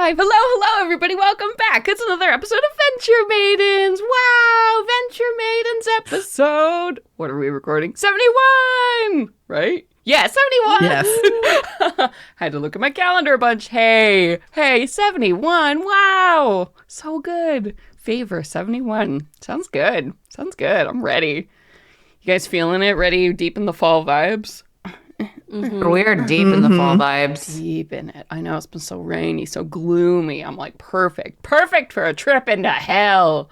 live. Hello, everybody. Welcome back. It's another episode of Venture Maidens. Wow, Venture Maidens episode. What are we recording? 71, right? Yeah, 71. Yes. Had to look at my calendar a bunch. Hey, 71. Wow, so good. Favor 71. Sounds good. I'm ready. You guys feeling it? Ready? Deep in the fall vibes? Mm-hmm. We're deep in the fall vibes. Deep in it. I know it's been so rainy, so gloomy. I'm like, perfect for a trip into hell.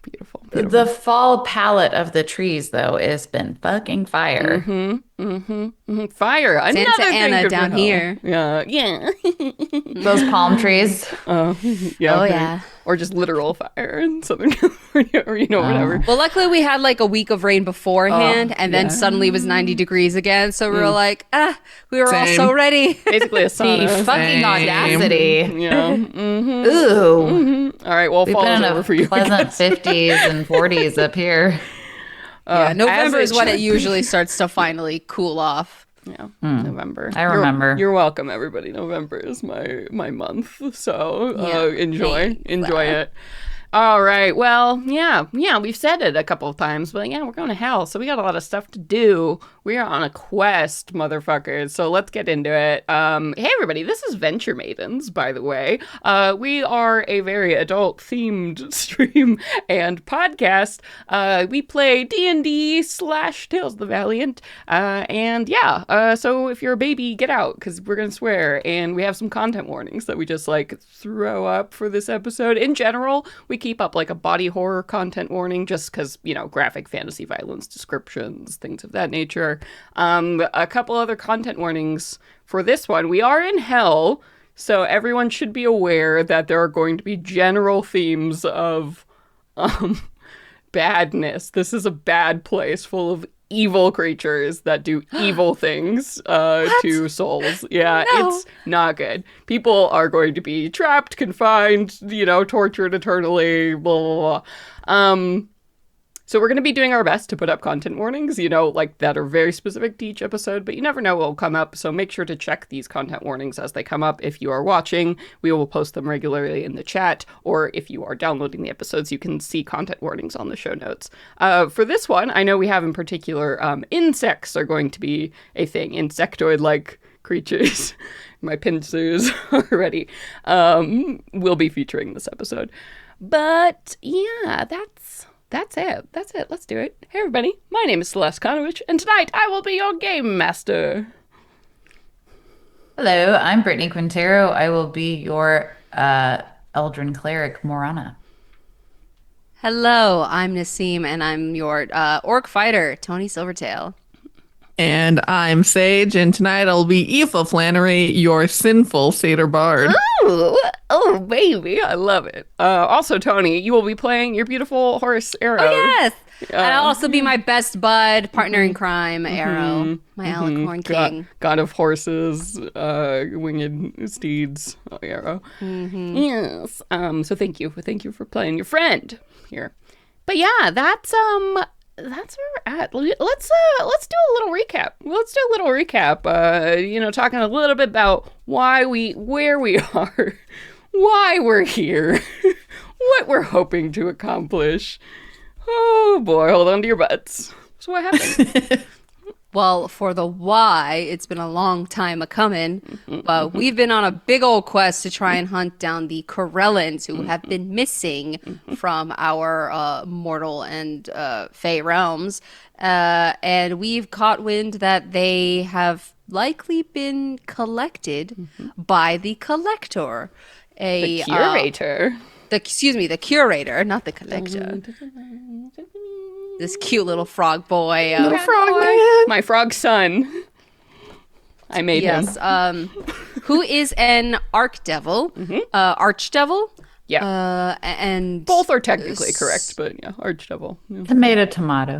Beautiful. The fall palette of the trees, though, has been fucking fire. Fire. Another Santa thing Ana good for down hell. here. Yeah. Those palm trees. Yeah. Oh, yeah. Or just literal fire in Southern California, or whatever. Well, luckily we had like a week of rain beforehand, and then suddenly it was 90 degrees again. So we were like, we were all so ready. Basically a The sauna. fucking audacity. Yeah. Ooh. All right. Well, We've fall been is in over a for you. pleasant 50s and 40s up here. Yeah, November as is when it it usually starts to finally cool off. Yeah, November. I remember. You're welcome, everybody. November is my month, so enjoy it. All right. Well, yeah. We've said it a couple of times, but yeah, we're going to hell, so we got a lot of stuff to do. We are on a quest, motherfuckers. So let's get into it. Hey, everybody. This is Venture Maidens, by the way. We are a very adult-themed stream and podcast. We play D&D / Tales of the Valiant. So if you're a baby, get out, because we're going to swear. And we have some content warnings that we just, throw up for this episode. In general, we keep up, a body horror content warning, just because, graphic fantasy violence descriptions, things of that nature. A couple other content warnings for this one. We are in hell, so everyone should be aware that there are going to be general themes of badness. This is a bad place full of evil creatures that do evil things to souls. Yeah, No. It's not good. People are going to be trapped, confined, tortured eternally, blah, blah, blah. So we're going to be doing our best to put up content warnings, that are very specific to each episode, but you never know what will come up, so make sure to check these content warnings as they come up. If you are watching, we will post them regularly in the chat, or if you are downloading the episodes, you can see content warnings on the show notes. For this one, I know we have in particular, insects are going to be a thing, insectoid-like creatures. My pincers already will be featuring this episode. But yeah, that's it. Let's do it. Hey, everybody. My name is Celeste Konovich, and tonight I will be your game master. Hello, I'm Brittany Quintero. I will be your Eldrin cleric, Morana. Hello, I'm Nassim, and I'm your orc fighter, Tony Silvertail. And I'm Sage, and tonight I'll be Aoife Flannery, your sinful satyr bard. Oh, baby. I love it. Also, Tony, you will be playing your beautiful horse, Arrow. Oh, yes! And I'll also be my best bud, partner in crime, Arrow, my Alicorn king. God of horses, winged steeds, Arrow. Yes. So thank you for playing your friend here. But yeah, that's where we're at. Let's do a little recap. Talking a little bit about where we are, why we're here, what we're hoping to accomplish. Oh boy, hold on to your butts. So what happened? Well, for the why, it's been a long time a-coming, but we've been on a big old quest to try and hunt down the Corellans who have been missing from our mortal and fey realms, and we've caught wind that they have likely been collected by the Collector, The curator. the curator, not the Collector. This cute little frog boy. Little frog man. My frog son. I made him. Yes. Who is an archdevil, archdevil. Yeah. And Both are technically correct, but yeah, archdevil. Yeah. Tomato.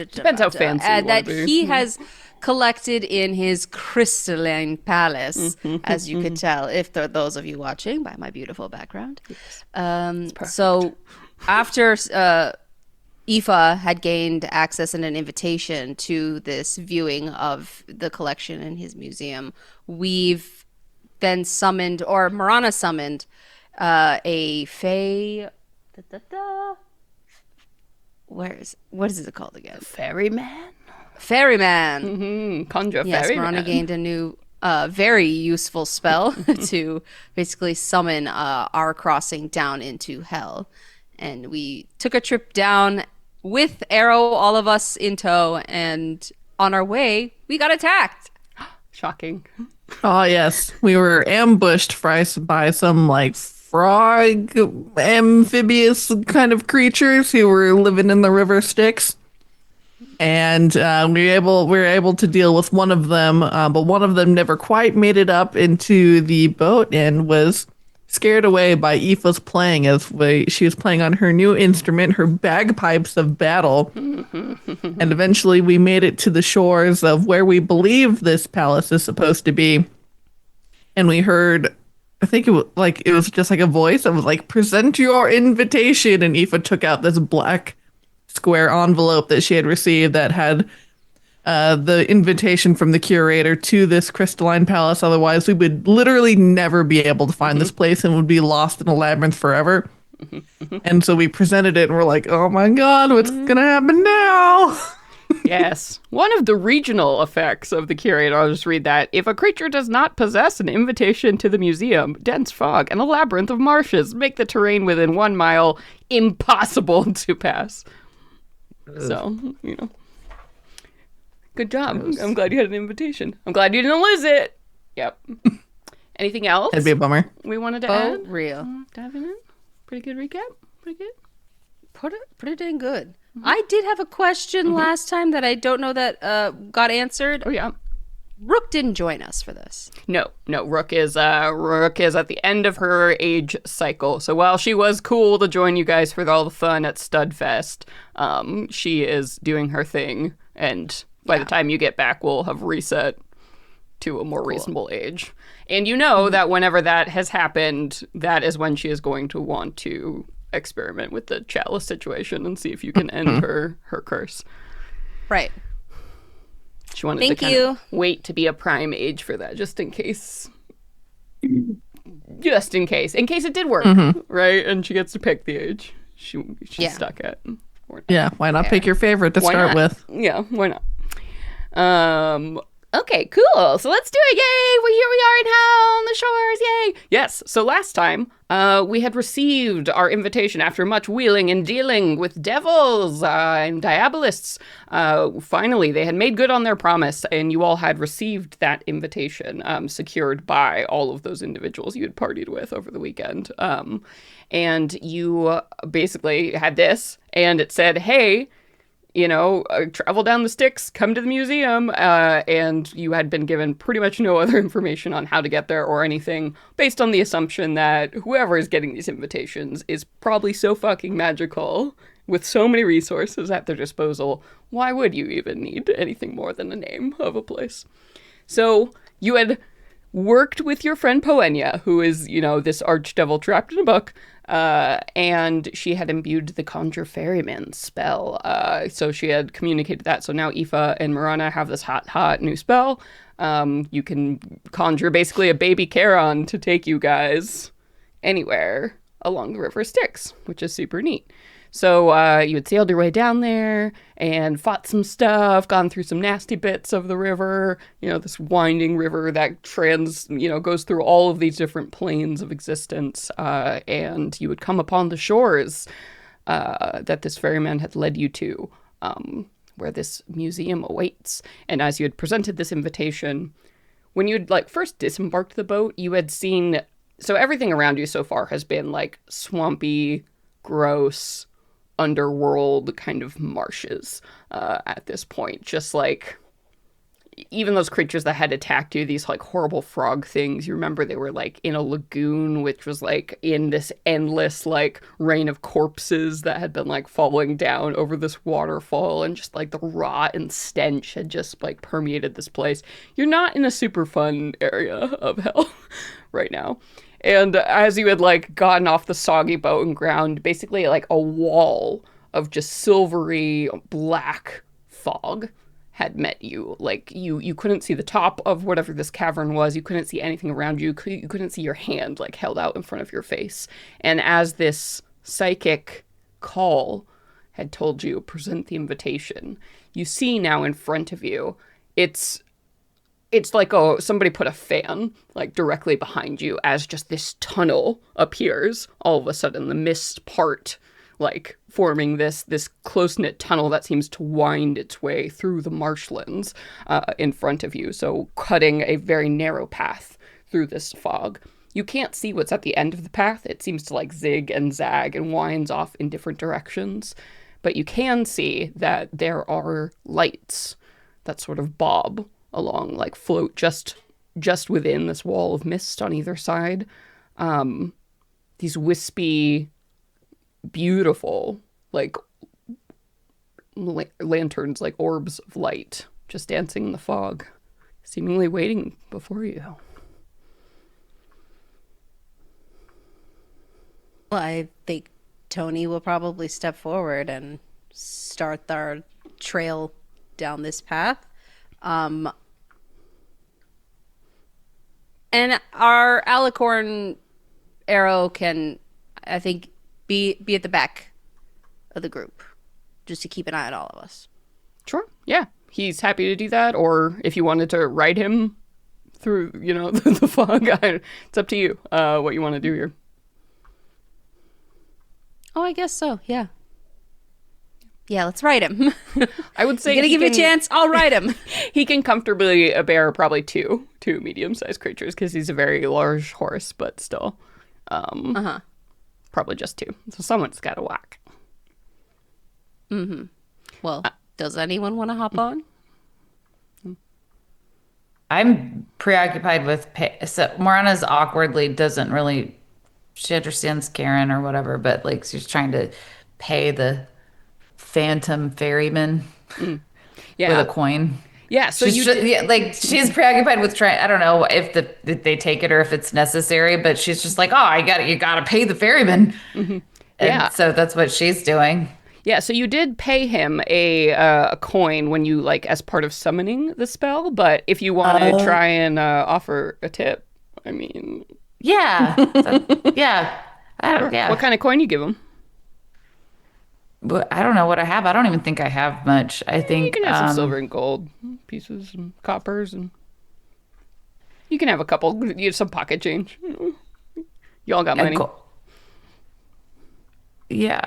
Depends how fancy you want that to be. he has collected in his crystalline palace, as you could tell if those of you watching by my beautiful background. So after Aoife had gained access and an invitation to this viewing of the collection in his museum, we've then summoned, or Marana summoned, a Fey. What is it called again? Ferryman? Ferryman. Conjure Yes, ferryman. Marana gained a new, very useful spell to basically summon our crossing down into hell. And we took a trip down with Arrow, all of us in tow, and on our way, we got attacked. Shocking. Oh yes, we were ambushed by some like frog amphibious kind of creatures who were living in the river Styx, and we were able to deal with one of them, but one of them never quite made it up into the boat and was scared away by Aoife's playing she was playing on her new instrument, her bagpipes of battle. And eventually we made it to the shores of where we believe this palace is supposed to be. And we heard, I think it was just like a voice that was like, present your invitation. And Aoife took out this black square envelope that she had received that had the invitation from the curator to this crystalline palace. Otherwise, we would literally never be able to find this place and would be lost in a labyrinth forever. And so we presented it and we're like, oh my God, what's going to happen now? Yes. One of the regional effects of the curator, I'll just read that. If a creature does not possess an invitation to the museum, dense fog and a labyrinth of marshes make the terrain within 1 mile impossible to pass. So, good job. I'm glad you had an invitation. I'm glad you didn't lose it. Yep. Anything else That'd be a bummer. we wanted to Oh, add? real. Diving in? Pretty good recap? Pretty good? Pretty dang good. I did have a question last time that I don't know that got answered. Oh, yeah. Rook didn't join us for this. No. Rook is at the end of her age cycle. So while she was cool to join you guys for all the fun at Studfest, she is doing her thing, and by the time you get back, we'll have reset to a more reasonable age. And that whenever that has happened, that is when she is going to want to experiment with the chalice situation and see if you can end her curse. Right. She wanted Thank to kind you. of wait to be a prime age for that, just in case. Just in case it did work, right? And she gets to pick the age she's stuck at. Or not. Yeah, why not pick your favorite to Why start not? with? Yeah, why not? Okay, cool. So let's do it. Yay! Well, here we are in hell on the shores. Yay! Yes. So last time, we had received our invitation after much wheeling and dealing with devils and diabolists. Finally, they had made good on their promise, and you all had received that invitation, secured by all of those individuals you had partied with over the weekend. And you basically had this, and it said, hey, travel down the Styx, come to the museum, and you had been given pretty much no other information on how to get there or anything, based on the assumption that whoever is getting these invitations is probably so fucking magical, with so many resources at their disposal, why would you even need anything more than a name of a place? So you had worked with your friend Poenya, who is, this archdevil trapped in a book, and she had imbued the Conjure Ferryman spell. So she had communicated that. So now Aoife and Marana have this hot new spell. You can conjure basically a baby Charon to take you guys anywhere along the river Styx, which is super neat. So you had sailed your way down there and fought some stuff, gone through some nasty bits of the river, this winding river that goes through all of these different planes of existence. And you would come upon the shores that this ferryman had led you to, where this museum awaits. And as you had presented this invitation, when you'd first disembarked the boat, you had seen, so everything around you so far has been swampy, gross, underworld kind of marshes at this point. Just even those creatures that had attacked you, these horrible frog things, you remember they were in a lagoon, which was in this endless rain of corpses that had been falling down over this waterfall, and just the rot and stench had just permeated this place. You're not in a super fun area of hell right now. And as you had gotten off the soggy boat and ground, basically a wall of just silvery black fog had met you. Like you couldn't see the top of whatever this cavern was. You couldn't see anything around you. You couldn't see your hand like held out in front of your face. And as this psychic call had told you, present the invitation, you see now in front of you, it's like, oh, somebody put a fan like directly behind you as just this tunnel appears. All of a sudden the mist part, like forming this close-knit tunnel that seems to wind its way through the marshlands in front of you, so cutting a very narrow path through this fog. You can't see what's at the end of the path. It seems to like zig and zag and winds off in different directions. But you can see that there are lights that sort of bob along, like float just within this wall of mist on either side. These wispy, beautiful, like lanterns, like orbs of light, just dancing in the fog, seemingly waiting before you. Well, I think Tony will probably step forward and start our trail down this path. And our alicorn arrow can, I think, be at the back of the group, just to keep an eye on all of us. Sure. Yeah. He's happy to do that. Or if you wanted to ride him through, the fog, it's up to you what you want to do here. Oh, I guess so. Yeah. Yeah, let's ride him. I would say You're gonna give me a chance? I'll ride him. He can comfortably bear probably two medium-sized creatures because he's a very large horse, but still, probably just two. So someone's got to whack. Mm-hmm. Well, does anyone want to hop on? I'm preoccupied with so Morana's awkwardly doesn't really. She understands Karen or whatever, but like she's trying to pay the phantom ferryman with a coin. Yeah, so she's preoccupied with trying. I don't know if they take it or if it's necessary, but she's just like, oh, you got to pay the ferryman. Mm-hmm. And so that's what she's doing. Yeah, so you did pay him a coin when you as part of summoning the spell, but if you want to try and offer a tip, I mean. Yeah. Yeah. What kind of coin you give him? I don't know what I have. I don't even think I have much. I think you can have some silver and gold pieces and coppers, and you can have a couple. You have some pocket change. Y'all got money. Yeah.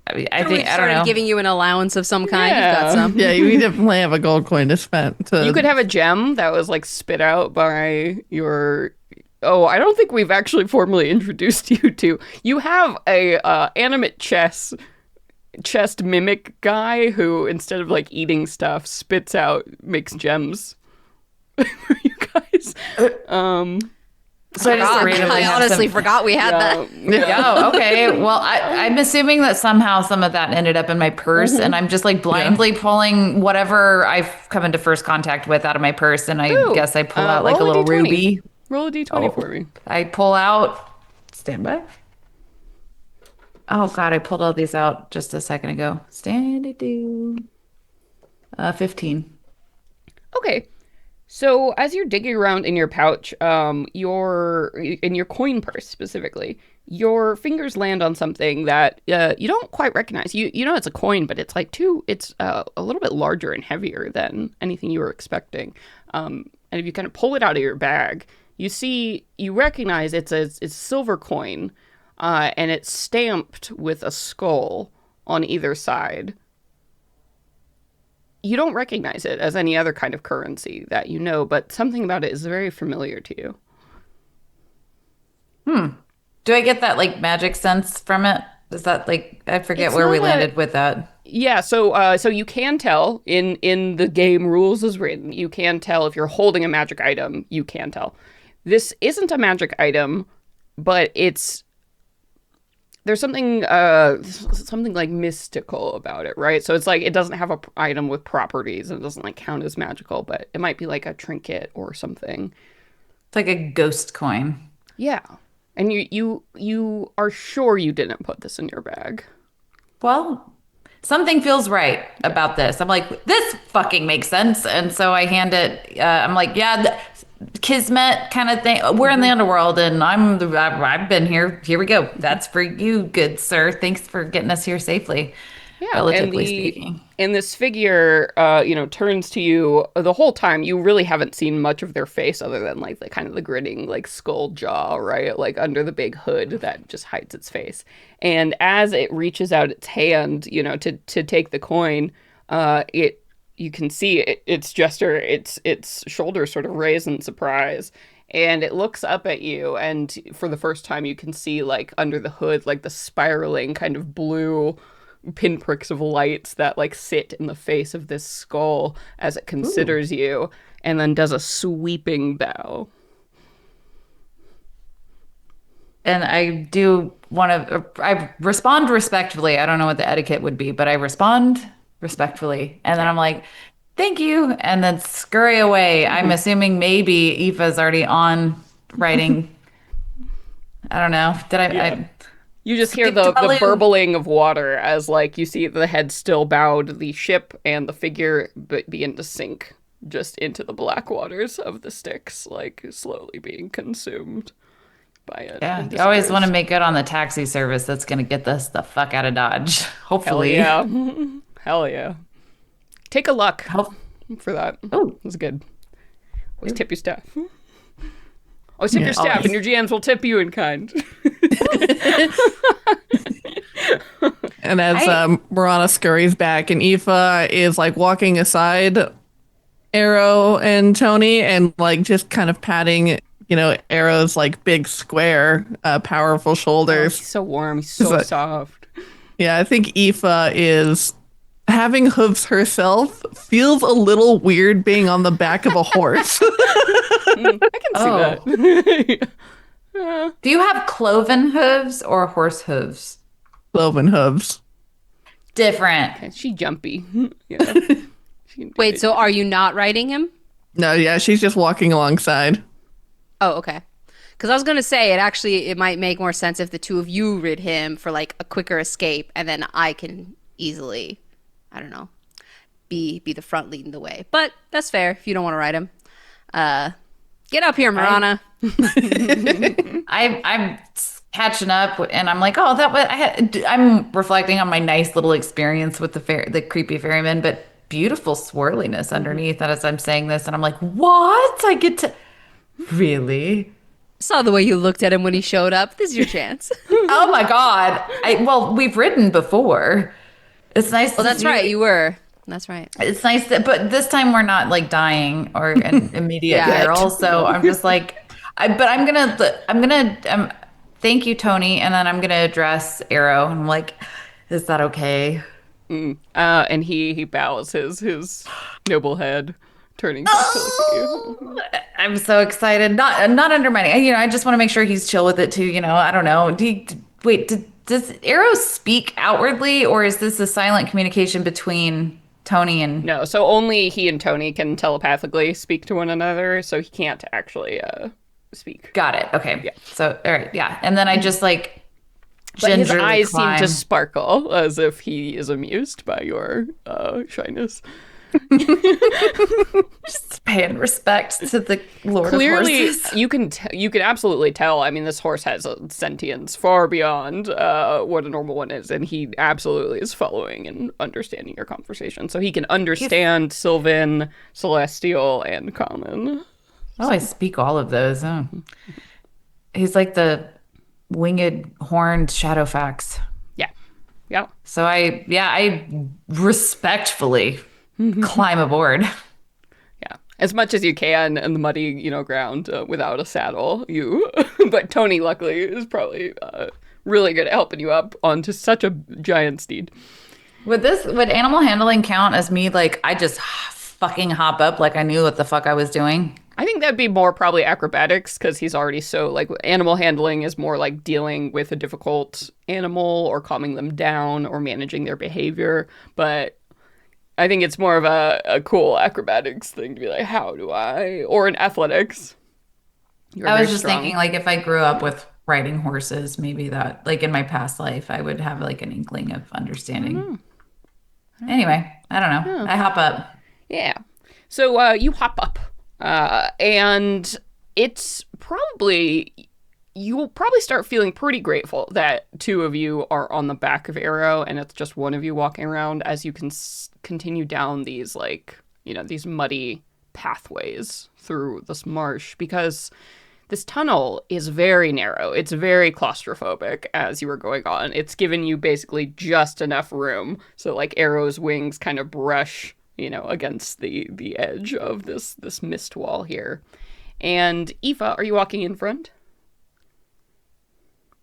I think I don't know. Giving you an allowance of some kind. You've got some. Yeah, you definitely have a gold coin to spend. You could have a gem that was spit out by your. Oh, I don't think we've actually formally introduced you to. You have a animate chest mimic guy who, instead of eating stuff, makes gems for you guys. So I honestly forgot we had that. Yeah. Oh, okay. Well, I'm assuming that somehow some of that ended up in my purse, and I'm just blindly pulling whatever I've come into first contact with out of my purse, and I guess I pull out a little ruby. Roll a d20 for me. I pull out. Stand by. Oh God, I pulled all these out just a second ago. Standy do. 15. Okay. So as you're digging around in your pouch, in your coin purse specifically, your fingers land on something that you don't quite recognize. You know it's a coin, but it's it's a little bit larger and heavier than anything you were expecting. And if you kind of pull it out of your bag, you recognize it's a silver coin, and it's stamped with a skull on either side. You don't recognize it as any other kind of currency that you know, but something about it is very familiar to you. Do I get that magic sense from it? Is that I forget where we landed with that. Yeah, so you can tell in the game rules as written, you can tell if you're holding a magic item, you can tell. This isn't a magic item, but there's something mystical about it, right? So it's it doesn't have a item with properties, and it doesn't count as magical, but it might be a trinket or something. It's like a ghost coin. Yeah. And you are sure you didn't put this in your bag. Well, something feels right about this. I'm like, this fucking makes sense. And so I hand it, I'm like, yeah, kismet kind of thing. We're in the underworld and I've been here. Here we go. That's for you, good sir. Thanks for getting us here safely, Yeah, relatively speaking. and this figure, turns to you the whole time. You really haven't seen much of their face other than like the kind of the grinning like skull jaw, right? Like under the big hood that just hides its face. And as it reaches out its hand, to take the coin, it you can see its gesture, its shoulders sort of raise in surprise. And it looks up at you, and for the first time, you can see like under the hood, like the spiraling kind of blue pinpricks of lights that like sit in the face of this skull as it considers you, and then does a sweeping bow. And I do want to, I respond respectfully. I don't know what the etiquette would be, but I respond respectfully. And then I'm like, thank you. And then scurry away. I'm assuming maybe Aoife's already on writing. I don't know. Did I You just hear Skip the Dolly. burbling of water as like you see the head still bowed, the ship and the figure begin to sink just into the black waters of the Styx, like slowly being consumed by it. Yeah, and you always disappears. want to make good on the taxi service that's going to get us the fuck out of Dodge. Hell Hopefully. yeah. Hell yeah. Take a luck Hope- for that. Oh. That's good. Always tip your staff. Always tip Yeah, your staff, always. and your GMs will tip you in kind. And as Marana scurries back, and Aoife is like walking aside Arrow and Tony, and like just kind of patting, Arrow's like big square, powerful shoulders. He's so warm. He's so that- soft. Yeah, I think Aoife is having hooves herself. Feels a little weird being on the back of a horse. I can see that. Do you have cloven hooves or horse hooves? Cloven hooves. Different. She jumpy. Yeah. She can do Wait, it. so are you not writing him? No, yeah, she's just walking alongside. Oh, okay. Because I was gonna say it might make more sense if the two of you rid him for like a quicker escape, and then I can easily, I don't know, be the front leading the way. But that's fair if you don't want to ride him. Get up here, Marana. I'm catching up, and I'm like, oh, that was. I'm reflecting on my nice little experience with the creepy ferryman, but beautiful swirliness underneath. And as I'm saying this, and I'm like, what? I get to really? Saw the way you looked at him when he showed up. This is your chance. Oh my god! Well, we've ridden before. It's nice. Well, that's right. You were. That's right. It's nice but this time we're not like dying or in immediate Yeah. peril. So I'm just like, I'm gonna thank you, Tony, and then I'm gonna address Arrow. And I'm like, is that okay? And he bows his noble head, turning back to look at you. I'm so excited. Not undermining. I just want to make sure he's chill with it too. I don't know. Does Arrow speak outwardly, or is this a silent communication between Tony and? No, so only he and Tony can telepathically speak to one another, so he can't actually speak. Got it. Okay. Yeah. So all right. Yeah. And then I just like But his gingerly eyes climb. seem to sparkle as if he is amused by your shyness. Just paying respect to the Lord Clearly, of Horses. you can absolutely tell. I mean, this horse has a sentience far beyond what a normal one is, and he absolutely is following and understanding your conversation. So he can understand Sylvan, Celestial, and Common. Oh, I speak all of those. Oh. He's like the winged horned Shadowfax. Yeah, yeah. So I respectfully climb aboard. Yeah, as much as you can in the muddy, ground without a saddle. But Tony, luckily, is probably really good at helping you up onto such a giant steed. Would animal handling count as me like I just fucking hop up like I knew what the fuck I was doing? I think that'd be more probably acrobatics because he's already so like animal handling is more like dealing with a difficult animal or calming them down or managing their behavior. But I think it's more of a cool acrobatics thing to be like, how do I? Or in athletics. You're I was very just strong. thinking like if I grew up with riding horses, maybe that like in my past life I would have like an inkling of understanding Anyway, I don't know. Yeah. I hop up. Yeah. So you hop up, and it's probably you will probably start feeling pretty grateful that two of you are on the back of Arrow, and it's just one of you walking around as you can continue down these these muddy pathways through this marsh because this tunnel is very narrow. It's very claustrophobic as you were going on. It's given you basically just enough room so like Arrow's wings kind of brush, against the edge of this mist wall here. And Aoife, are you walking in front?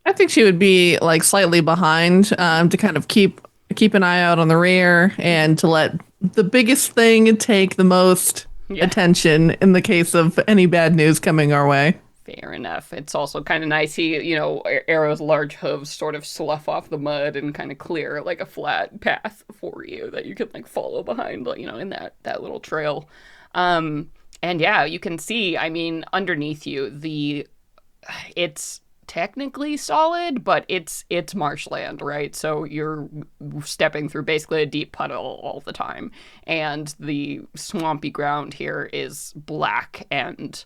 I think she would be like slightly behind to kind of keep an eye out on the rear and to let the biggest thing take the most attention in the case of any bad news coming our way. Fair enough. It's also kind of nice. Arrow's large hooves sort of slough off the mud and kind of clear like a flat path for you that you can like follow behind, in that little trail. And yeah, you can see, I mean, underneath you, it's technically solid, but it's marshland, right? So you're stepping through basically a deep puddle all the time. And the swampy ground here is black and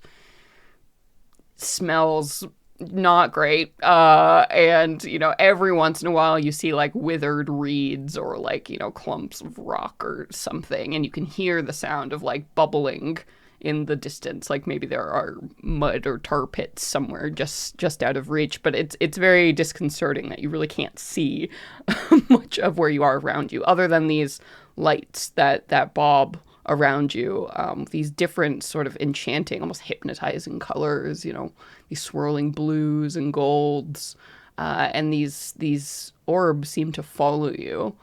smells not great. And every once in a while you see like withered reeds or like, clumps of rock or something, and you can hear the sound of like bubbling in the distance, like maybe there are mud or tar pits somewhere just out of reach. But it's very disconcerting that you really can't see much of where you are around you, other than these lights that bob around you, these different sort of enchanting, almost hypnotizing colors, these swirling blues and golds, and these orbs seem to follow you,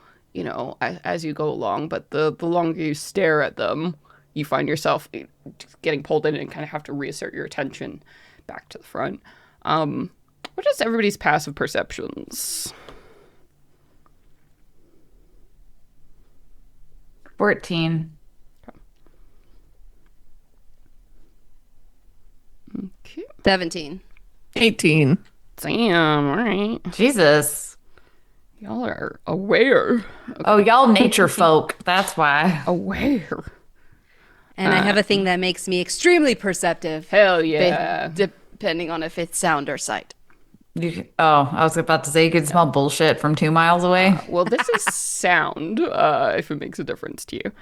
as you go along. But the longer you stare at them, you find yourself getting pulled in and kind of have to reassert your attention back to the front. What is everybody's passive perceptions? 14. Okay. 17. 18. Damn, all right. Jesus. Y'all are aware. Oh, y'all nature folk. That's why. Aware. And I have a thing that makes me extremely perceptive. Hell yeah. Depending on if it's sound or sight. I was about to say you could smell bullshit from 2 miles away. Well, this is sound, if it makes a difference to you.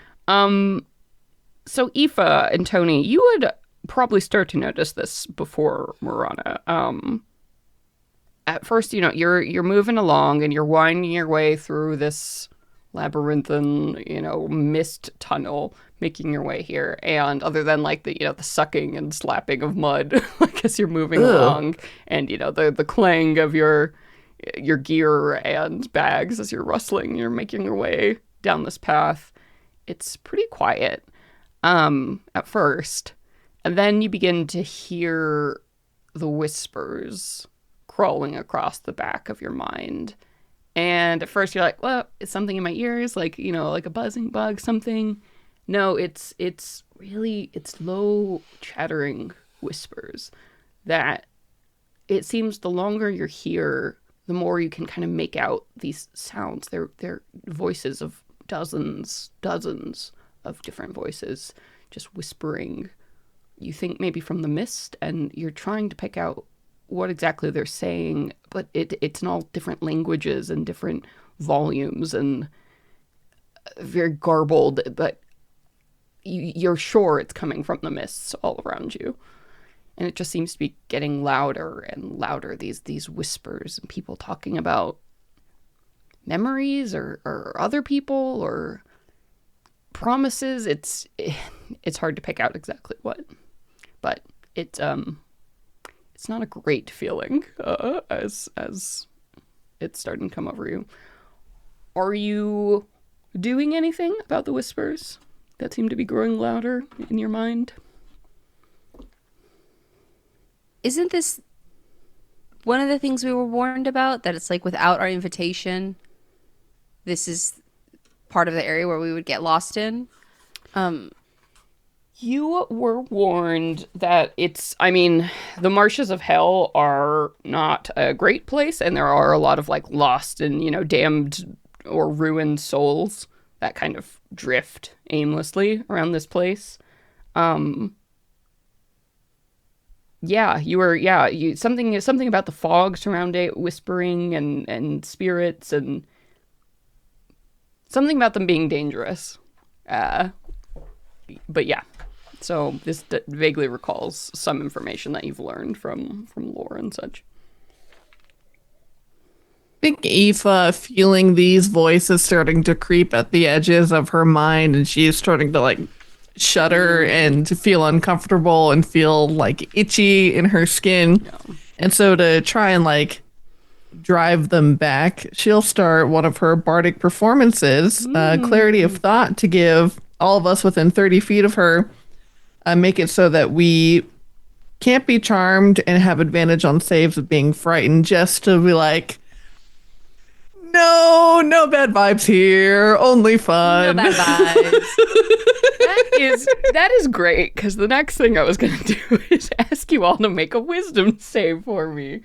So Aoife and Tony, you would probably start to notice this before Marana. At first, you're moving along and you're winding your way through this labyrinthine, mist tunnel, making your way here. And other than like the sucking and slapping of mud, like as you're moving along, and the clang of your gear and bags as you're rustling, you're making your way down this path. It's pretty quiet at first, and then you begin to hear the whispers crawling across the back of your mind. And at first you're like, well, it's something in my ears, like, like a buzzing bug, something. No, it's low chattering whispers that it seems the longer you're here, the more you can kind of make out these sounds. They're voices of dozens of different voices just whispering. You think maybe from the mist, and you're trying to pick out what exactly they're saying, but it's in all different languages and different volumes and very garbled, but you're sure it's coming from the mists all around you. And it just seems to be getting louder and louder, these whispers, and people talking about memories or other people or promises. It's hard to pick out exactly what, but it's not a great feeling as it's starting to come over you. Are you doing anything about the whispers that seem to be growing louder in your mind? Isn't this one of the things we were warned about? That it's like without our invitation, this is part of the area where we would get lost in? You were warned that the marshes of hell are not a great place, and there are a lot of like lost and, damned or ruined souls that kind of drift aimlessly around this place. Yeah, something about the fog surrounding it, whispering and spirits, and something about them being dangerous. But yeah, so this vaguely recalls some information that you've learned from lore and such. I think Aoife feeling these voices starting to creep at the edges of her mind, and she is starting to like shudder and to feel uncomfortable and feel like itchy in her skin. And so to try and like drive them back, she'll start one of her bardic performances, Clarity of Thought, to give all of us within 30 feet of her, make it so that we can't be charmed and have advantage on saves of being frightened, just to be like, no bad vibes here, only fun. No bad vibes. That is great, because the next thing I was going to do is ask you all to make a wisdom save for me.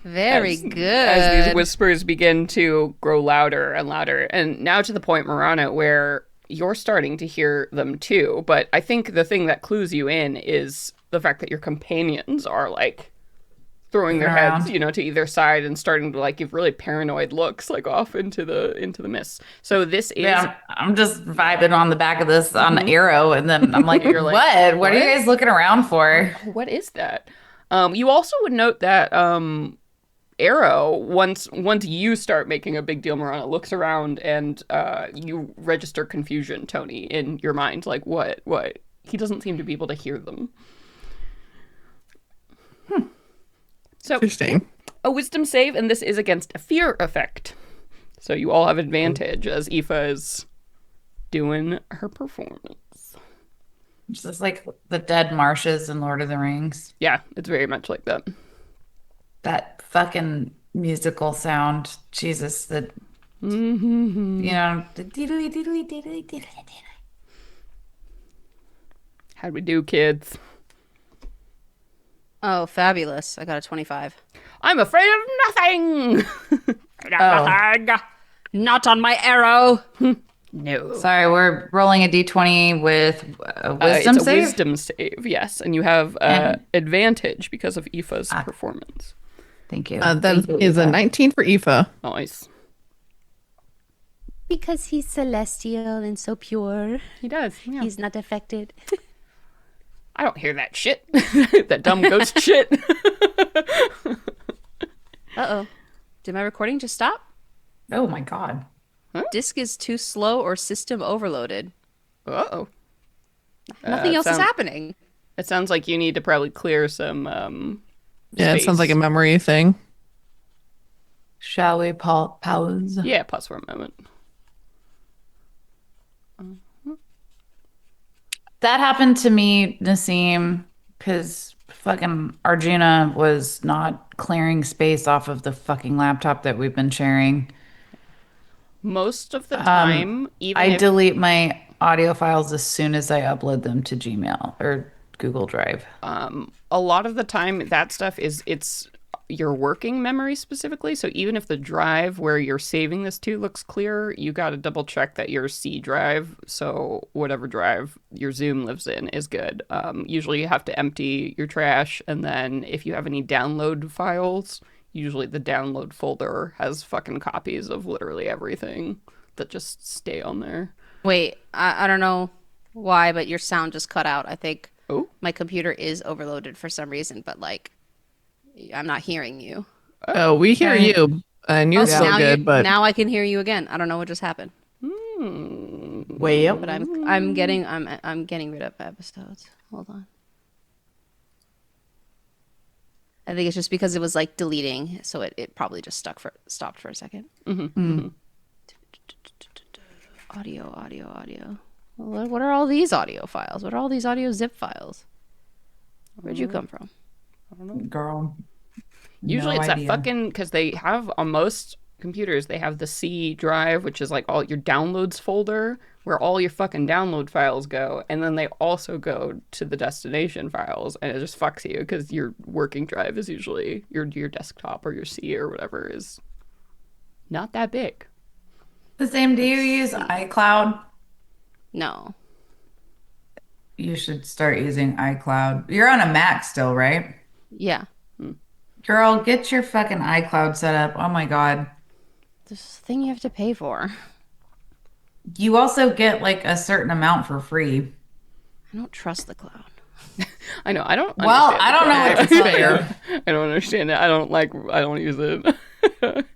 Very good. As these whispers begin to grow louder and louder, and now to the point, Marana, where you're starting to hear them too. But I think the thing that clues you in is the fact that your companions are like throwing their heads, to either side and starting to like give really paranoid looks like off into the mist. So this is I'm just vibing on the back of this on the arrow, and then I'm like, You're like, what are you guys looking around for? What is that? You also would note that Arrow, once you start making a big deal, Marana looks around and you register confusion, Tony, in your mind. Like, what? He doesn't seem to be able to hear them. So, Interesting. a wisdom save, and this is against a fear effect. So you all have advantage as Aoife is doing her performance. It's just like the dead marshes in Lord of the Rings. Yeah, it's very much like that. That fucking musical sound. Jesus, the the diddly diddly diddly diddly. How'd we do, kids? Oh, fabulous. I got a 25. I'm afraid of nothing! Afraid of nothing! Not on my arrow. No. Sorry, we're rolling a d20 with a wisdom it's a save. wisdom save, yes. And you have advantage because of Aoife's performance. Thank you. That Thank you, is a Lisa. 19 for Aoife. Nice. Because he's celestial and so pure. He does, yeah. He's not affected. I don't hear that shit. That dumb ghost shit. Uh-oh. Did my recording just stop? Oh my god. Disk is too slow or system overloaded. Uh-oh. Nothing else is sound- happening. It sounds like you need to probably clear some Yeah, it sounds like a space. memory thing. Shall we pause? Yeah, pause for a moment. That happened to me, Nassim, because fucking Arjuna was not clearing space off of the fucking laptop that we've been sharing. Most of the time, even I if delete my audio files as soon as I upload them to Gmail or Google Drive. a lot of the time that stuff it's your working memory specifically. So even if the drive where you're saving this to looks clear, you got to double check that your C drive, so whatever drive your Zoom lives in, is good. Usually you have to empty your trash, and then if you have any download files, usually the download folder has fucking copies of literally everything that just stay on there. Wait, I don't know why, but your sound just cut out. I think Oh, my computer is overloaded for some reason, but like I'm not hearing you. Oh, we hear Okay. you, and you're still now good, but now I can hear you again. I don't know what just happened, Way up. but I'm getting rid of episodes. Hold on. I think it's just because it was like deleting, so it probably just stopped for a second. Audio. What are all these audio files? What are all these audio zip files? Where'd you come from? Girl. usually No it's idea. that fucking, because they have on most computers they have the C drive, which is like all your downloads folder where all your fucking download files go, and then they also go to the destination files, and it just fucks you because your working drive is usually your desktop or your C or whatever is not that big. The same. Do you use iCloud? No. You should start using iCloud. You're on a Mac still, right? Yeah. Girl, get your fucking iCloud set up. Oh my God. This thing you have to pay for. You also get like a certain amount for free. I don't trust the cloud. I know. I don't Well, understand I the don't know what to cloud. tell you. I don't understand it. I don't use it.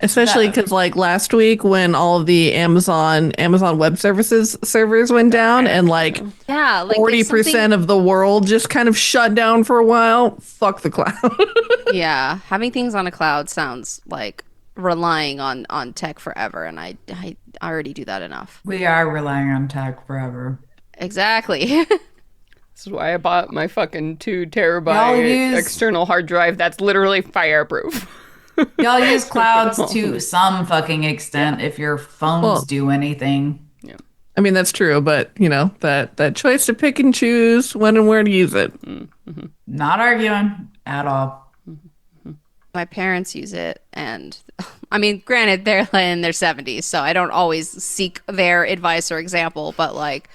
Especially because like last week when all of the Amazon Web Services servers went down and like Yeah, like if 40% of the world just kind of shut down for a while. Fuck the cloud. yeah, having things on a cloud sounds like relying on tech forever, and I already do that enough. We are relying on tech forever. Exactly. This is why I bought my fucking 2 Y'all terabyte use- external hard drive that's literally fireproof. Y'all use clouds to some fucking extent if your phones Well- do anything. I mean, that's true, but you know, that choice to pick and choose when and where to use it. Not arguing at all. My parents use it, and I mean, granted, they're in their 70s, so I don't always seek their advice or example, but like,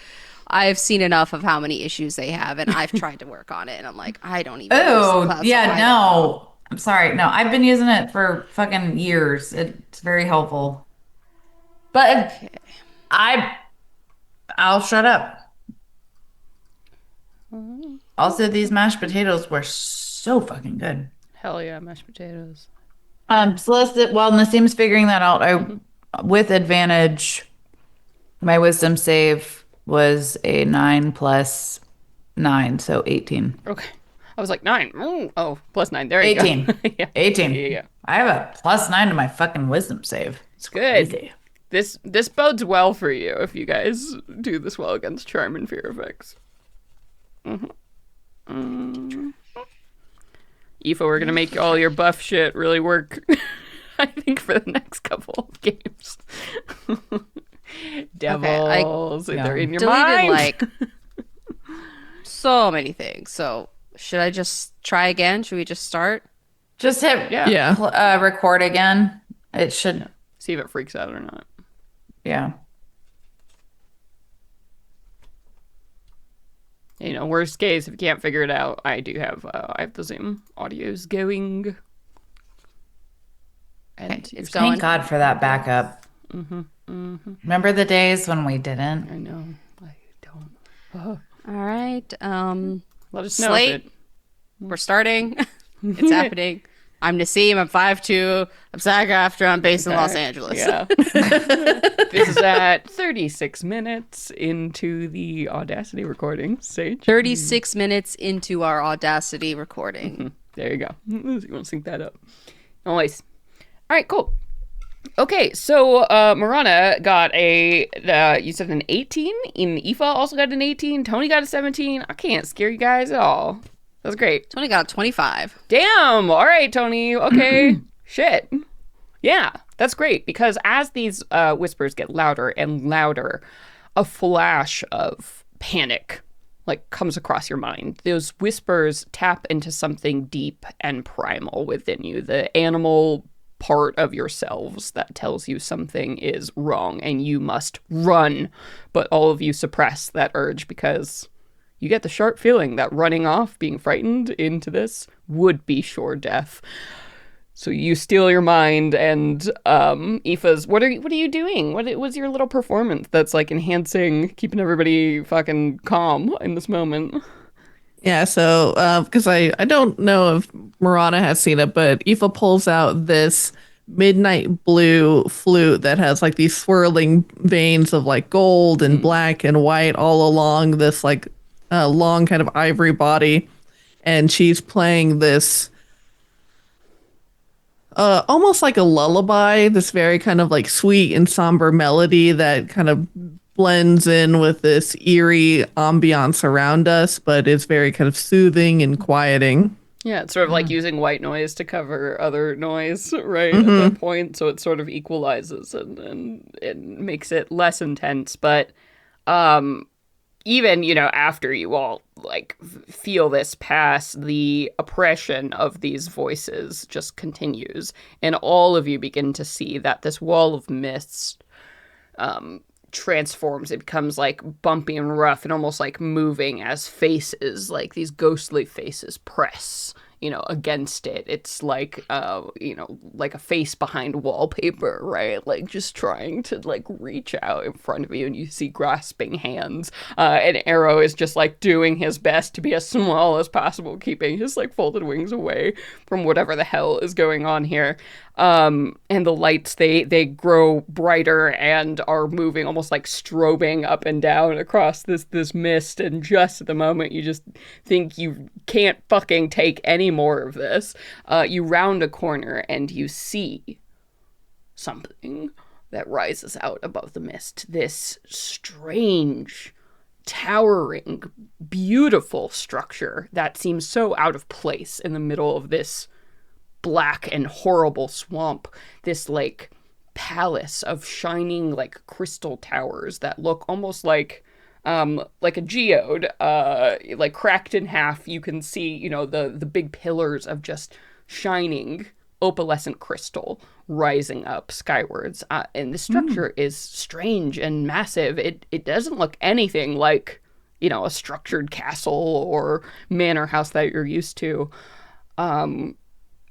I've seen enough of how many issues they have, and I've tried to work on it, and I'm like, I don't even use the Oh, cloud, so yeah, I don't know. no. I'm sorry. No, I've been using it for fucking years. It's very helpful. But I'll shut up. Also, these mashed potatoes were so fucking good. Hell yeah, mashed potatoes. Celeste, while Nassim's figuring that out, with advantage, my wisdom save was a 9 plus 9, so 18. Okay. I was like 9. Oh, plus 9. There you 18. go. Yeah. 18. Yeah. I have a plus 9 to my fucking wisdom save. It's Good. crazy. This bodes well for you if you guys do this well against charm and fear effects. Aoife, we're gonna make all your buff shit really work. I think for the next couple of games. Devils, they're in your Deleted mind. like so many things. So should I just try again? Should we just start? Just hit Yeah. record again. It should, See if it freaks out or not. yeah. You know, worst case, if you can't figure it out, I do have I have the Zoom audios going. And Okay, it's going. Thank God for that backup. Remember the days when we didn't? I know. I don't. All right. Let us know. Slate. If it, We're starting. It's happening. I'm Nassim. I'm 5'2". I'm SAG-AFTRA. I'm based in Los Angeles. Yeah. This is at 36 minutes into the Audacity recording stage. 36 minutes into our Audacity recording. There you go. You want to sync that up. Always. All right, cool. Okay, so Marana got you said an 18, and Aoife also got an 18, Tony got a 17. I can't scare you guys at all. That's great. Tony got a 25. Damn! All right, Tony. Okay. Shit. Yeah, that's great, because as these whispers get louder and louder, a flash of panic like comes across your mind. Those whispers tap into something deep and primal within you, the animal part of yourselves that tells you something is wrong and you must run. But all of you suppress that urge because you get the sharp feeling that running off, being frightened into this, would be sure death. So you steal your mind, and Aoife's, what are you doing? What was your little performance that's like enhancing, keeping everybody fucking calm in this moment? Yeah, so because I don't know if Marana has seen it, but Aoife pulls out this midnight blue flute that has like these swirling veins of like gold and black and white all along this like long kind of ivory body, and she's playing this almost like a lullaby, this very kind of like sweet and somber melody that kind of blends in with this eerie ambiance around us, but is very kind of soothing and quieting. Yeah, it's sort of like using white noise to cover other noise, right, at that point. So it sort of equalizes and it makes it less intense. But even, after you all like feel this pass, the oppression of these voices just continues. And all of you begin to see that this wall of mist transforms. It becomes like bumpy and rough and almost like moving as faces, like these ghostly faces press, against it. It's like, like a face behind wallpaper, right? Like just trying to like reach out in front of you, and you see grasping hands. And Arrow is just like doing his best to be as small as possible, keeping his like folded wings away from whatever the hell is going on here. And the lights, they grow brighter and are moving, almost like strobing up and down across this mist. And just at the moment you just think you can't fucking take any more of this, you round a corner and you see something that rises out above the mist. This strange, towering, beautiful structure that seems so out of place in the middle of this black and horrible swamp. This like palace of shining like crystal towers that look almost like a geode, like cracked in half. You can see, the big pillars of just shining opalescent crystal rising up skywards. And the structure is strange and massive. It doesn't look anything like, a structured castle or manor house that you're used to.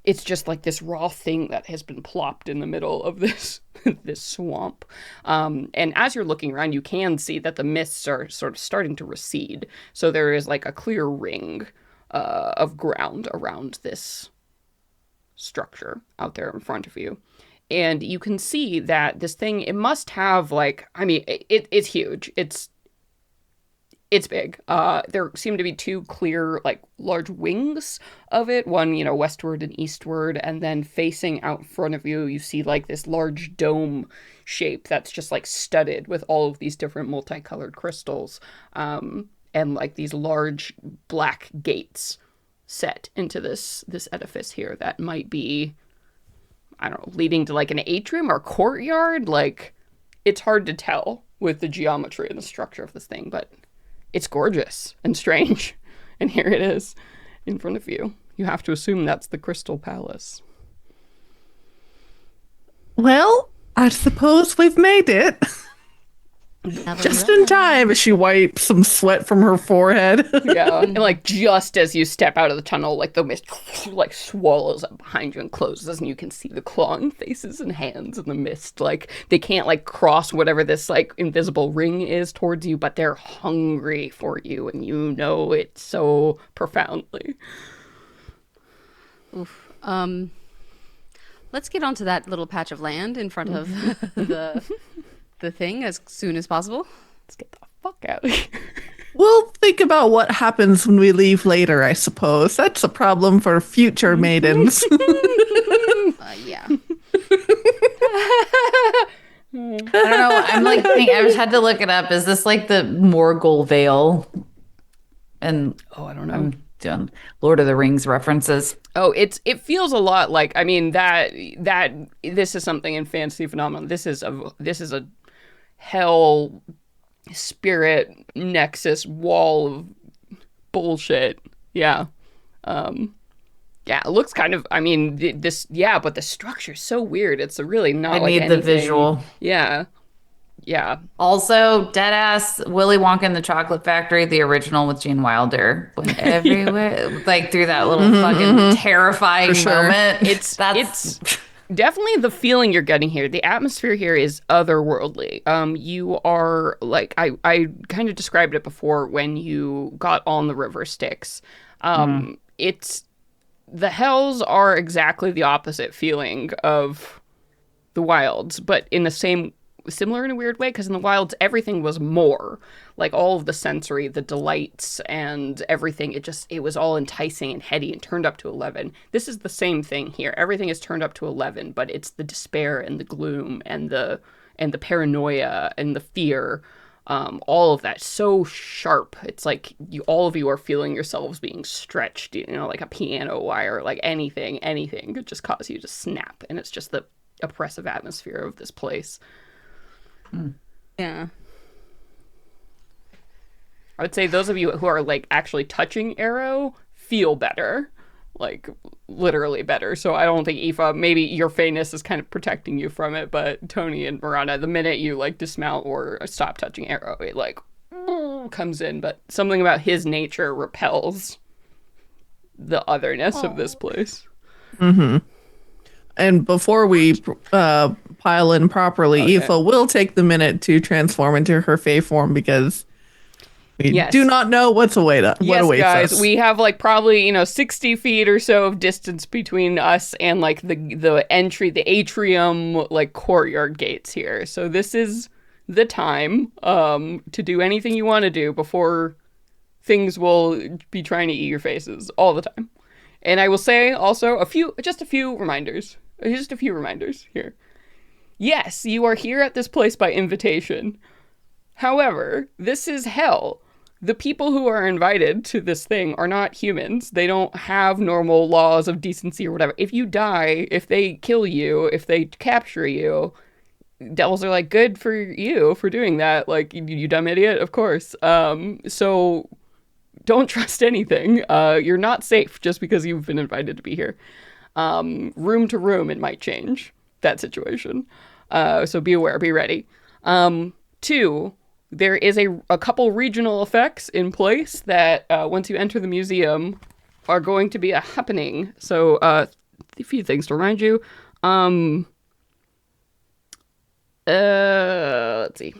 It's just like this raw thing that has been plopped in the middle of this this swamp. And as you're looking around, you can see that the mists are sort of starting to recede. So there is like a clear ring of ground around this structure out there in front of you. And you can see that this thing, it must have like, it's huge. It's big. There seem to be two clear, like, large wings of it. One, westward and eastward. And then facing out in front of you, you see, like, this large dome shape that's just, like, studded with all of these different multicolored crystals. And, like, these large black gates set into this edifice here that might be, I don't know, leading to, like, an atrium or courtyard. Like, it's hard to tell with the geometry and the structure of this thing, but it's gorgeous and strange. And here it is in front of you. You have to assume that's the Crystal Palace. Well, I suppose we've made it. Just in time, as she wipes some sweat from her forehead. Yeah, and like just as you step out of the tunnel, like the mist like swallows up behind you and closes, and you can see the clawing faces and hands in the mist. Like they can't like cross whatever this like invisible ring is towards you, but they're hungry for you, and you know it so profoundly. Oof. Let's get onto that little patch of land in front of the thing as soon as possible. Let's get the fuck out of here. We'll think about what happens when we leave later, I suppose. That's a problem for future maidens. Yeah. I don't know. I'm like thinking, I just had to look it up. Is this like the Morgul Vale? And I don't know. I'm doing Lord of the Rings references. Oh, it feels a lot like, I mean, that this is something in fantasy phenomenon. This is a hell spirit nexus wall of bullshit. Yeah. Yeah, it looks kind of, I mean, but the structure's so weird. It's really not I like need anything. the visual. Yeah. Yeah. Also, Deadass Willy Wonka and the Chocolate Factory, the original with Gene Wilder, went everywhere, like through that little fucking terrifying moment. It's definitely the feeling you're getting here. The atmosphere here is otherworldly. You are like, I kind of described it before when you got on the river Styx. It's, the hells are exactly the opposite feeling of the wilds, but in the similar in a weird way, because in the wilds everything was more like all of the sensory, the delights and everything, it was all enticing and heady and turned up to 11. This is the same thing here. Everything is turned up to 11, but it's the despair and the gloom and the paranoia and the fear, all of that so sharp. It's like all of you are feeling yourselves being stretched, like a piano wire, like anything could just cause you to snap. And it's just the oppressive atmosphere of this place. Yeah. I would say those of you who are like actually touching Arrow feel better. like literally better. So I don't think Aoife, maybe your feyness is kind of protecting you from it, but Tony and Miranda, the minute you like dismount or stop touching Arrow, it like comes in. But something about his nature repels the otherness of this place. And before we pile in properly, Aoife will take the minute to transform into her Fae form because we Yes. do not know what Yes, awaits guys, us. we have like probably 60 feet or so of distance between us and like the entry, the atrium, like courtyard gates here. So this is the time to do anything you want to do before things will be trying to eat your faces all the time. And I will say also just a few reminders here. Yes, you are here at this place by invitation. However, this is hell. The people who are invited to this thing are not humans. They don't have normal laws of decency or whatever. If you die, if they kill you, if they capture you, devils are like, good for you for doing that. Like, you dumb idiot, of course. So don't trust anything. You're not safe just because you've been invited to be here. Room to room, it might change that situation. So be aware, be ready. Two, there is a couple regional effects in place that once you enter the museum are going to be a happening. So a few things to remind you. Let's see.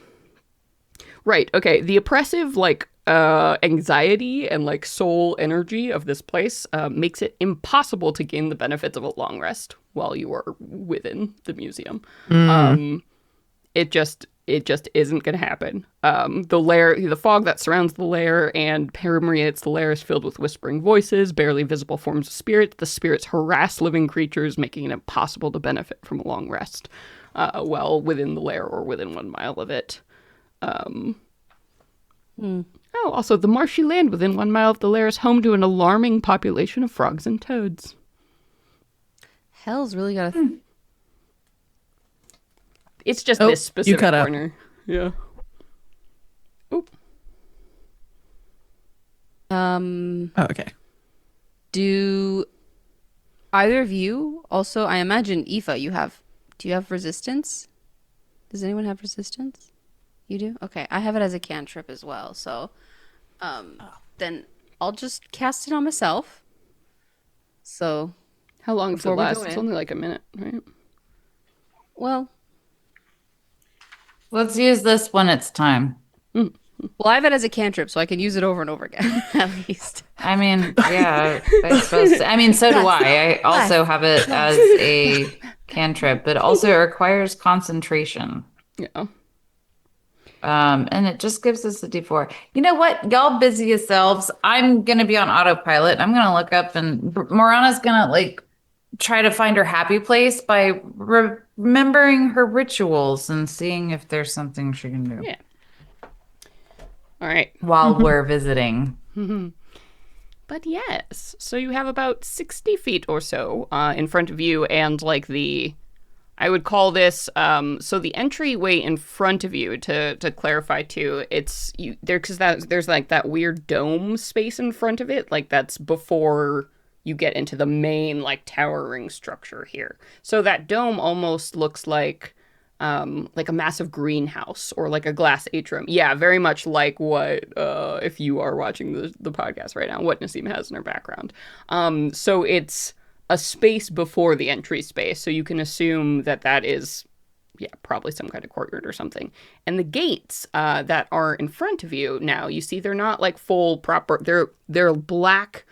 Right, okay. The oppressive, like, anxiety and, like, soul energy of this place makes it impossible to gain the benefits of a long rest while you are within the museum. It just isn't going to happen. The fog that surrounds the lair and permeates the lair is filled with whispering voices, barely visible forms of spirits. The spirits harass living creatures, making it impossible to benefit from a long rest while within the lair or within 1 mile of it. Oh, also, the marshy land within 1 mile of the lair is home to an alarming population of frogs and toads. Hell's really got a... It's just this specific cut out. corner. Yeah. Oop. Oh, okay. Do either of you also, I imagine, Aoife, do you have resistance? Does anyone have resistance? You do? Okay, I have it as a cantrip as well, so then I'll just cast it on myself. So, How long does it Before we last? go It's in. only like a minute, right? well, Let's use this when it's time. well, I have it as a cantrip, so I can use it over and over again, at least. I mean, yeah, I suppose. I mean, so do I. I also have it as a cantrip, but also it requires concentration. Yeah. And it just gives us a D4. You know what? Y'all busy yourselves. I'm gonna be on autopilot. I'm gonna look up and Morana's gonna like try to find her happy place by remembering her rituals and seeing if there's something she can do Yeah. All right. while we're visiting. But yes, so you have about 60 feet or so in front of you, and like I would call this, so the entryway in front of you, to clarify too, it's you there because there's like that weird dome space in front of it, like that's before you get into the main like towering structure here. So that dome almost looks like a massive greenhouse or like a glass atrium. Yeah, very much like what if you are watching the podcast right now, what Nassim has in her background. So it's a space before the entry space, so you can assume that is, yeah, probably some kind of courtyard or something. And the gates that are in front of you now, you see they're not like full proper. They're black,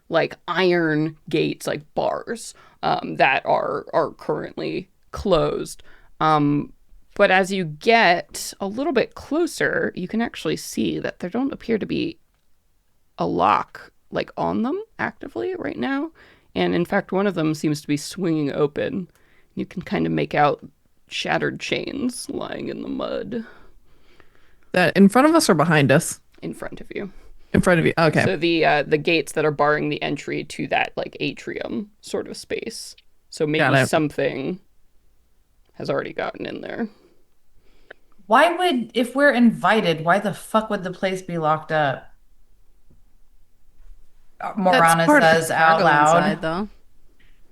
like iron gates, like bars that are currently closed. But as you get a little bit closer, you can actually see that there don't appear to be a lock like on them actively right now. And in fact, one of them seems to be swinging open. You can kind of make out shattered chains lying in the mud That in front of us or behind us? in front of you. In front of you. Okay. So the gates that are barring the entry to that like atrium sort of space. So Got maybe it. something has already gotten in there. Why would, if we're invited, why the fuck would the place be locked up? That's Morana part of says out Cargo loud. inside, though.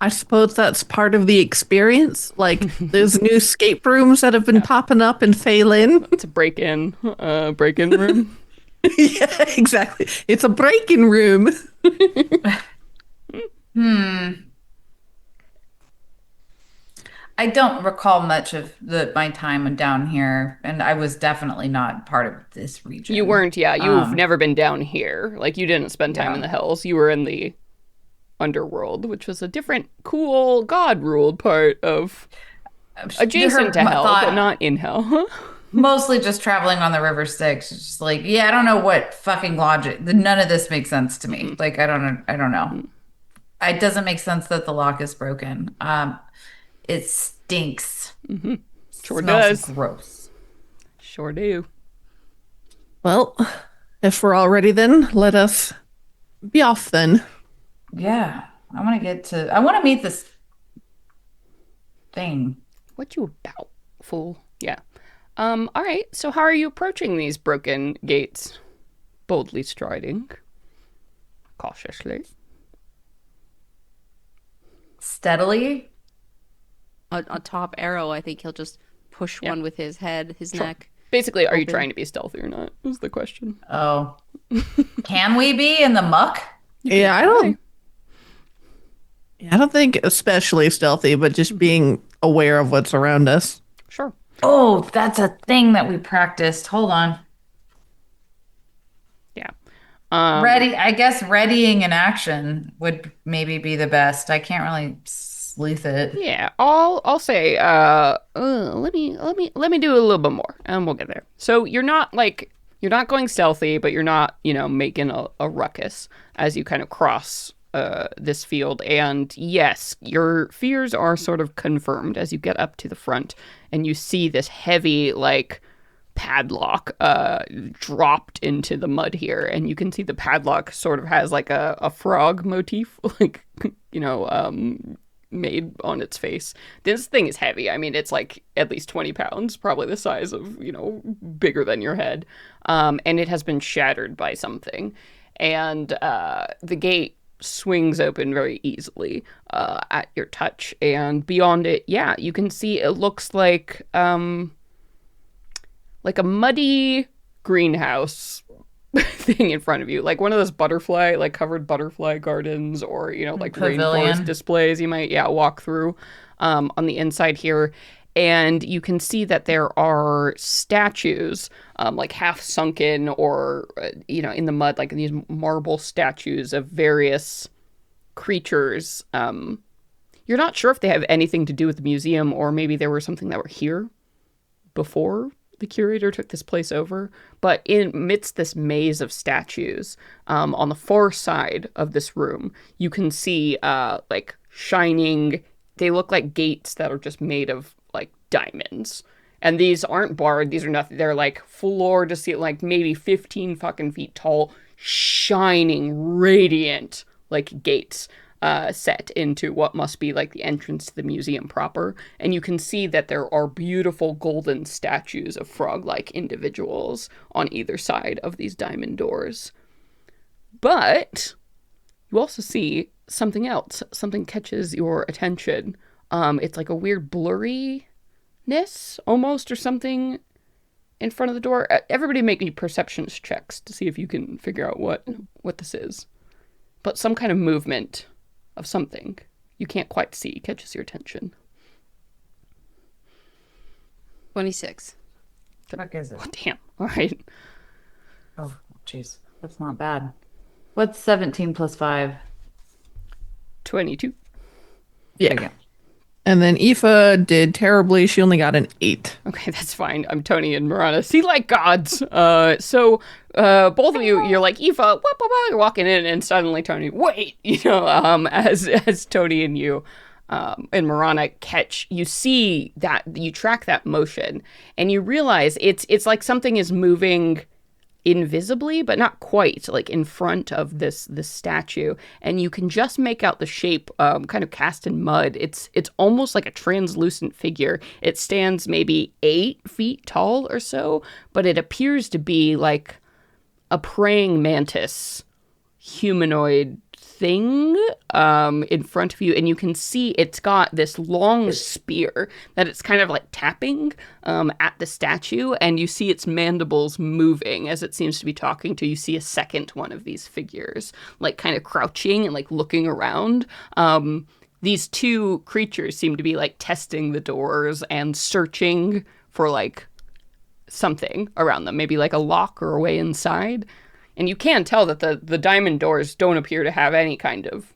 I suppose that's part of the experience. Like, there's new escape rooms that have been popping up in Phelan. It's a break-in room. Yeah, exactly. It's a break-in room. I don't recall much of my time down here, and I was definitely not part of this region. You weren't, yeah. You've Um, never been down here. Like, you didn't spend time in yeah. the hills. You were in the underworld, which was a different, cool, God-ruled part of adjacent to hell, but thought not in hell. mostly just traveling on the River Styx. It's just like, yeah, I don't know what fucking logic. None of this makes sense to me. Like, I don't know. I don't know. It doesn't make sense that the lock is broken. It stinks. Sure Smells does. gross. Sure do. Well, if we're all ready then, let us be off then. Yeah, I want to meet this thing. What you about, fool? Yeah. All right. So how are you approaching these broken gates? Boldly striding. Cautiously. Steadily. A top arrow, I think he'll just push one with his head, his neck. Basically, are you Open. trying to be stealthy or not? Is the question. Oh. Can we be in the muck? Yeah, I don't think especially stealthy, but just being aware of what's around us. Sure. Oh, that's a thing that we practiced. Hold on. Yeah. Ready, I guess readying an action would maybe be the best. I can't really sleuth it. Yeah, I'll say let me do a little bit more and we'll get there. So you're not going stealthy, but you're not, making a ruckus as you kind of cross this field. And yes, your fears are sort of confirmed as you get up to the front and you see this heavy padlock dropped into the mud here, and you can see the padlock sort of has like a frog motif made on its face. This thing is heavy. I mean, it's like at least 20 pounds, probably the size of, bigger than your head. And it has been shattered by something. And the gate swings open very easily at your touch. And beyond it, yeah, you can see it looks like a muddy greenhouse thing in front of you, like one of those covered butterfly gardens, or Pavilion. rainforest displays you might walk through on the inside here. And you can see that there are statues like half sunken or in the mud, like these marble statues of various creatures. You're not sure if they have anything to do with the museum, or maybe there were something that were here before the curator took this place over. But amidst this maze of statues, on the far side of this room, you can see shining, they look like gates that are just made of diamonds. And these aren't barred, these are nothing, they're like floor to ceiling, like maybe 15 fucking feet tall, shining, radiant gates set into what must be the entrance to the museum proper. And you can see that there are beautiful golden statues of frog-like individuals on either side of these diamond doors. But you also see something else. Something catches your attention. It's like a weird blurriness almost, or something in front of the door. Everybody make me perceptions checks to see if you can figure out what this is. But some kind of movement of something you can't quite see catches your attention. 26. What the fuck is it? Oh, damn. All right. Oh, jeez. That's not bad. What's 17 plus 5? 22. Yeah. Okay. And then Aoife did terribly. She only got an 8. Okay, that's fine. I'm Tony and Marana. See like gods. So both of you, you're like, Aoife, wah, wah, wah, you're walking in, and suddenly Tony, wait, as Tony and you and Marana you see that, you track that motion, and you realize it's like something is moving invisibly, but not quite, in front of this statue, and you can just make out the shape kind of cast in mud. It's almost like a translucent figure. It stands maybe 8 feet tall or so, but it appears to be like a praying mantis humanoid thing in front of you, and you can see it's got this long spear that it's kind of like tapping at the statue, and you see its mandibles moving as it seems to be talking to you. See a second one of these figures like kind of crouching and like looking around. These two creatures seem to be like testing the doors and searching for like something around them, maybe like a lock or a way inside. And you can tell that the diamond doors don't appear to have any kind of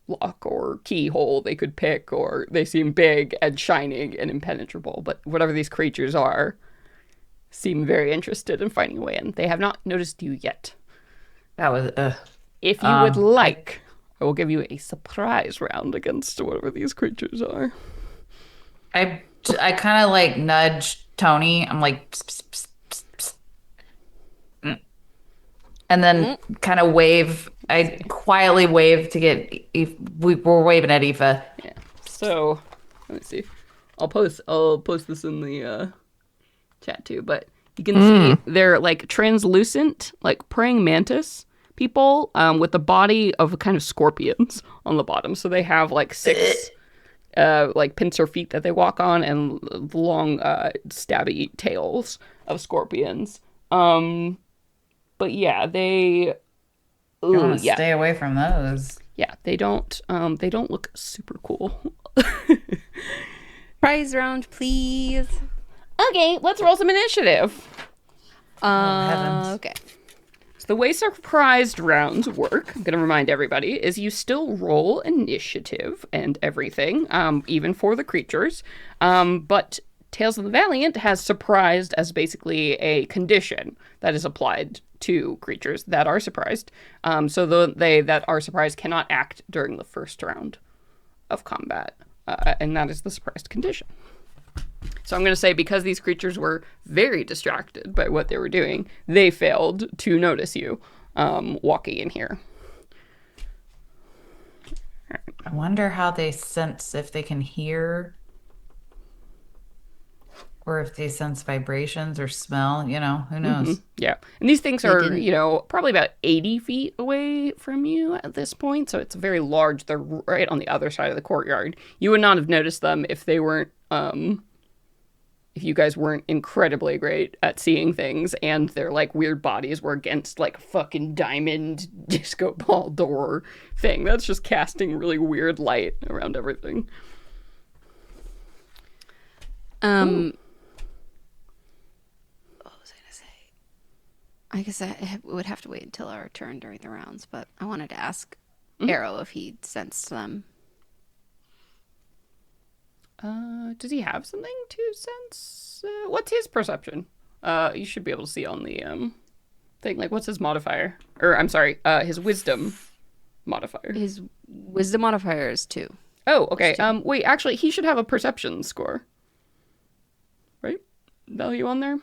lock or keyhole they could pick, or they seem big and shining and impenetrable. But whatever these creatures are, seem very interested in finding a way in. They have not noticed you yet. That was If you would like, I will give you a surprise round against whatever these creatures are. I kind of like nudge Tony. I'm like, psst, psst, psst, psst, psst. And then kind of wave. I quietly wave to get. We're waving at Aoife. Yeah. So, let me see. I'll post this in the chat too. But you can see they're like translucent, like praying mantis people with the body of kind of scorpions on the bottom. So they have like 6 like pincer feet that they walk on, and long stabby tails of scorpions. But yeah, they. You want to Yeah, stay away from those. yeah, they don't look super cool. Prize round, please. Okay, let's roll some initiative. heavens. Okay. So the way surprised rounds work, I'm going to remind everybody, is you still roll initiative and everything, even for the creatures. But Tales of the Valiant has surprised as basically a condition that is applied to creatures that are surprised. So they that are surprised cannot act during the first round of combat. And that is the surprised condition. So I'm going to say, because these creatures were very distracted by what they were doing, they failed to notice you walking in here. I wonder how they sense, if they can hear, or if they sense vibrations or smell. Who knows? Yeah. And these things are, didn't- probably about 80 feet away from you at this point. So it's very large. They're right on the other side of the courtyard. You would not have noticed them if they weren't, if you guys weren't incredibly great at seeing things, and their like weird bodies were against like a fucking diamond disco ball door thing. That's just casting really weird light around everything. What was I gonna say? I guess I would have to wait until our turn during the rounds, but I wanted to ask Arrow if he sensed them. Does he have something to sense? What's his perception? You should be able to see on the thing. Like, what's his modifier? Or I'm sorry, his wisdom modifier. His wisdom modifier is 2. Oh, okay. Wait, actually, he should have a perception score, right? Value on there.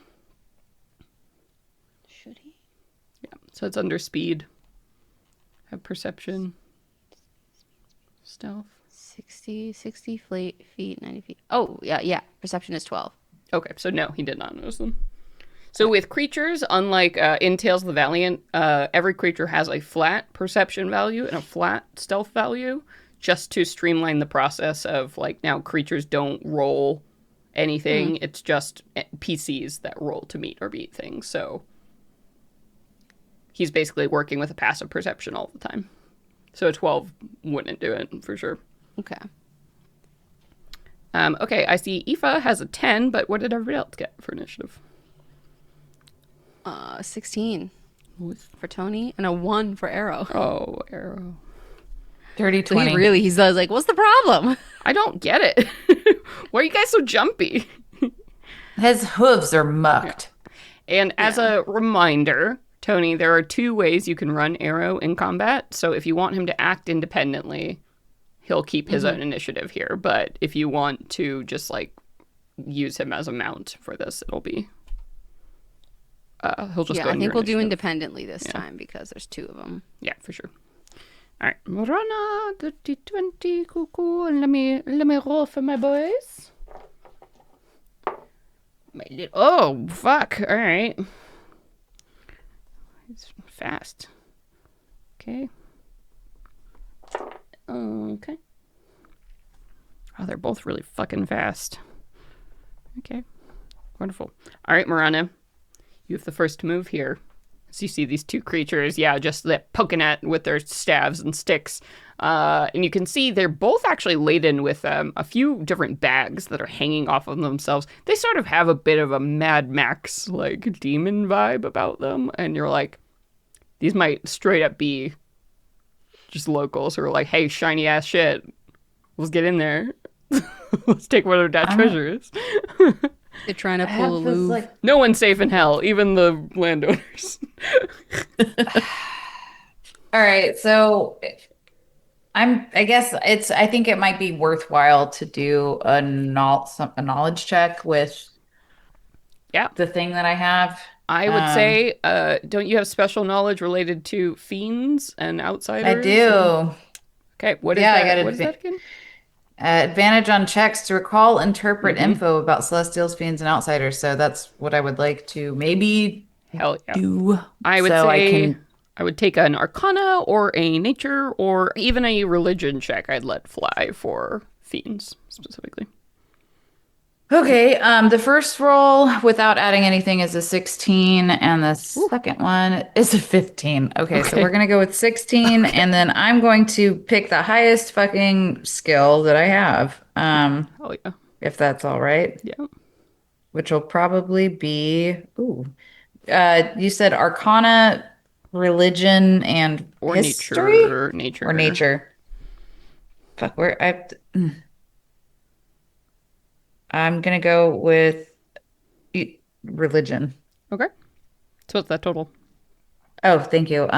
Should he? Yeah. So it's under speed. Have perception. Stealth. 60 feet, 90 feet. Oh, yeah. Perception is 12. Okay, so no, he did not notice them. So with creatures, unlike in Tales of the Valiant, every creature has a flat perception value and a flat stealth value, just to streamline the process of, like, now creatures don't roll anything. It's just PCs that roll to meet or beat things. So he's basically working with a passive perception all the time. So a 12 wouldn't do it, for sure. Okay. Okay, I see Aoife has a 10, but what did everybody else get for initiative? 16 for Tony and a 1 for Arrow. Oh, Arrow. Dirty So 20. he's like, what's the problem? I don't get it. Why are you guys so jumpy? His hooves are mucked. And as a reminder, Tony, there are 2 ways you can run Arrow in combat. So if you want him to act independently, he'll keep his own initiative here. But if you want to just, like, use him as a mount for this, it'll be... he'll just go I in think your we'll do initiative. independently this time because there's 2 of them. Yeah, for sure. All right, Morana, 30-20, cuckoo, and let me roll for my boys. Oh, fuck! All right, it's fast. Okay. Okay. Oh, they're both really fucking fast. Okay. Wonderful. All right, Marana. You have the first move here. So you see these two creatures, yeah, just poking at with their staves and sticks. And you can see they're both actually laden with a few different bags that are hanging off of themselves. They sort of have a bit of a Mad Max, like, demon vibe about them. And you're like, these might straight up be just locals who are like, hey, shiny ass shit. Let's get in there. Let's take whatever that I'm- treasure is. They're trying to I pull a have this Louvre. like No one's safe in hell, even the landowners. all right, so I guess I think it might be worthwhile to do a knowledge check with Yeah. the thing that I have. I would Um, say, don't you have special knowledge related to fiends and I outsiders? do. Okay, what is Yeah, I that? got What is that again? advantage on checks to recall, interpret Mm-hmm. info about celestials, fiends, and outsiders. So that's what I would like to maybe Hell yeah. do, I would so I say can. I would take an arcana or a nature or even a religion check I'd let fly for fiends specifically. Okay, the first roll without adding anything is a 16, and the second one is a 15. Okay, so we're Okay. gonna go with 16, and then I'm going to pick the highest fucking skill that I have, Hell yeah. if that's all right, Yeah. which will probably be, you said Arcana, religion, and Or history, nature. or Nature. nature. Fuck, I'm gonna go with religion. Okay. So what's that total? Oh, thank you.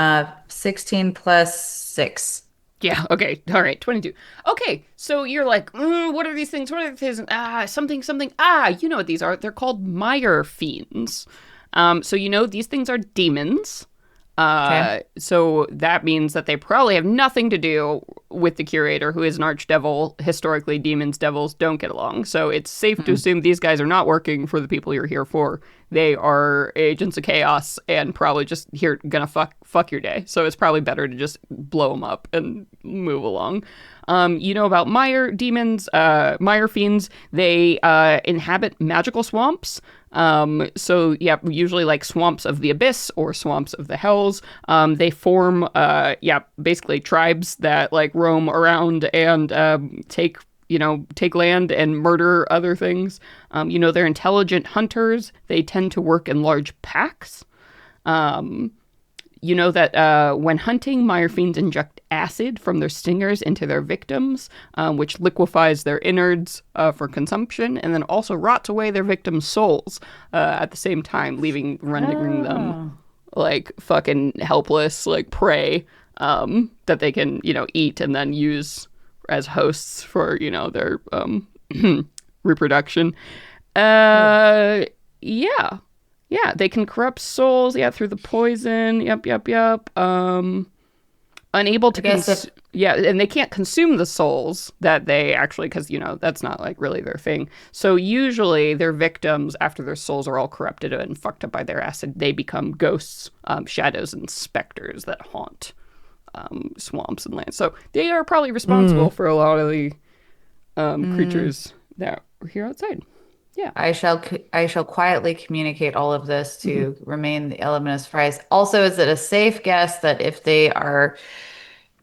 16 plus 6. Yeah, okay. All right, 22. Okay, so you're like, what are these things? What are these things? Something, something. You know what these are. They're called mire fiends. So you know these things are demons. Okay. So that means that they probably have nothing to do with the curator, who is an archdevil. Historically, demons, devils don't get along. So it's safe to assume these guys are not working for the people you're here for. They are agents of chaos and probably just here gonna fuck your day. So it's probably better to just blow them up and move along. You know about mire demons, mire fiends. They inhabit magical swamps. So yeah, usually like swamps of the abyss or swamps of the hells. They form, basically tribes that like roam around and take land and murder other things. They're intelligent hunters. They tend to work in large packs. You know that when hunting, mire fiends inject acid from their stingers into their victims, which liquefies their innards for consumption, and then also rots away their victims' souls at the same time, rendering them like fucking helpless, like prey that they can, eat and then use as hosts for, their reproduction. Yeah. Yeah, they can corrupt souls, yeah, through the poison. Yep. Unable to I guess yeah, and they can't consume the souls that they actually, because that's not like really their thing. So usually their victims, after their souls are all corrupted and fucked up by their acid, they become ghosts, shadows, and specters that haunt swamps and lands. So they are probably responsible for a lot of the creatures that were here outside. Yeah. I shall quietly communicate all of this to remain the element of surprise. Also, is it a safe guess that if they are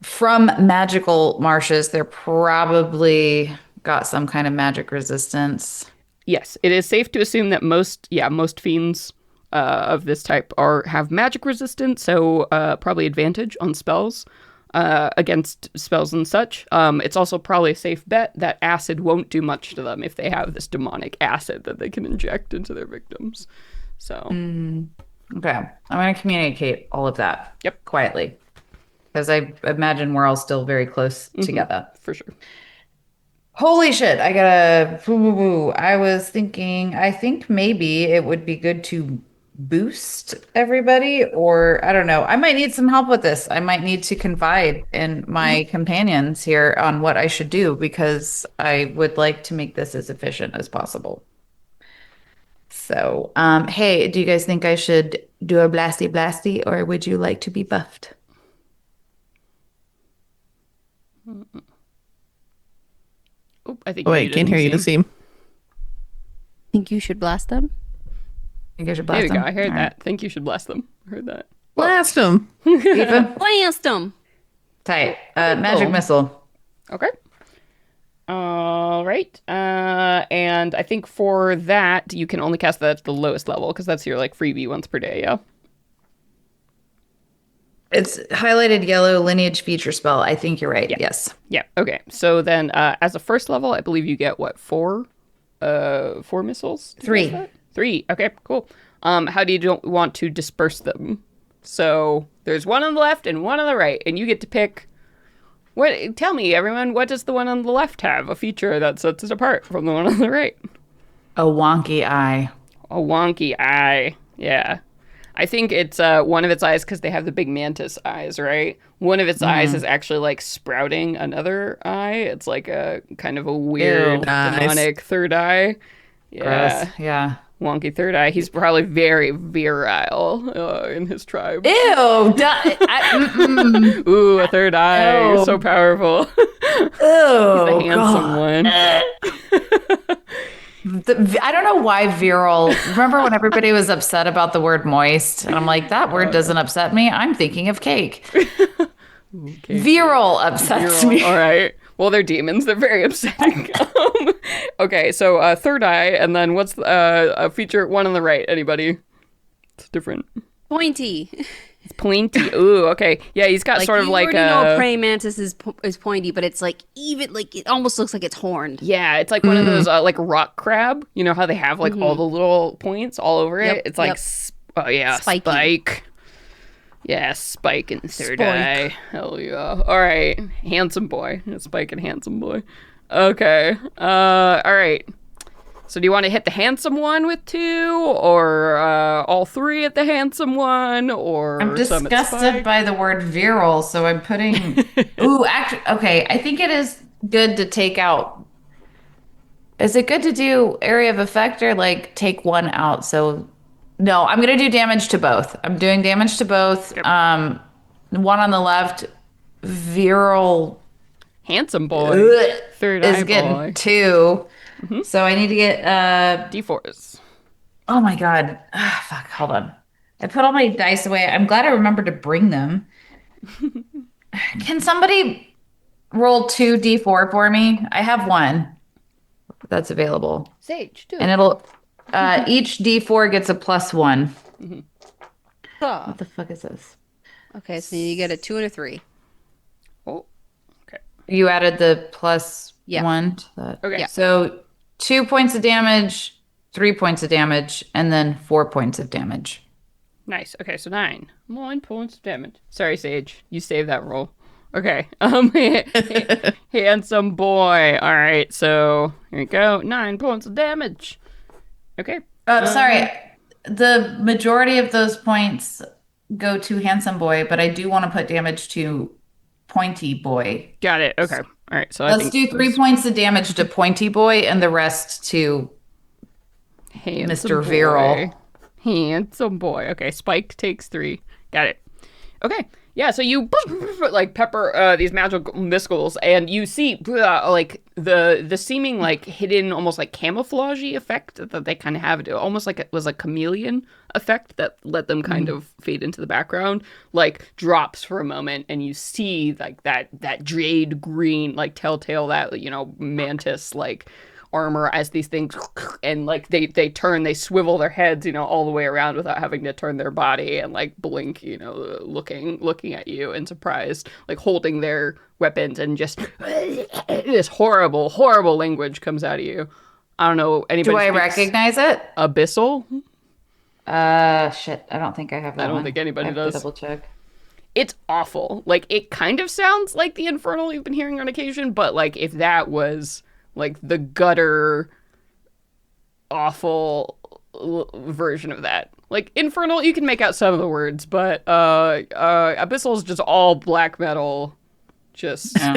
from magical marshes, they're probably got some kind of magic resistance? Yes, it is safe to assume that most fiends of this type have magic resistance, so probably advantage on spells against spells and such. It's also probably a safe bet that acid won't do much to them if they have this demonic acid that they can inject into their victims. So, Okay, I'm going to communicate all of that. Yep. Quietly, because I imagine we're all still very close together. for sure. Holy shit, I gotta I was thinking, I think maybe it would be good to boost everybody, or I don't know. I might need some help with this. I might need to confide in my companions here on what I should do because I would like to make this as efficient as possible. So, hey, do you guys think I should do a blasty blasty, or would you like to be buffed? Oop, I think Oh, you wait, can't hear you, muted, Naseem. Think you should blast them? You guys should There blast we go. them. I heard All that. Think you should bless them. I heard that. Blast him. Right. Eva? Blast them. Tight. Magic cool. missile. Okay. All right. And I think for that, you can only cast that at the lowest level because that's your like freebie once per day. Yeah. It's highlighted yellow lineage feature spell. I think you're right. Yes. Yeah. Okay. So then, as a first level, I believe you get what, four missiles? to Three. cast that? Three. Okay. Cool. How do you want to disperse them? So there's one on the left and one on the right, and you get to pick. What? Tell me, everyone. What does the one on the left have? A feature that sets it apart from the one on the right? A wonky eye. A wonky eye. Yeah. I think it's one of its eyes because they have the big mantis eyes, right? One of its eyes is actually like sprouting another eye. It's like a kind of a weird Ew. Nice. demonic third eye. Yeah. Gross. Yeah. Wonky third eye. He's probably very virile in his tribe. Ew. Ooh, a third eye. Ew. So powerful. Oh, The handsome one. I don't know why viral. Remember when everybody was upset about the word moist? And I'm like, that word doesn't upset me. I'm thinking of cake. Viral upsets me. All right. Well, they're demons. They're very upsetting. Okay, so third eye, and then what's a feature one on the right? Anybody? It's different. Pointy. It's pointy. Ooh, okay. Yeah, he's got Like sort of you like already know a. praying mantis is pointy, but it's like even like it almost looks like it's horned. Yeah, it's like one of those like rock crab. You know how they have like all the little points all over it. Yep, It's like yep. oh yeah, Spiky. spike. Yeah, Spike and third Spike. eye. Hell yeah. All right, handsome boy. Spike and handsome boy. Okay. All right. So do you want to hit the handsome one with two, or all three at the handsome one, or I'm some at disgusted Spike? by the word viral, so I'm putting. Ooh, actually, okay. I think it is good to take out. Is it good to do area of effect or like take one out? So, no, I'm gonna do damage to both. I'm doing damage to both. One on the left, viral Handsome boy. Third is eye getting boy. 2. So I need to get. D4s. Oh my god. Fuck. Hold on. I put all my dice away. I'm glad I remembered to bring them. Can somebody roll 2d4 for me? I have one that's available. Sage too. And it'll each d4 gets a +1. What the fuck is this? Okay, so you get a 2 and a 3. Oh. Okay. You added the +1 Yeah. to that. Okay. Yeah. So 2 points of damage, 3 points of damage, and then 4 points of damage. Nice. Okay, so 9 points of damage. Sorry, Sage. You saved that roll. Okay. Handsome boy. All right. So here we go. 9 points of damage. Okay. Sorry. The majority of those points go to handsome boy, but I do want to put damage to pointy boy. Got it. Okay. All right. So Let's do 3 points of damage to pointy boy and the rest to Handsome Mr. boy. Viral. Handsome boy. Okay. Spike takes 3. Got it. Okay. Yeah, so you like pepper these magical missiles, and you see like the seeming like hidden, almost like camouflagey effect that they kind of have. Almost like it was a chameleon effect that let them kind of fade into the background. Like drops for a moment, and you see like that jade green, like telltale that mantis like armor as these things, and like they turn, they swivel their heads all the way around without having to turn their body, and like blink, looking at you in surprise, like holding their weapons, and just this horrible language comes out of you. I don't know anybody. Do I speaks recognize it? Abyssal? Shit. I don't think I have that I don't one. think anybody I have to does. double check. It's awful. Like it kind of sounds like the infernal you've been hearing on occasion, but like if that was like the gutter awful version of that. Like infernal, you can make out some of the words, but abyssal is just all black metal, just like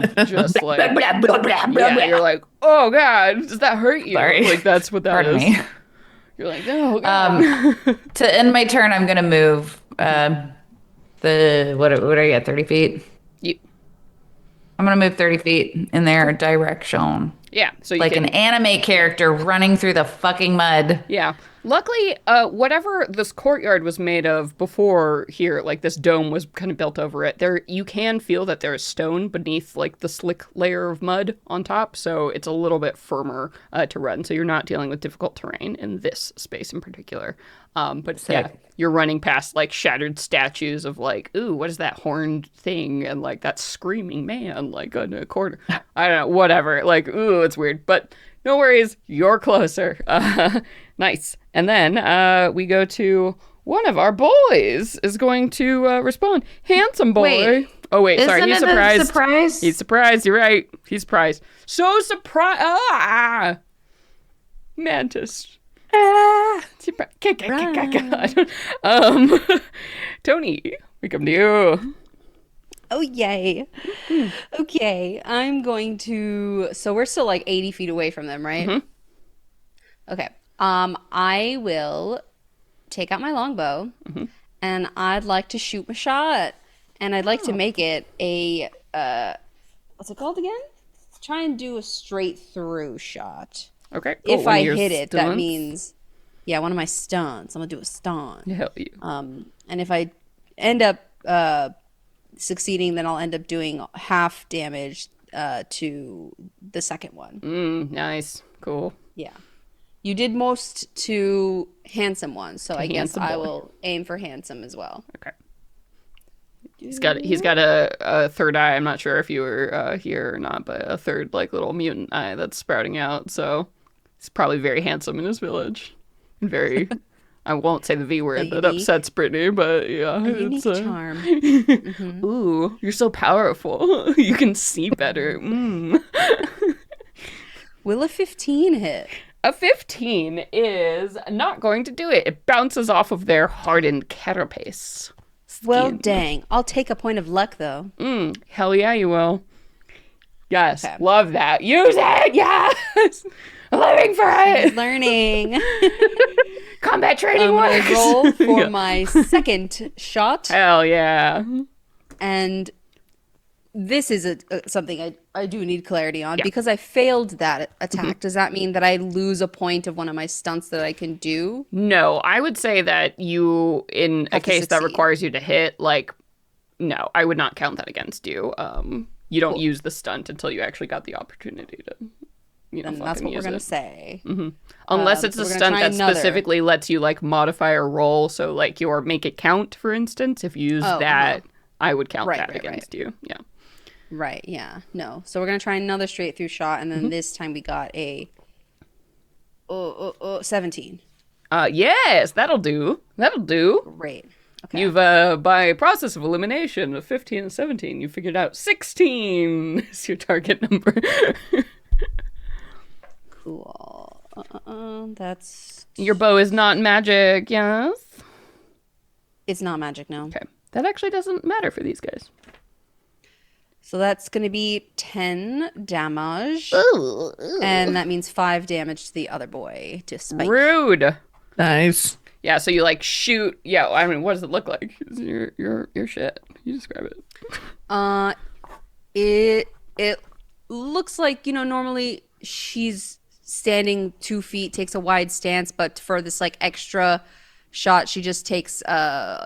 yeah, you're like, oh god, does that hurt you? Sorry. Like that's what that Pardon is. me. You're like, no, god. To end my turn, I'm gonna move the what are you at 30 feet? You, I'm gonna move 30 feet in their direction. Yeah, so you Like can an anime character running through the fucking mud. Yeah. Luckily, whatever this courtyard was made of before here, like this dome was kind of built over it, there you can feel that there is stone beneath like the slick layer of mud on top, so it's a little bit firmer to run. So you're not dealing with difficult terrain in this space in particular. But yeah, Sick. you're running past like shattered statues of like, ooh, what is that horned thing? And like that screaming man, like in a corner. I don't know, whatever. Like, ooh, it's weird. But no worries, you're closer. Nice. And then we go to one of our boys is going to respond. Handsome boy. Wait, Oh, wait, sorry. Isn't He's it a surprised. surprise? He's surprised. You're right. He's surprised. So surprised. Ah! Mantis. Ah! Tony, we come to you. Oh, yay. Okay, I'm going to. So we're still like 80 feet away from them, right? Okay. I will take out my longbow and I'd like to shoot my shot. And I'd like to make it a, what's it called again? Try and do a straight through shot. Okay, cool. If One of I your hit it, that stunts? means, yeah, one of my stunts. I'm gonna do a stunt. Hell you. And if I end up succeeding, then I'll end up doing half damage to the second one. Nice. Cool. Yeah. You did most to handsome one, so I guess handsome I boy. will aim for handsome as well. Okay. He's got a third eye. I'm not sure if you were here or not, but a third like little mutant eye that's sprouting out. So he's probably very handsome in his village. And very I won't say the V word that unique- upsets Brittany, but yeah, A unique it's charm. ooh, you're so powerful. You can see better. Will a 15 hit? A 15 is not going to do it. It bounces off of their hardened carapace. Well, Skin. dang. I'll take a point of luck, though. Hell yeah, you will. Yes, Okay. love that. Use it, yes! Living for it! Learning. Combat training I'm works! gonna roll for Yeah. my second shot, Hell yeah. and this is something I do need clarity on Yeah. because I failed that attack. Does that mean that I lose a point of one of my stunts that I can do? No, I would say that you, in a Have to case that succeed. requires you to hit, like, no, I would not count that against you. You don't use the stunt until you actually got the opportunity to, And that's fucking what we're use gonna it. say. Unless it's so a we're gonna stunt try that another. specifically lets you like modify a roll. So like your make it count, for instance, if you use Oh, that, I would count Right, that right, against you. Yeah. Right, yeah. No. So we're gonna try another straight through shot, and then this time we got a 17. Yes, that'll do. That'll do. Great. Okay. You've by process of elimination of 15 and 17, you figured out 16 is your target number. Cool. That's Your bow is not magic, yes? it's not magic, no. Okay. That actually doesn't matter for these guys. So that's gonna be 10 damage, and that means 5 damage to the other boy to spike. Rude. Nice. Yeah, so you like shoot. Yeah, I mean, what does it look like? Your shit. You describe it. It looks like, normally she's standing 2 feet, takes a wide stance, but for this like extra shot, she just takes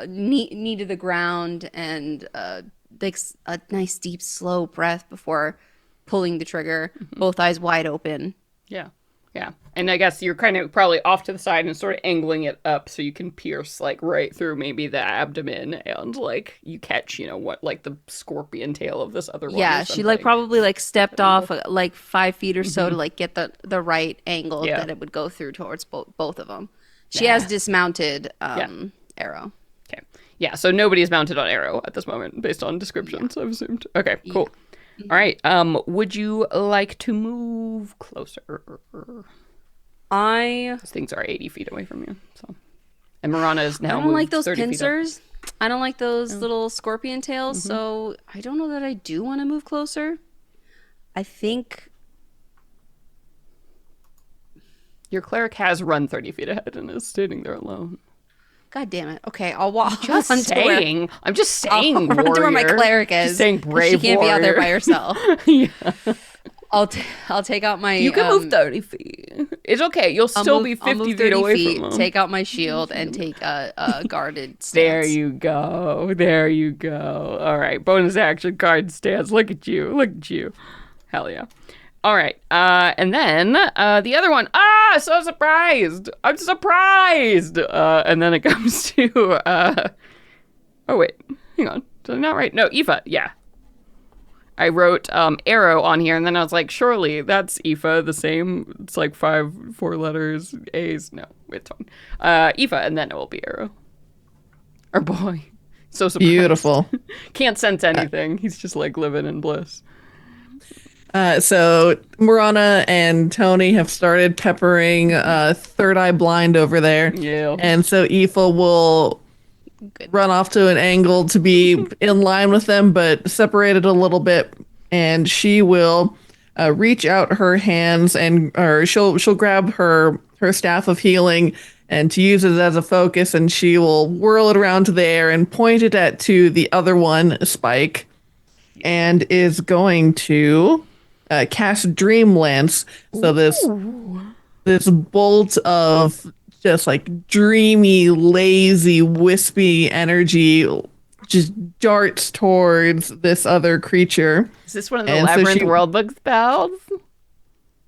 knee to the ground and takes a nice deep slow breath before pulling the trigger, both eyes wide open. Yeah. Yeah. And I guess you're kind of probably off to the side and sort of angling it up so you can pierce like right through maybe the abdomen and like you catch, what, like the scorpion tail of this other one. Yeah, or she like something. probably like stepped off like 5 feet or so to like get the right angle Yeah. that it would go through towards both of them. She has dismounted Yeah. arrow. Okay. Yeah, so nobody's mounted on arrow at this moment based on descriptions, I've assumed. Okay, cool. All right. Would you like to move closer? These things are 80 feet away from you. So, and Marana is I now don't like moved those 30 feet up. pincers. I don't like those little scorpion tails, so I don't know that I do want to move closer. I think Your cleric has run 30 feet ahead and is standing there alone. God damn it. Okay, I'll walk. Just saying. I'm just saying, I'll run to where my warrior. cleric Just is. saying, brave She can't be out there by warrior. herself. Yeah. I'll take out my. You can move 30 feet. It's okay. You'll still be 50 I'll move feet 30 away feet, from them. take out my shield, and take a guarded stance. There you go. There you go. All right. Bonus action card stance. Look at you. Look at you. Hell yeah. All right. And then the other one. Ah, so surprised. I'm surprised. And then it comes to. Oh, wait. Hang on. Did I not write? No, Aoife. Yeah. I wrote arrow on here, and then I was like, surely that's Aoife, the same. It's like 4 letters, A's. No, it's fine. Aoife, and then it will be arrow. Our boy. So surprised. Beautiful. Can't sense anything. He's just like living in bliss. So Morana and Tony have started peppering Third Eye Blind over there. Yeah. And so Aoife will run off to an angle to be in line with them, but separated a little bit. And she will reach out her hands or she'll grab her staff of healing and to use it as a focus, and she will whirl it around to the air and point it to the other one, Spike, and is going to cast Dream Lance. So this bolt of just like dreamy, lazy, wispy energy just darts towards this other creature. Is this one of the And so Labyrinth she- Worldbook spells?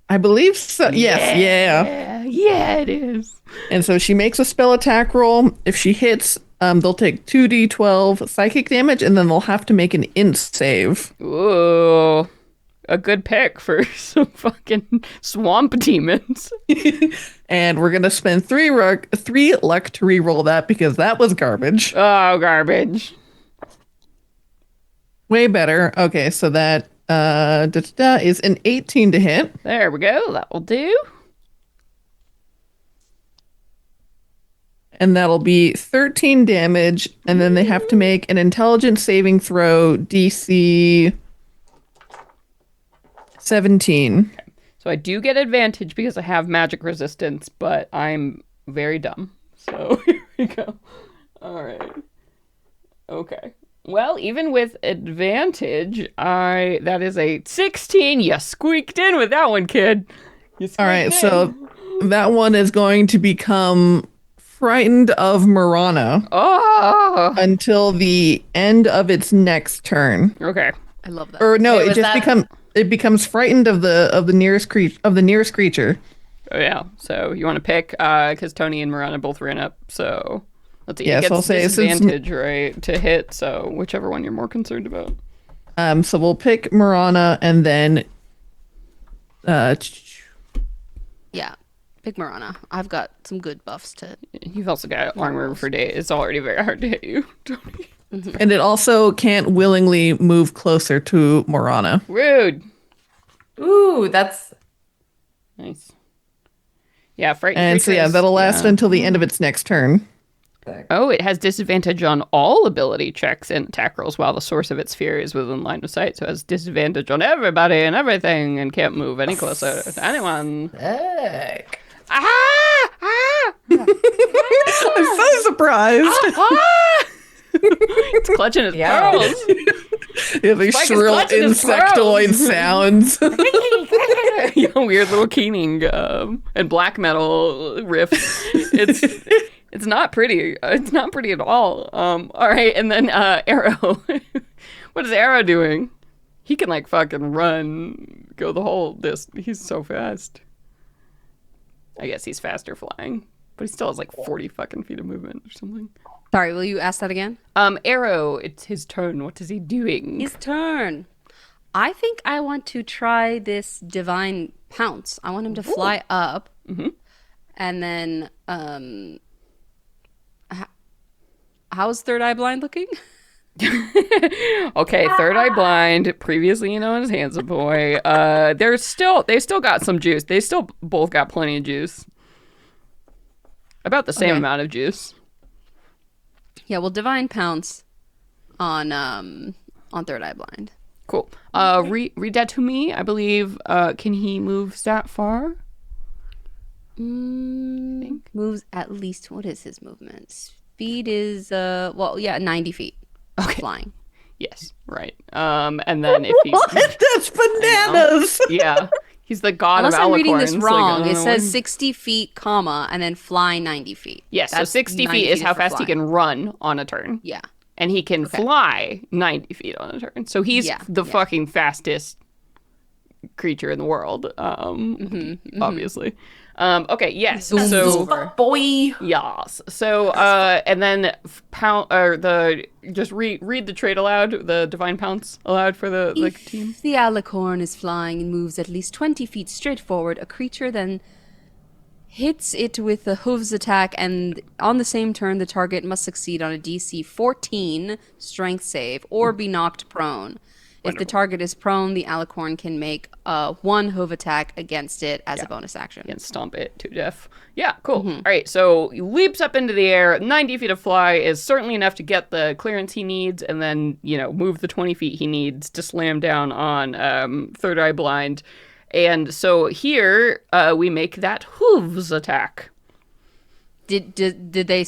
I believe so. Yes, yeah. Yeah, it is. And so she makes a spell attack roll. If she hits, they'll take 2d12 psychic damage, and then they'll have to make an int save. Ooh. A good pick for some fucking swamp demons. And we're gonna spend 3 luck to re-roll that because that was garbage. Oh, garbage. Way better. Okay, so that is an 18 to hit. There we go. That will do. And that'll be 13 damage, and then they have to make an intelligence saving throw DC 17. So I do get advantage because I have magic resistance, but I'm very dumb. So here we go. All right. Okay. Well, even with advantage, that is a 16. You squeaked in with that one, kid. You squeaked All right, in. so that one is going to become frightened of Morana Oh. until the end of its next turn. Okay. I love that. Or no, Wait, it was just that- becomes frightened of the nearest creature. Oh yeah. So you want to pick because Tony and Miranda both ran up. So let's see. Yes, it gets I'll say since- disadvantage, right, to hit. So whichever one you're more concerned about. So we'll pick Morana and then Yeah. Pick Marana. I've got some good buffs to. You've also got armor for days. It's already very hard to hit you, Tony. and it also can't willingly move closer to Morana. Rude. Ooh, that's Nice. Yeah, frightened And so yeah, creatures. that'll last Yeah. until the end of its next turn. Oh, it has disadvantage on all ability checks and attack rolls while the source of its fear is within line of sight. So it has disadvantage on everybody and everything and can't move any closer to anyone. sick. Ah! Ah! I'm so surprised. Ah! It's clutching its Yeah. pearls. Yeah, these Spike is shrill clutching his insectoid pearls. sounds. You know, weird little keening and black metal riffs. It's not pretty. It's not pretty at all. All right, and then Arrow. What is Arrow doing? He can like fucking run, go the whole He's so fast. I guess he's faster flying, but he still has like 40 fucking feet of movement or something. Sorry, will you ask that again? Arrow. It's his turn. What is he doing? His turn. I think I want to try this divine pounce. I want him to fly up, and then how's Third Eye Blind looking? Okay, Third Eye Blind, previously known as Handsome Boy. They still got some juice. They still both got plenty of juice. About the same Okay. amount of juice. Yeah, well, divine pounce on Third Eye Blind. Cool. Read that to me. I believe. Can he move that far? Moves at least. What is his movement? Speed is 90 feet. Okay. Flying. Yes, right. And then if he's What? That's bananas. yeah, he's the god Unless of I'm reading this alicorns. Like, I wrong, don't it know says when- 60 feet, comma, and then fly 90 feet. Yes, so That's 60 90 feet is how for fast he flying. can run on a turn. Yeah. And he can fly 90 feet on a turn. So he's the fucking fastest creature in the world, obviously. Okay, yes. Zooms So, over. Boy. yes. So, and then just read the trait aloud, the divine pounce aloud for the team. If the alicorn is flying and moves at least 20 feet straight forward, a creature then hits it with the hooves attack, and on the same turn, the target must succeed on a DC 14 strength save or be knocked prone. If the target is prone, the alicorn can make one hoof attack against it as a bonus action. And stomp it to death. Yeah, cool. All right, so he leaps up into the air. 90 feet of fly is certainly enough to get the clearance he needs, and then, move the 20 feet he needs to slam down on Third Eye Blind. And so here we make that hooves attack. Did they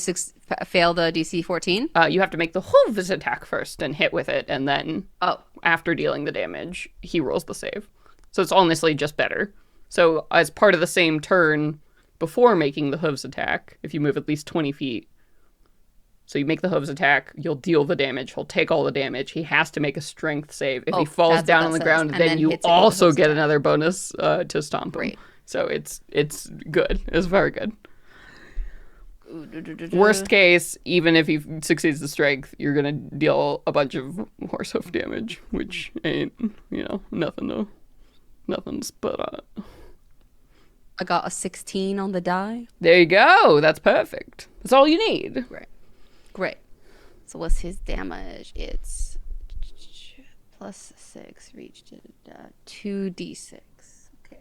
fail the DC 14? You have to make the hooves attack first and hit with it, and then Oh. after dealing the damage, he rolls the save. So it's honestly just better. So as part of the same turn before making the hooves attack, if you move at least 20 feet, so you make the hooves attack, you'll deal the damage, he'll take all the damage, he has to make a strength save. If he falls that's what down that on the says. ground, And then then you hits it with the also hooves get attack. another bonus to stomp him. Great. So it's good. It's very good. Worst case, even if he succeeds the strength, you're gonna deal a bunch of horse hoof damage, which ain't nothing's but I got a 16 on the die. there you go. That's perfect. That's all you need. Great. So what's his damage? It's plus 6, reached 2d6. Okay.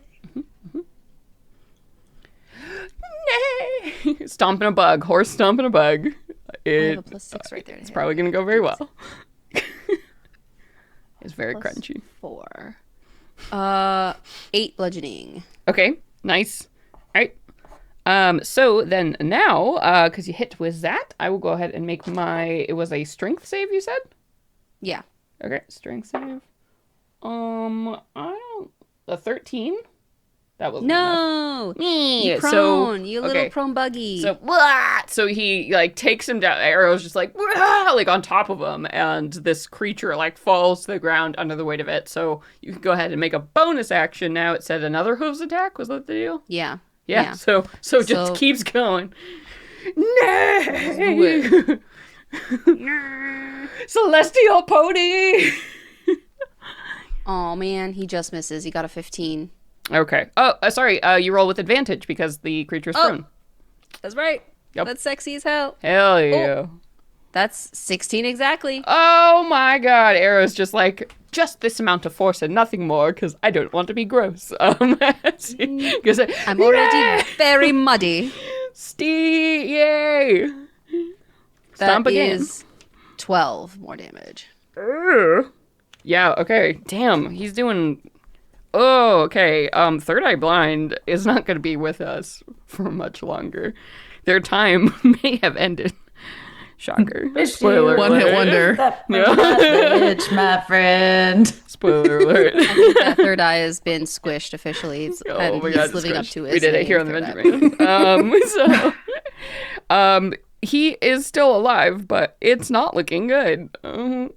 Stomping a bug, horse stomping a bug. I have a plus 6 right there. It's probably gonna go very well. It's very crunchy. 4. 8 bludgeoning. Okay, nice. All right. So then now, because you hit with that, I will go ahead and make it was a strength save, you said? Yeah. Okay, strength save. A 13? That was No. Me. You prone. You little okay. prone buggy. So he takes him down. Arrow's just on top of him, and this creature falls to the ground under the weight of it. So you can go ahead and make a bonus action now. It said another hooves attack. Was that the deal? yeah. Yeah. So just keeps going. Nay! Celestial pony. Oh man, he just misses. He got a 15. Okay. Oh, sorry. You roll with advantage because the creature's prone. That's right. Yep. That's sexy as hell. Hell yeah. That's 16 exactly. Oh my god, Arrow's just this amount of force and nothing more, because I don't want to be gross. I'm already very muddy. Yay! Stomp That again. is 12 more damage. Yeah, okay. Damn, he's doing... Oh, okay. Third Eye Blind is not going to be with us for much longer. Their time may have ended. Shocker. Spoiler One hit alert. wonder. That bitch, my friend. Spoiler alert. I think that third eye has been squished officially. And my he's God, living up squished. to it. We did it here on the Benjamin. He is still alive, but it's not looking good. Nice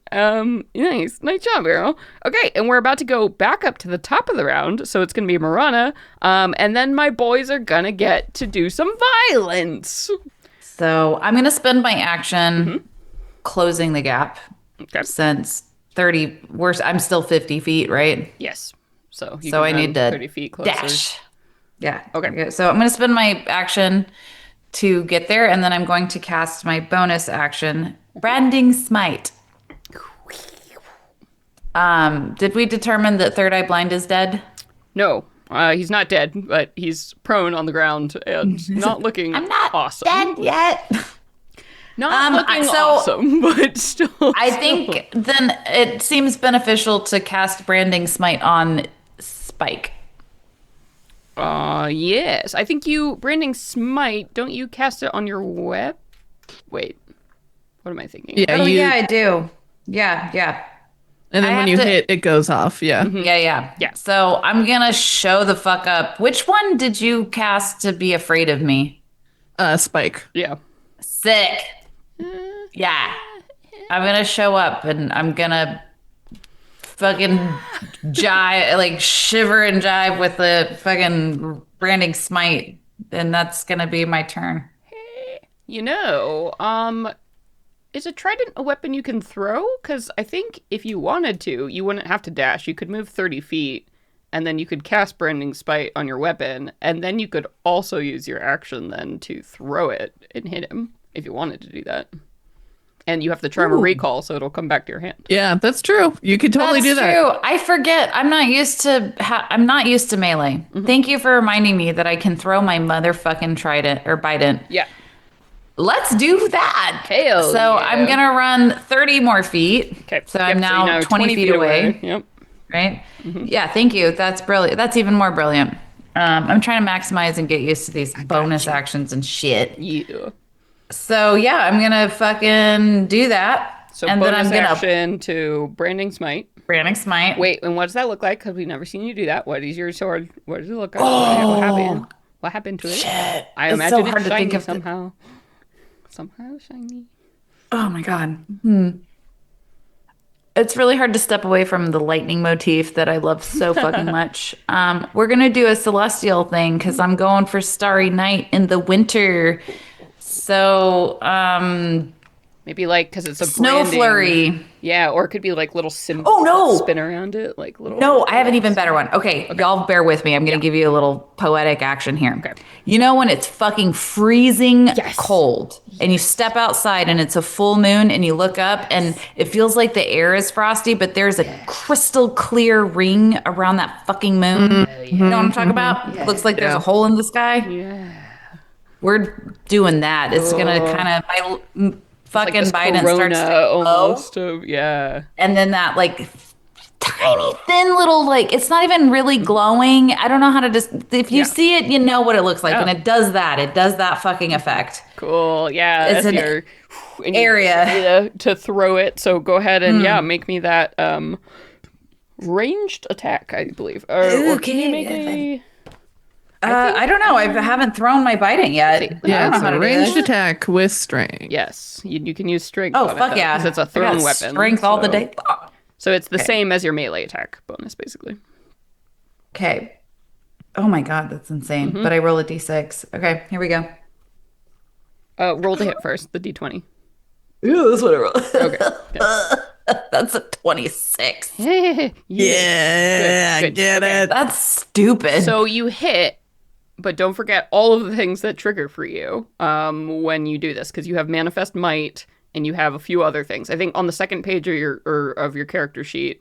job, Arrow. Okay, and we're about to go back up to the top of the round, so it's gonna be Marana, and then my boys are gonna get to do some violence. So I'm going to spend my action closing the gap Okay. since 30, I'm still 50 feet, right? Yes. So you So can I run need to 30 feet closer. dash. Yeah. Okay. So I'm going to spend my action to get there, and then I'm going to cast my bonus action, Branding Smite. Did we determine that Third Eye Blind is dead? No, he's not dead, but he's prone on the ground and not looking I'm not awesome. dead yet. Not looking so- awesome, but still. I think then it seems beneficial to cast Branding Smite on Spike. Yes. I think Branding Smite, don't you cast it on your web? Wait. What am I thinking? Yeah, Oh, you. yeah, I do. Yeah, yeah. And then I when have you to- hit, it goes off. Yeah. Yeah, yeah. Yeah. So I'm gonna show the fuck up. Which one did you cast to be afraid of me? Spike. Yeah. Sick. Yeah. I'm gonna show up and I'm gonna fucking jive, like shiver and jive with the fucking branding smite. And that's gonna be my turn. You know, is a trident a weapon you can throw? Because I think if you wanted to, you wouldn't have to dash. You could move 30 feet, and then you could cast Branding Spite on your weapon, and then you could also use your action then to throw it and hit him if you wanted to do that. And you have the Charmer Recall, so it'll come back to your hand. Yeah, that's true. You could totally do that. True. I forget. I'm not used to. I'm not used to melee. Thank you for reminding me that I can throw my motherfucking trident or bident. Yeah. Let's do that. Hell so yeah. I'm gonna run 30 more feet. Okay. So Yep, I'm you're now 20 feet away. Yep. Right. Yeah. Thank you. That's brilliant. That's even more brilliant. I'm trying to maximize and get used to these bonus actions and shit. Yeah. So yeah, I'm gonna fucking do that. So and then bonus I'm gonna action to Branding Smite. branding smite. Wait, and what does that look like? Because we've never seen you do that. What is your sword? What does it look like? What happened? What happened to it? Shit. I It's imagine so hard it's to shiny think of the- somehow. Somehow shiny. Oh my god. It's really hard to step away from the lightning motif that I love so fucking much. We're gonna do a celestial thing because I'm going for Starry Night in the winter. So, Maybe like because it's a Snow branding. Flurry. Yeah, or it could be like little symbols Oh, no. that spin around it, like little. No, I have an even better one. Okay, y'all bear with me. I'm going to give you a little poetic action here. Okay. You know when it's fucking freezing Yes. cold and you step outside and it's a full moon and you look up and it feels like the air is frosty, but there's a crystal clear ring around that fucking moon. You know what I'm talking about? Looks like there's a hole in the sky. Yeah. We're doing that. It's going to kind of my fucking Like this Biden corona starts to glow. almost. Yeah. And then that like tiny thin little like it's not even really glowing. I don't know how to just if you see it, you know what it looks like, Yeah. and it does that. It does that fucking effect. Cool. Yeah. It's That's an your and you- area. to throw it. So go ahead and make me that ranged attack, I believe. Or can you make a? I don't know. I haven't thrown my biting yet. Yeah, I don't it's know how a to do ranged this. attack with strength. Yes, you can use strength. Oh on fuck it, yeah! Because it's a I thrown got weapon. Strength all the so- day. So it's the same as your melee attack bonus, basically. Okay. Oh my god, that's insane. But I roll a d6. Okay, here we go. Roll to hit first, the d20. Ooh, that's what I roll. Okay. That's a 26. Yeah. Yeah, Good, I get okay. it. That's stupid. So you hit, but don't forget all of the things that trigger for you when you do this, because you have Manifest Might and you have a few other things. I think on the second page of your character sheet,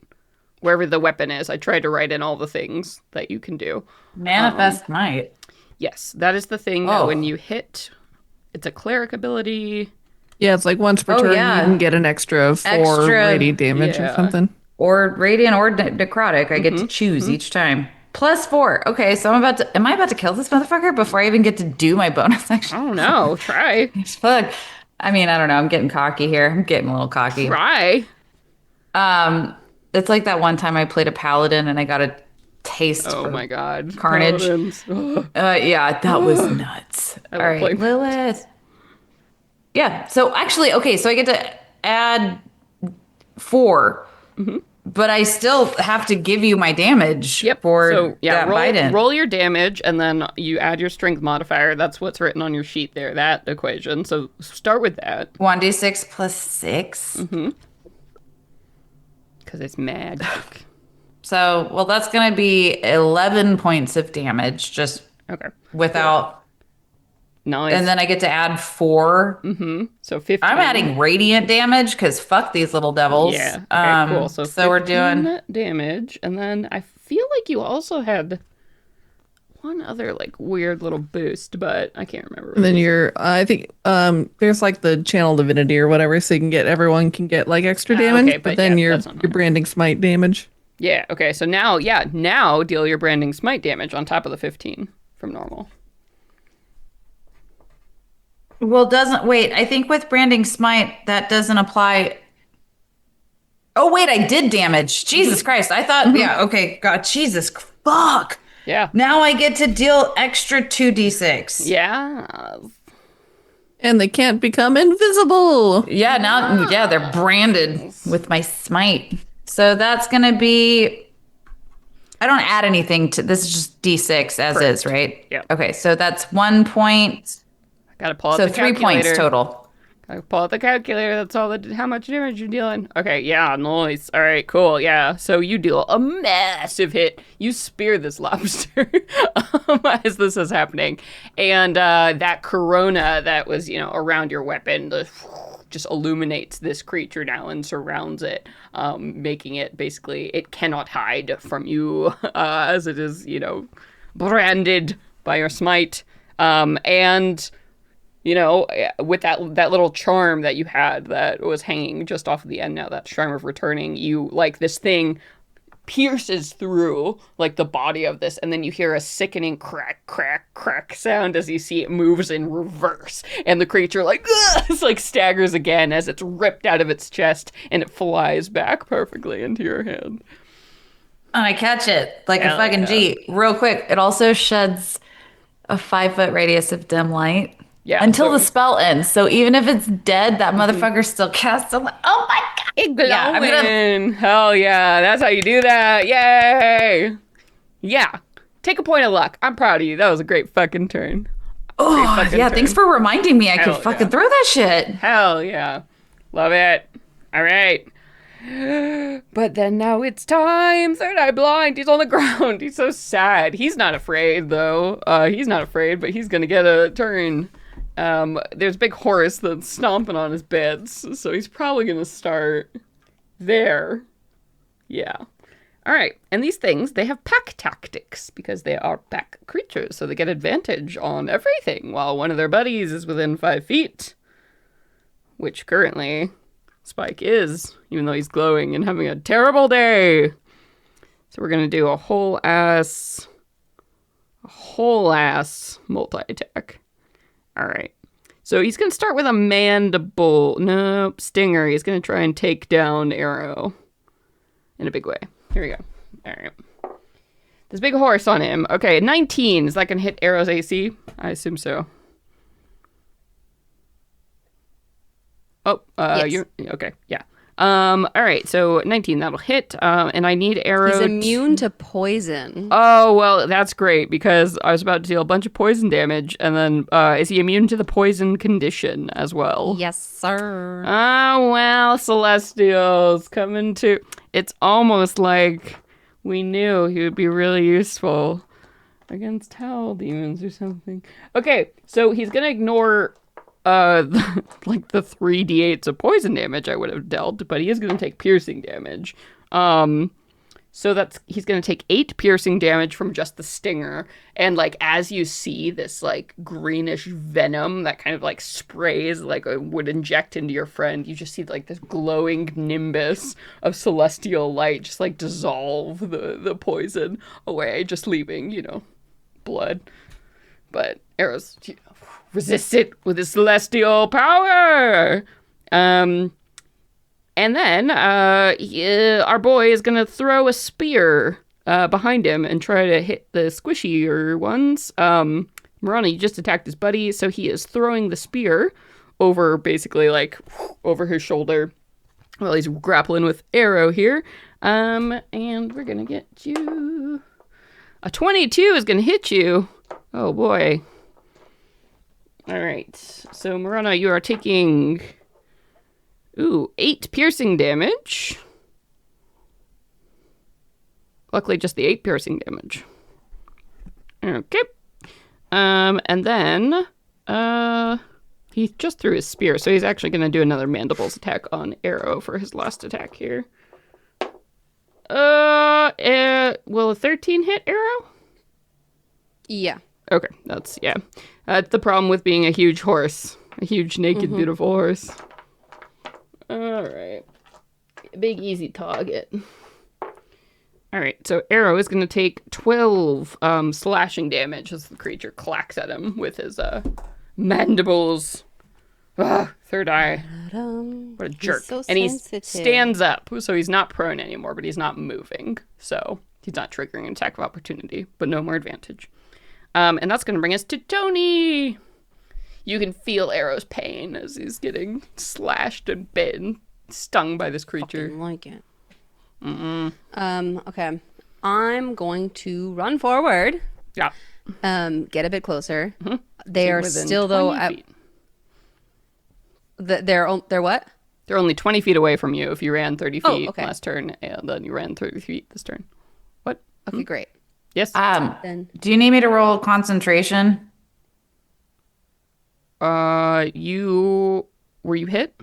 wherever the weapon is, I tried to write in all the things that you can do. Manifest might. Yes, that is the thing that Oh. when you hit, it's a cleric ability. Yeah, it's like once per Oh, turn yeah. you can get an extra 4 Extra- radiant damage or yeah. something. Or radiant or necrotic. I get to choose each time. +4. Okay, so am I about to kill this motherfucker before I even get to do my bonus action? I don't know. Try. Fuck. I mean, I don't know. I'm getting cocky here. I'm getting a little cocky. Try. It's like that one time I played a paladin and I got a taste Oh for my god. carnage. Paladins. Ugh. yeah, that was nuts. I All love right, playing- Lilith. Yeah. So actually, okay. So I get to add 4, but I still have to give you my damage. Yep. For so yeah, that Biden. roll your damage, and then you add your strength modifier. That's what's written on your sheet there. That equation. So start with that 1d6 + 6. because it's magic. So well, that's gonna be 11 points of damage just Okay. without. Nice. And then I get to add 4. so 15. I'm adding radiant damage because fuck these little devils. Yeah. Okay. Cool. So we're doing 15 damage, and then I feel like you also had one other like weird little boost, but I can't remember. And then I think there's like the channel divinity or whatever, so you can get everyone can get like extra damage, okay, but but then yeah, your that's not your branding smite damage. Yeah. Okay. So now deal your branding smite damage on top of the 15 from normal. Well, doesn't wait. I think with branding smite that doesn't apply. Oh wait, I did damage. Jesus Christ! I thought yeah. Okay, God, Jesus, fuck. Yeah. Now I get to deal extra 2d6. Yeah. And they can't become invisible. Yeah, now yeah, they're branded with my smite. So that's gonna be. I don't add anything to this. Is just d6 as is, right? Yeah. Okay, so that's 1 point. Gotta pull out So the 3 points calculator. total. I pull out the calculator. That's all. How much damage you're dealing? Okay, yeah, nice. All right, cool. Yeah, so you deal a massive hit. You spear this lobster as this is happening, and that corona that was around your weapon just illuminates this creature now and surrounds it, making it basically it cannot hide from you as it is branded by your smite, and with that little charm that you had that was hanging just off of the end now, that charm of returning, this thing pierces through like the body of this, and then you hear a sickening crack, crack, crack sound as you see it moves in reverse, and the creature staggers again as it's ripped out of its chest, and it flies back perfectly into your hand. And I catch it like Hell a fucking yeah. G. Real quick, it also sheds a 5-foot radius of dim light. Yeah, Until so- the spell ends. So even if it's dead, that motherfucker still casts a light. Oh my god! It's Yeah, I'm glowing. Hell yeah, that's how you do that. Yay! Yeah, take a point of luck. I'm proud of you. That was a great fucking turn. Oh fucking yeah, turn. thanks for reminding me. I Hell could fucking yeah. throw that shit. Hell yeah. Love it. All right. But then now it's time. Third Eye Blind. He's on the ground. He's so sad. He's not afraid, though. He's not afraid, but he's going to get a turn. There's a big horse that's stomping on his beds, so he's probably going to start there. Yeah. All right. And these things, they have pack tactics because they are pack creatures, so they get advantage on everything while one of their buddies is within 5 feet, which currently Spike is, even though he's glowing and having a terrible day. So we're going to do a whole ass multi-attack. All right. So he's going to start with a mandible. Nope, stinger. He's going to try and take down Arrow in a big way. Here we go. All right. This big horse on him. Okay, 19. Is that going to hit Arrow's AC? I assume so. Oh, Yes. you're okay. Yeah. All right. So 19, that'll hit. And I need Arrow. He's immune to poison. Oh, well, that's great because I was about to deal a bunch of poison damage, and then is he immune to the poison condition as well? Yes, sir. Oh, well, Celestials coming to. It's almost like we knew he would be really useful against Howl Demons or something. Okay, so he's gonna ignore the 3d8s of poison damage I would have dealt, but he is gonna take piercing damage. So he's gonna take 8 piercing damage from just the stinger, and as you see this greenish venom that kind of sprays would inject into your friend, you just see this glowing nimbus of celestial light just dissolve the poison away, just leaving blood. But Arrow's resists it with his celestial power. And then our boy is going to throw a spear behind him and try to hit the squishier ones. Marana, you just attacked his buddy, so he is throwing the spear over, basically, over his shoulder while he's grappling with Arrow here. And we're going to get you... A 22 is going to hit you. Oh, boy. All right. So, Marana, you are taking... 8 piercing damage. Luckily, just the 8 piercing damage. Okay. And then, he just threw his spear, so he's actually going to do another mandibles attack on Arrow for his last attack here. Will a 13 hit Arrow? Yeah. Okay, that's the problem with being a huge horse. A huge, naked, beautiful horse. Alright. Big, easy target. Alright, so Arrow is going to take 12 slashing damage as the creature clacks at him with his mandibles. Ugh, third eye. What a jerk. so and he sensitive. stands up, so he's not prone anymore, but he's not moving. So he's not triggering an attack of opportunity, but no more advantage. And that's going to bring us to Tony. You can feel Arrow's pain as he's getting slashed and bitten, stung by this creature. Didn't like it. Okay. I'm going to run forward. Yeah. Get a bit closer. They are Within still though 20 at feet. they're what? They're only 20 feet away from you if you ran 30 Oh, feet okay. last turn, and then you ran 30 feet this turn. What? Okay, great. Yes? Then Do you need me to roll concentration? Were you hit?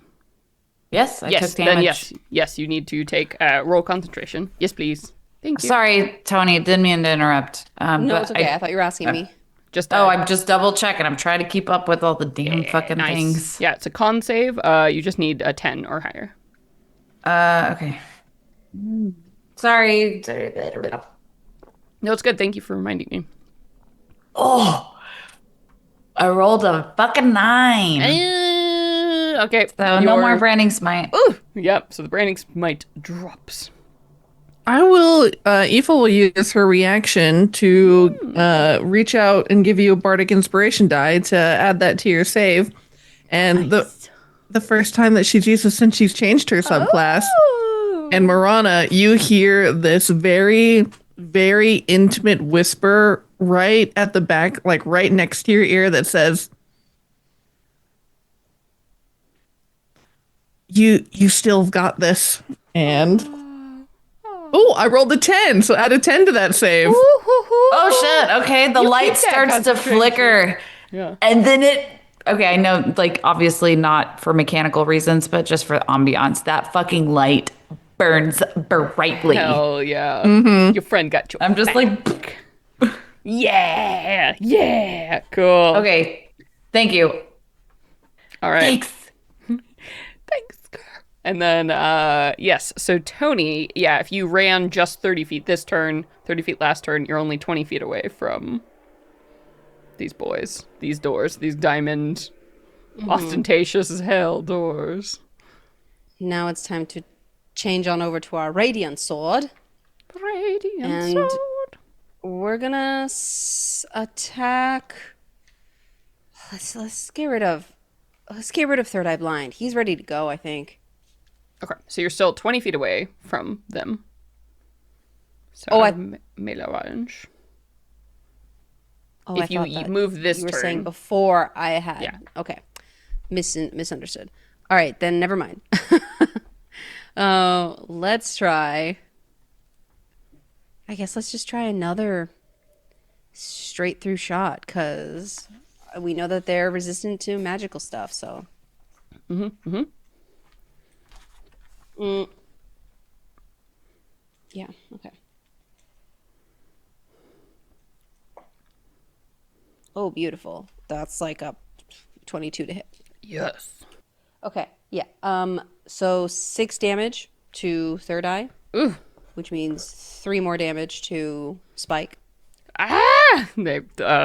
Yes, I Yes, took damage. then yes, you need to take roll concentration. Yes, please. Thank you. Sorry, Tony, didn't mean to interrupt. no, but it's okay. I thought you were asking me. Just I'm just double checking. I'm trying to keep up with all the damn fucking nice. things. Yeah, it's a con save. You just need a 10 or higher. Okay. Sorry. No, it's good. Thank you for reminding me. Oh, I rolled a fucking 9. Okay. So no more branding smite. Ooh, yep. So the branding smite drops. I will. Aoife will use her reaction to reach out and give you a bardic inspiration die to add that to your save. And the first time that she's used it since she's changed her subclass. And Marana, you hear this very, very intimate whisper right at the back, like right next to your ear, that says, "You still got this." And oh, I rolled a 10, so add a 10 to that save. Oh shit. Okay, the light keep that starts to concentration. flicker. Yeah. And then okay, I know, like, obviously not for mechanical reasons, but just for ambiance. That fucking light burns brightly. Hell yeah. Your friend got you. I'm just like, Yeah. Cool. okay, thank you. All right. Thanks. Thanks, girl. And then, yes. So Tony, yeah, if you ran just 30 feet this turn, 30 feet last turn, you're only 20 feet away from these boys, these doors, these diamond, ostentatious as hell doors. Now it's time to change on over to our radiant sword. Radiant And- sword. We're gonna attack. Let's get rid of Third Eye Blind. He's ready to go, I think. Okay, so you're still 20 feet away from them. So Oh, melee range. Oh, If you I thought that move this you were turn. saying before I had. Yeah. Okay. Misunderstood. All right, then never mind. Let's try. I guess let's just try another straight through shot because we know that they're resistant to magical stuff. So. Yeah. Okay. Oh, beautiful. That's like a 22 to hit. Yes. Okay. Yeah. So 6 damage to Third Eye, Ooh. which means 3 more damage to Spike. Ah! They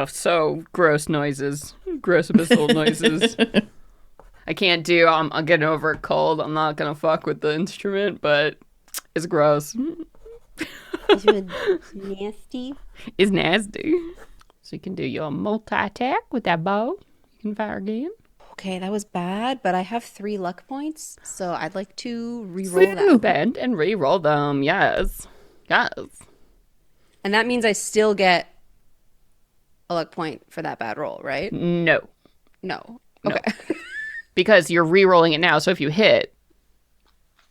so gross noises. Gross abyssal noises. I can't do I'm getting over a cold. I'm not gonna fuck with the instrument, but it's gross. Nasty. It's nasty. So you can do your multi-attack with that bow. You can fire again. Okay, that was bad, but I have 3 luck points, so I'd like to re-roll that. Bend and re-roll them. Yes. Yes. And that means I still get a luck point for that bad roll, right? No. No. Okay. Because you're re-rolling it now, so if you hit,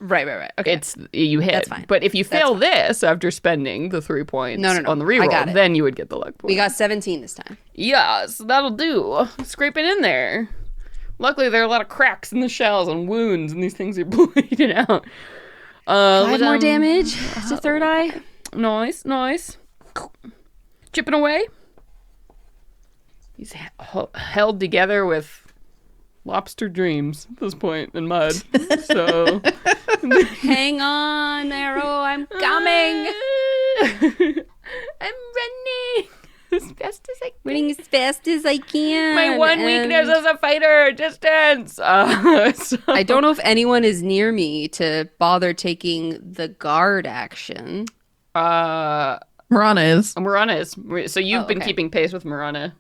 Right. Okay. it's you hit. That's fine. But if you fail this after spending the 3 points No. on the I re-roll, got it. then you would get the luck point. We got 17 this time. Yes, that'll do. Scrape it in there. Luckily, there are a lot of cracks in the shells and wounds, and these things are bleeding out. 5 more damage to Third Eye. Nice. Chipping away. He's held together with lobster dreams at this point in mud. So Hang on, Arrow. I'm coming. I'm running as fast as I running as fast as I can. My one weakness as a fighter, distance. I don't know if anyone is near me to bother taking the guard action. Marana is. Marana is. So you've been okay. keeping pace with Marana.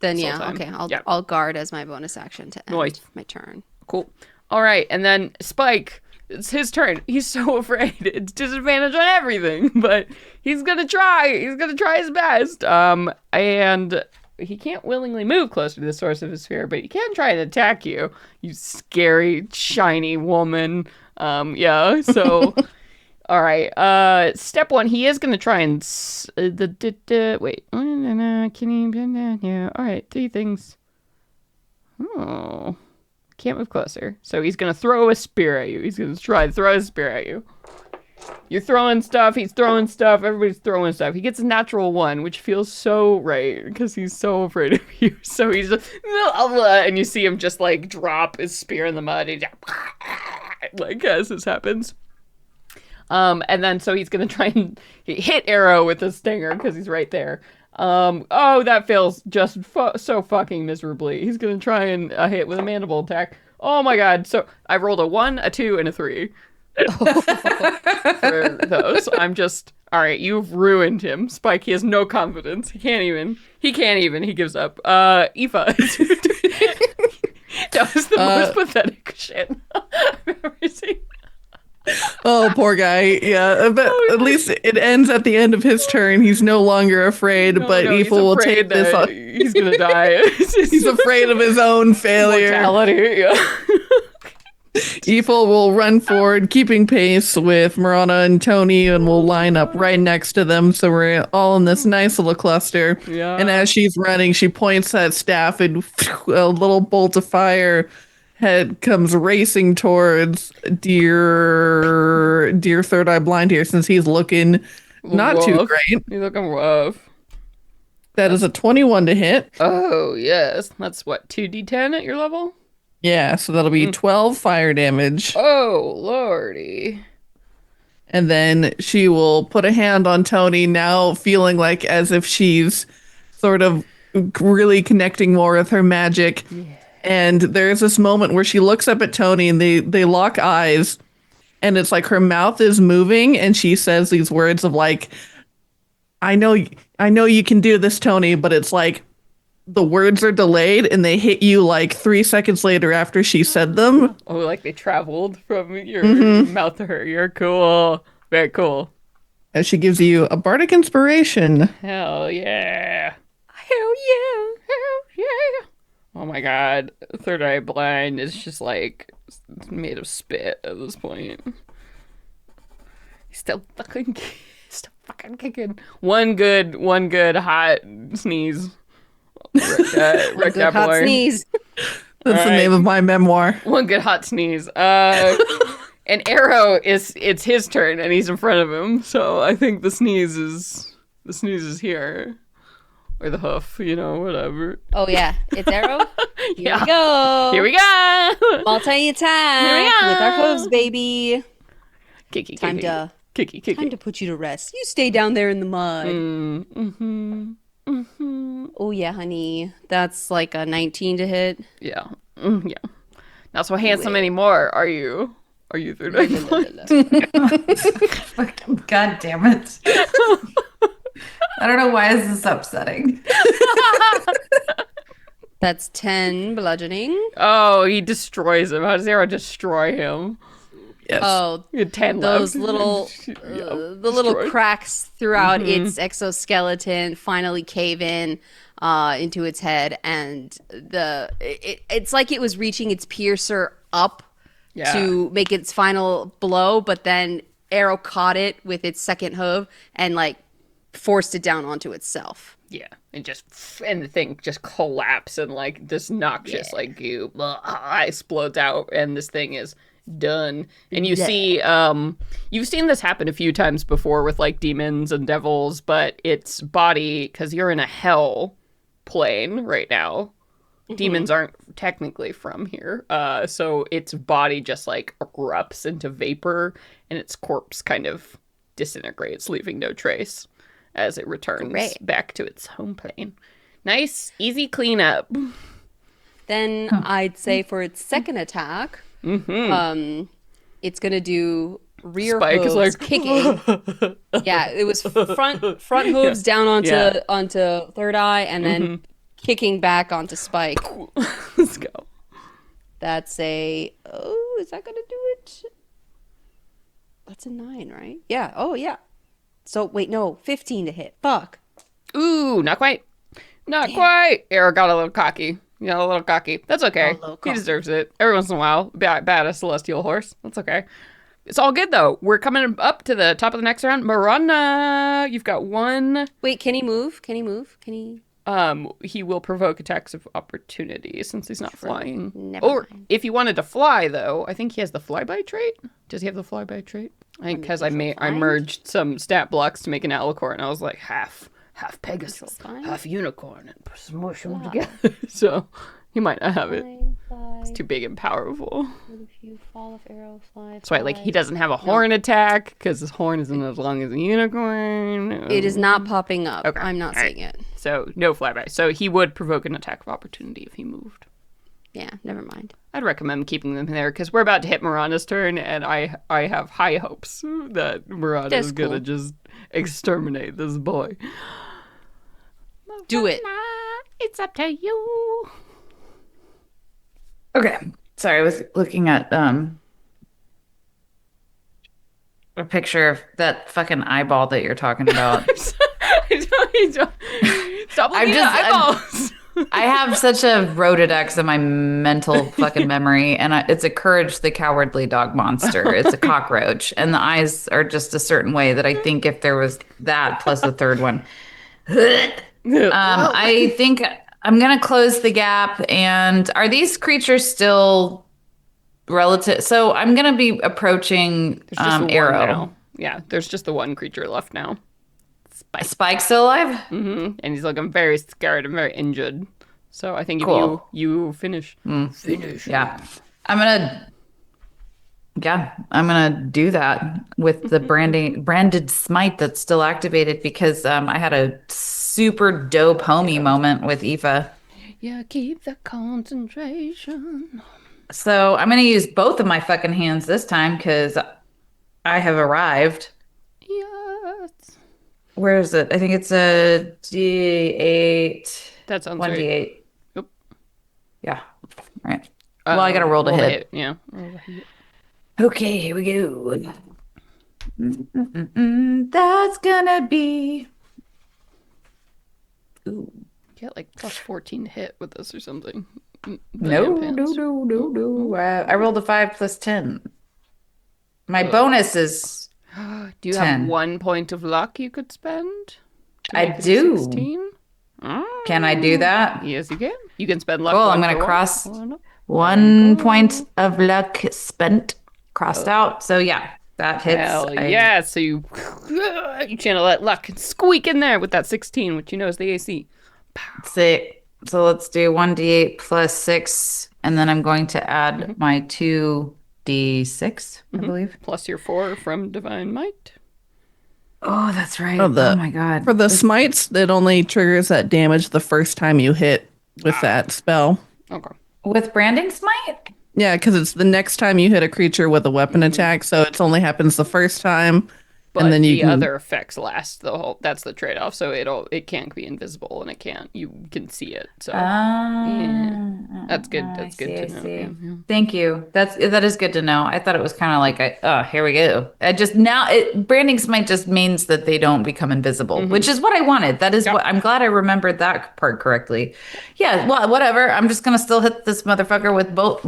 Then This yeah, whole time. okay. Yeah. I'll guard as my bonus action to end Nice. my turn. Cool. All right, and then Spike. It's his turn. He's so afraid. It's disadvantage on everything, but he's gonna try. He's gonna try his best. And he can't willingly move closer to the source of his fear, but he can try and attack you. You scary, shiny woman. Yeah. So, all right. Step one. He is gonna try and wait. Can he? Yeah. All right. 3 things. Oh. Can't move closer. So he's going to throw a spear at you. He's going to try to throw a spear at you. You're throwing stuff. He's throwing stuff. Everybody's throwing stuff. He gets a natural 1, which feels so right because he's so afraid of you. So he's just, and you see him just like drop his spear in the mud. He's like as this happens. And then so he's going to try and hit Arrow with a stinger because he's right there. Oh, that fails just so fucking miserably. He's gonna try and hit with a mandible attack. Oh my god. So I rolled a 1, a 2, and a 3 for those. I'm just, all right, you've ruined him. Spike, he has no confidence. He can't even. He gives up. Aoife. That was the most pathetic shit I've ever seen. Oh, poor guy. Yeah, but at least it ends at the end of his turn. He's no longer afraid, but he's Aoife will afraid take this that on. he's gonna die. He's afraid of his own failure. Mortality, yeah. Aoife will run forward, keeping pace with Marana and Tony, and we'll line up right next to them. So we're all in this nice little cluster. Yeah. And as she's running, she points that staff, and a little bolt of fire head comes racing towards dear Third Eye Blind here, since he's looking not too Rough. great. He's looking rough. That is a 21 to hit. Oh, yes. That's what, 2d10 at your level? Yeah, so that'll be 12 fire damage. Oh, lordy. And then she will put a hand on Tony, now feeling like as if she's sort of really connecting more with her magic. Yeah. And there's this moment where she looks up at Tony and they lock eyes, and it's like her mouth is moving and she says these words of like, I know you can do this, Tony, but it's like the words are delayed and they hit you like 3 seconds later after she said them. Oh, like they traveled from your mouth to her. You're cool. Very cool. And she gives you a bardic inspiration. Hell yeah. Hell yeah. Hell yeah. Oh my god. Third Eye Blind is just like made of spit at this point. He's still fucking kicking. One good hot sneeze. Wreck that hot boy. sneeze. That's the name of my memoir. One good hot sneeze. And Arrow it's his turn and he's in front of him. So I think the sneeze is here. Or the hoof, whatever. Oh yeah, it's Arrow. Here Yeah. we go. Here we go. Multi-attack Here we go. with our hooves, baby. Kiki. Time to put you to rest. You stay down there in the mud. Oh yeah, honey. That's like a 19 to hit. Yeah. Yeah. Not so handsome anymore, are you? Are you third eye blind? Fucking God damn it. I don't know why is this upsetting. That's 10 bludgeoning. Oh, he destroys him. How does Arrow destroy him? Yes. Oh, You had 10 those left. little the little destroyed. cracks throughout its exoskeleton finally cave in into its head, and it's like it was reaching its piercer up Yeah. to make its final blow, but then Arrow caught it with its second hoof and like forced it down onto itself. Yeah, and the thing just collapsed and like this noxious like goo explodes out, and this thing is done. And you see, you've seen this happen a few times before with like demons and devils, but its body, because you're in a hell plane right now. Demons aren't technically from here, so its body just like erupts into vapor, and its corpse kind of disintegrates, leaving no trace as it returns back to its home plane. Nice, easy cleanup. Then I'd say for its second attack, it's gonna do rear Spike is hooves like kicking. Yeah, it was front hooves down onto third eye, and then kicking back onto Spike. Let's go. That's a is that gonna do it? That's a 9, right? Yeah. Oh yeah. So wait, no, 15 to hit. Fuck. Ooh, not quite. Not quite. Arrow got a little cocky. You got a little cocky. That's okay. little He cocky. deserves it. Every once in a while, bat a celestial horse. That's okay. It's all good though. We're coming up to the top of the next round. Marana, you've got one. Wait, can he move? Can he move? Can he? He will provoke attacks of opportunity since he's not flying. Never Or mind. if he wanted to fly, though, I think he has the flyby trait. Does he have the flyby trait? I think because I flying? merged some stat blocks to make an alicorn, and I was like half Pegasus, flying? half unicorn, and smush them together. So he might not have it. It's too big and powerful. If you fall off arrow, fly. That's why, like, he doesn't have a horn attack because his horn isn't as long as a unicorn. It is not popping up. Okay. I'm not All right. seeing it. So no flyby. So he would provoke an attack of opportunity if he moved. Yeah, never mind. I'd recommend keeping them there because we're about to hit Marana's turn, and I have high hopes that Marana That's is gonna cool. just exterminate this boy. Do it. It's up to you. Okay. Sorry, I was looking at a picture of that fucking eyeball that you're talking about. Stop looking at eyeballs. I have such a Rolodex in my mental fucking memory, and it's a Courage the Cowardly Dog monster. It's a cockroach, and the eyes are just a certain way that I think if there was that plus a third one. I think I'm gonna close the gap. And are these creatures still relative? So I'm gonna be approaching There's just the one Arrow. now. Yeah, there's just the one creature left now. Spike still alive? And he's looking very scared and very injured. So I think if Cool. you finish. Finish. Yeah. I'm gonna do that with the branded smite that's still activated because I had a super dope homie moment with Aoife. Yeah, keep the concentration. So I'm gonna use both of my fucking hands this time because I have arrived. Yes. Where is it? I think it's a D8. That sounds One right. D8. Yep. Yeah. All right. Well, I gotta roll to hit. Yeah. Roll to hit. Okay, here we go. That's gonna be. Ooh. Get like plus 14 to hit with this or something. No. I rolled a 5 plus 10. My bonus is. Do you 10. have 1 point of luck you could spend? to I make it do. 16? Can I do that? Yes, you can. You can spend luck. Cool, I'm one gonna for cross one up. 1 point of luck spent, crossed out. So yeah, that hits. Hell yeah. So you channel that luck and squeak in there with that 16, which you know is the AC. So let's do 1d8 plus 6, and then I'm going to add my 2d6, I believe. Plus your 4 from Divine Might. Oh, that's right. Oh, Oh my god. For the smites, it only triggers that damage the first time you hit with that spell. Okay. With branding smite? Yeah, because it's the next time you hit a creature with a weapon attack, so it only happens the first time, But and then you the can. other effects last the whole. That's the trade off. So it can't be invisible and you can see it. So that's good. That's good to know. Yeah, yeah. Thank you. That is good to know. I thought it was kind of like, here we go. Branding smite just means that they don't become invisible, which is what I wanted. That is what I'm glad I remembered that part correctly. Yeah, well, whatever. I'm just gonna still hit this motherfucker with both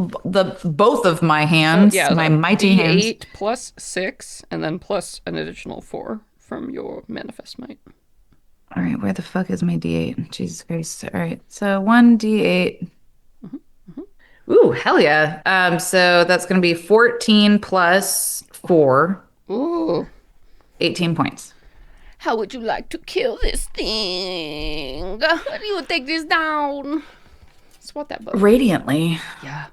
of my hands, Yeah, my the mighty hands. D8 plus 6, and then plus an additional 4 from your manifest might. All right, where the fuck is my D8? Jesus Christ. All right, so 1d8. Ooh, hell yeah. So that's going to be 14 plus 4, Ooh. 18 points. How would you like to kill this thing? How do you take this down? Swat that bug. Radiantly. Yeah.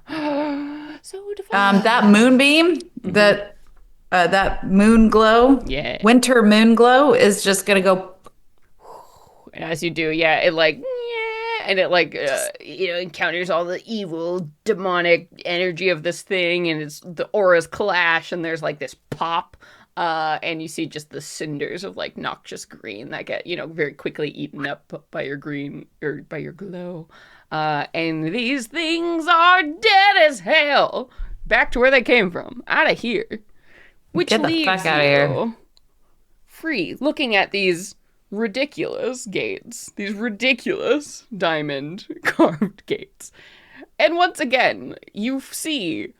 So divine. That moonbeam, that moon glow, Yeah. winter moon glow is just going to go. And as you do, yeah, it like and it like encounters all the evil demonic energy of this thing, and the auras clash, and there's like this pop, and you see just the cinders of like noxious green that get very quickly eaten up by your green or by your glow, and these things are dead as hell, back to where they came from, out of here, which Get the leaves fuck outta here. you free, looking at these ridiculous gates, these ridiculous diamond carved gates. And once again, you see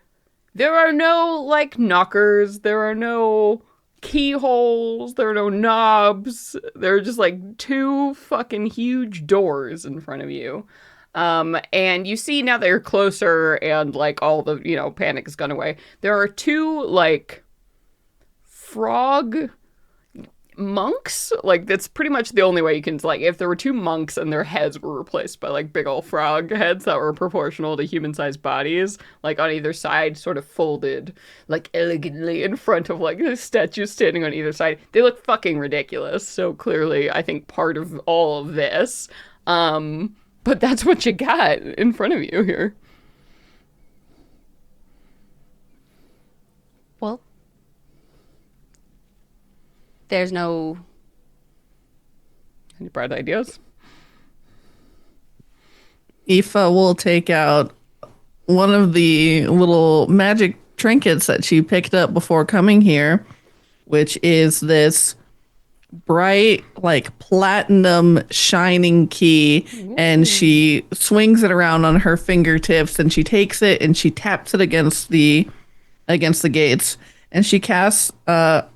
there are no like knockers, there are no keyholes, there are no knobs. There are just like two fucking huge doors in front of you. And you see now that you're closer and like all the, panic has gone away. There are two like frog monks. Like that's pretty much the only way you can, like, if there were two monks and their heads were replaced by like big old frog heads that were proportional to human-sized bodies, like on either side, sort of folded like elegantly in front of like the statues standing on either side. They look fucking ridiculous. So clearly I think part of all of this, but that's what you got in front of you here. Well, there's no. Any bright ideas? Aoife will take out one of the little magic trinkets that she picked up before coming here, which is this bright, like platinum shining key. Ooh. And she swings it around on her fingertips, and she takes it and she taps it against the gates, and she casts knock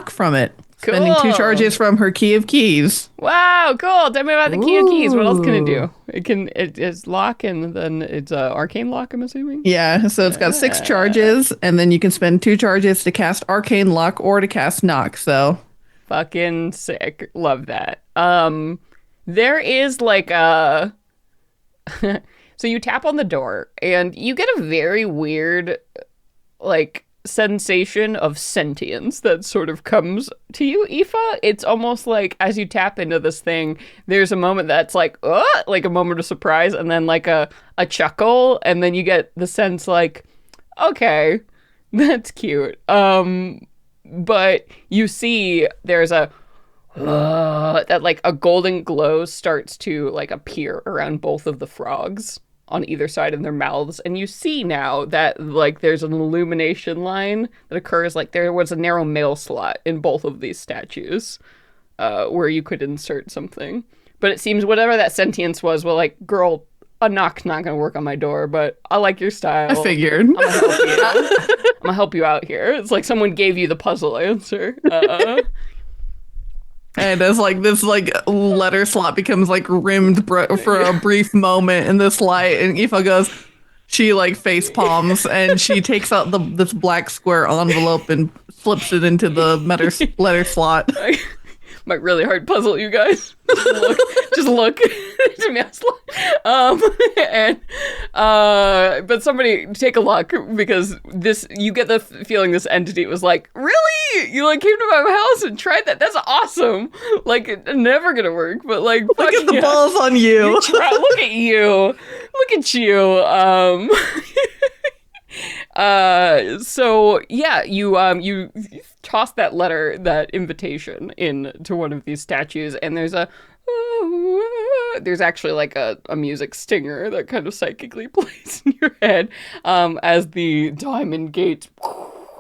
from it. Cool. Spending 2 charges from her key of keys. Wow, cool. Tell me about the key of keys. What else can it do? It is lock, and then it's arcane lock, I'm assuming? Yeah, so it's got 6 charges, and then you can spend 2 charges to cast arcane lock or to cast knock, so. Fucking sick. Love that. There is like a... So you tap on the door, and you get a very weird, like, sensation of sentience that sort of comes to you, Aoife. It's almost like as you tap into this thing, there's a moment that's like a moment of surprise, and then like a chuckle, and then you get the sense like, okay, that's cute. But you see there's a that like a golden glow starts to like appear around both of the frogs on either side of their mouths, and you see now that like there's an illumination line that occurs, like there was a narrow mail slot in both of these statues where you could insert something. But it seems whatever that sentience was, well, like, girl, a knock's not gonna work on my door, but I like your style. I figured. I'm gonna help you out here. It's like someone gave you the puzzle answer. And as like this like letter slot becomes like rimmed for a brief moment in this light, and Aoife goes, she like face palms, and she takes out this black square envelope and flips it into the letter slot. Might really hard puzzle, you guys. Just look. But somebody take a look, because you get the feeling this entity was like, really? You like came to my house and tried that? That's awesome. Like, never gonna work, but like, look at the balls on you. Look at you. Look at you. So yeah, you toss that letter, that invitation into one of these statues, and there's actually like a music stinger that kind of psychically plays in your head as the diamond gates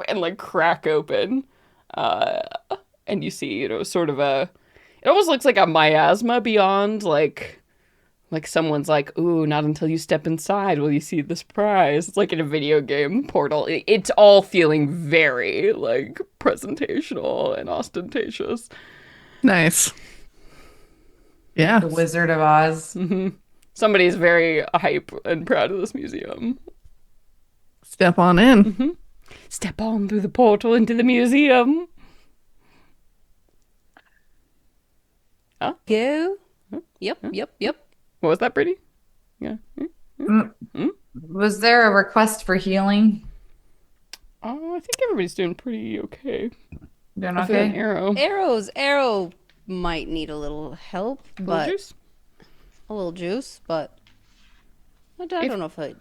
and like crack open, and you see sort of it almost looks like a miasma beyond, like someone's like, ooh, not until you step inside will you see this prize. It's like in a video game portal. It's all feeling very, like, presentational and ostentatious. Nice. Yeah. The Wizard of Oz. Mm-hmm. Somebody's very hype and proud of this museum. Step on in. Mm-hmm. Step on through the portal into the museum. Huh? Go. Yep. What was that, Brittany? Yeah. Was there a request for healing? Oh, I think everybody's doing pretty okay. Doing okay? okay? Arrow Arrow might need a little help, but Villagers? a little juice, but I don't know if I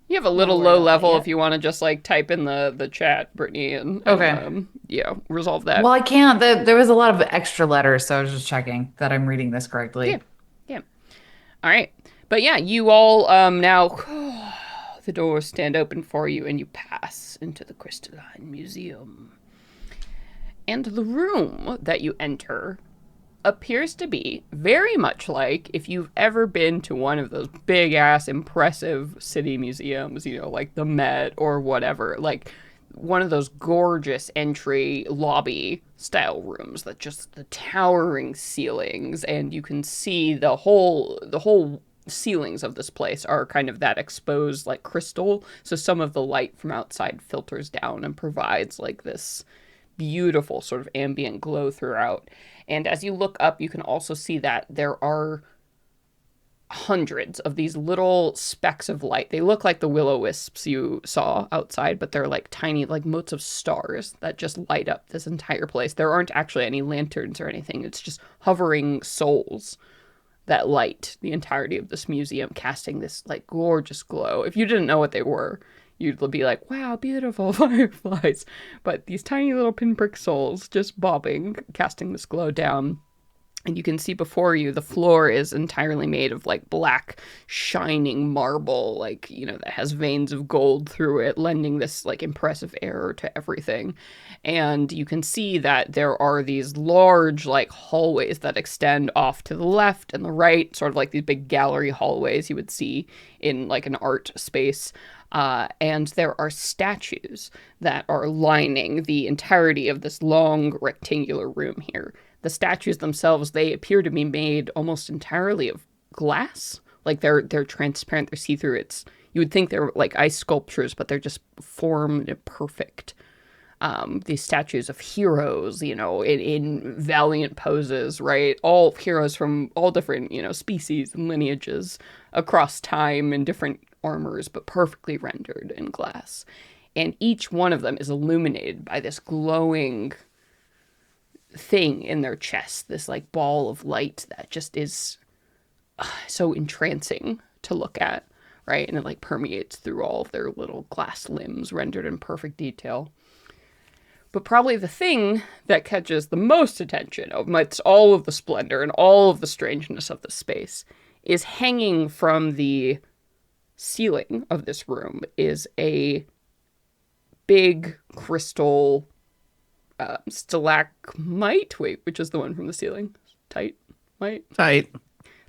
You have a want to little worry low about that level yet. if you want to just like type in the chat, Brittany, and Okay. yeah, resolve that. Well, I can't. There was a lot of extra letters, so I was just checking that I'm reading this Yeah, correctly. yeah. All right, but yeah, you all now the doors stand open for you, and you pass into the Crystalline Museum. And the room that you enter appears to be very much like if you've ever been to one of those big ass impressive city museums, like the Met or whatever, like one of those gorgeous entry lobby style rooms that just the towering ceilings, and you can see the whole ceilings of this place are kind of that exposed like crystal, so some of the light from outside filters down and provides like this beautiful sort of ambient glow throughout. And as you look up, you can also see that there are hundreds of these little specks of light. They look like the will-o-wisps you saw outside, but they're like tiny, like motes of stars that just light up this entire place. There aren't actually any lanterns or anything. It's just hovering souls that light the entirety of this museum, casting this like gorgeous glow. If you didn't know what they were, you'd be like, wow, beautiful fireflies. But these tiny little pinprick souls just bobbing, casting this glow down. And you can see before you, the floor is entirely made of like black, shining marble, like, that has veins of gold through it, lending this like impressive air to everything. And you can see that there are these large, like, hallways that extend off to the left and the right, sort of like these big gallery hallways you would see in like an art space. And there are statues that are lining the entirety of this long rectangular room here. The statues themselves, they appear to be made almost entirely of glass. Like they're transparent, they're see-through. You would think they're like ice sculptures, but they're just formed perfect. These statues of heroes, in valiant poses, right? All heroes from all different, species and lineages across time in different armors, but perfectly rendered in glass. And each one of them is illuminated by this glowing thing in their chest, this like ball of light that just is so entrancing to look at, right? And it like permeates through all of their little glass limbs rendered in perfect detail. But probably the thing that catches the most attention amidst all of the splendor and all of the strangeness of the space is hanging from the ceiling of this room is a big crystal stalagmite. Wait, which is the one from the ceiling? Tight? Might? Tight.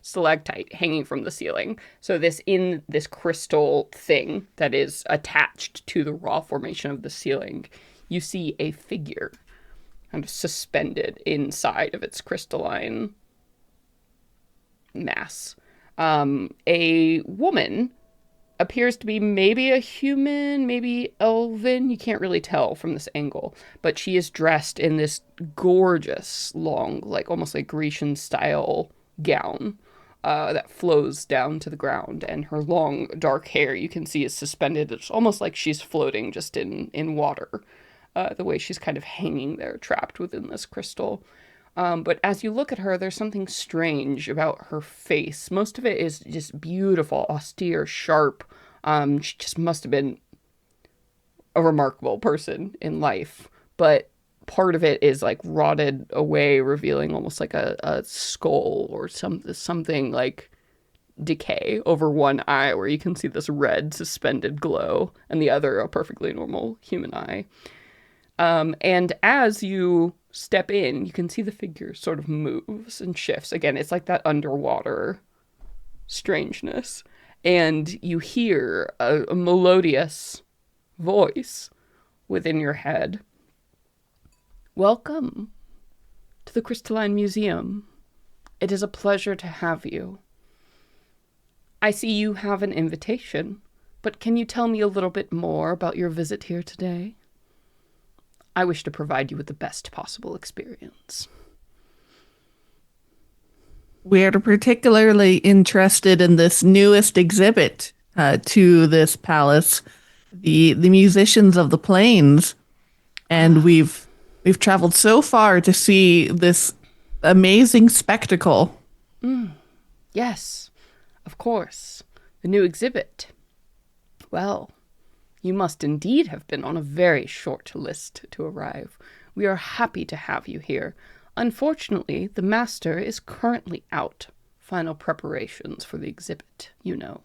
Stalactite hanging from the ceiling. So in this crystal thing that is attached to the raw formation of the ceiling, you see a figure kind of suspended inside of its crystalline mass. A woman appears to be maybe a human, maybe elven. You can't really tell from this angle, but she is dressed in this gorgeous, long, like almost like Grecian style gown that flows down to the ground, and her long dark hair you can see is suspended. It's almost like she's floating just in water, the way she's kind of hanging there, trapped within this crystal. But as you look at her, there's something strange about her face. Most of it is just beautiful, austere, sharp. She just must have been a remarkable person in life. But part of it is like rotted away, revealing almost like a skull or something like decay over one eye, where you can see this red suspended glow, and the other a perfectly normal human eye. And as you step in, you can see the figure sort of moves and shifts. Again, it's like that underwater strangeness. And you hear a melodious voice within your head. Welcome to the Crystalline Museum. It is a pleasure to have you. I see you have an invitation, but can you tell me a little bit more about your visit here today? I wish to provide you with the best possible experience. We are particularly interested in this newest exhibit to this palace, the musicians of the plains, and we've traveled so far to see this amazing spectacle. Yes, Of course, the new exhibit. Well, you must indeed have been on a very short list to arrive. We are happy to have you here. Unfortunately, the master is currently out. Final preparations for the exhibit, you know.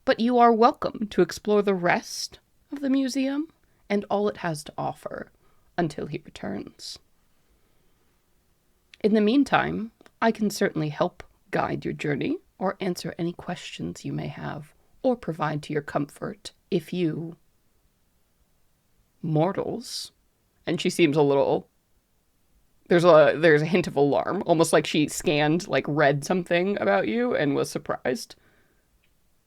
But you are welcome to explore the rest of the museum and all it has to offer until he returns. In the meantime, I can certainly help guide your journey or answer any questions you may have or provide to your comfort if you mortals. And she seems a little there's a hint of alarm, almost like she scanned, like read something about you and was surprised.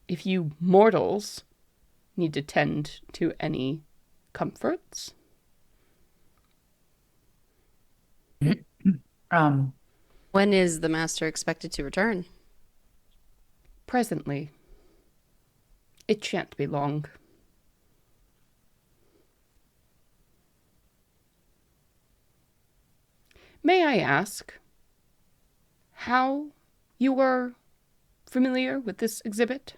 If you mortals need to tend to any comforts. Um, When is the master expected to return? Presently. It shan't be long. May I ask how you were familiar with this exhibit?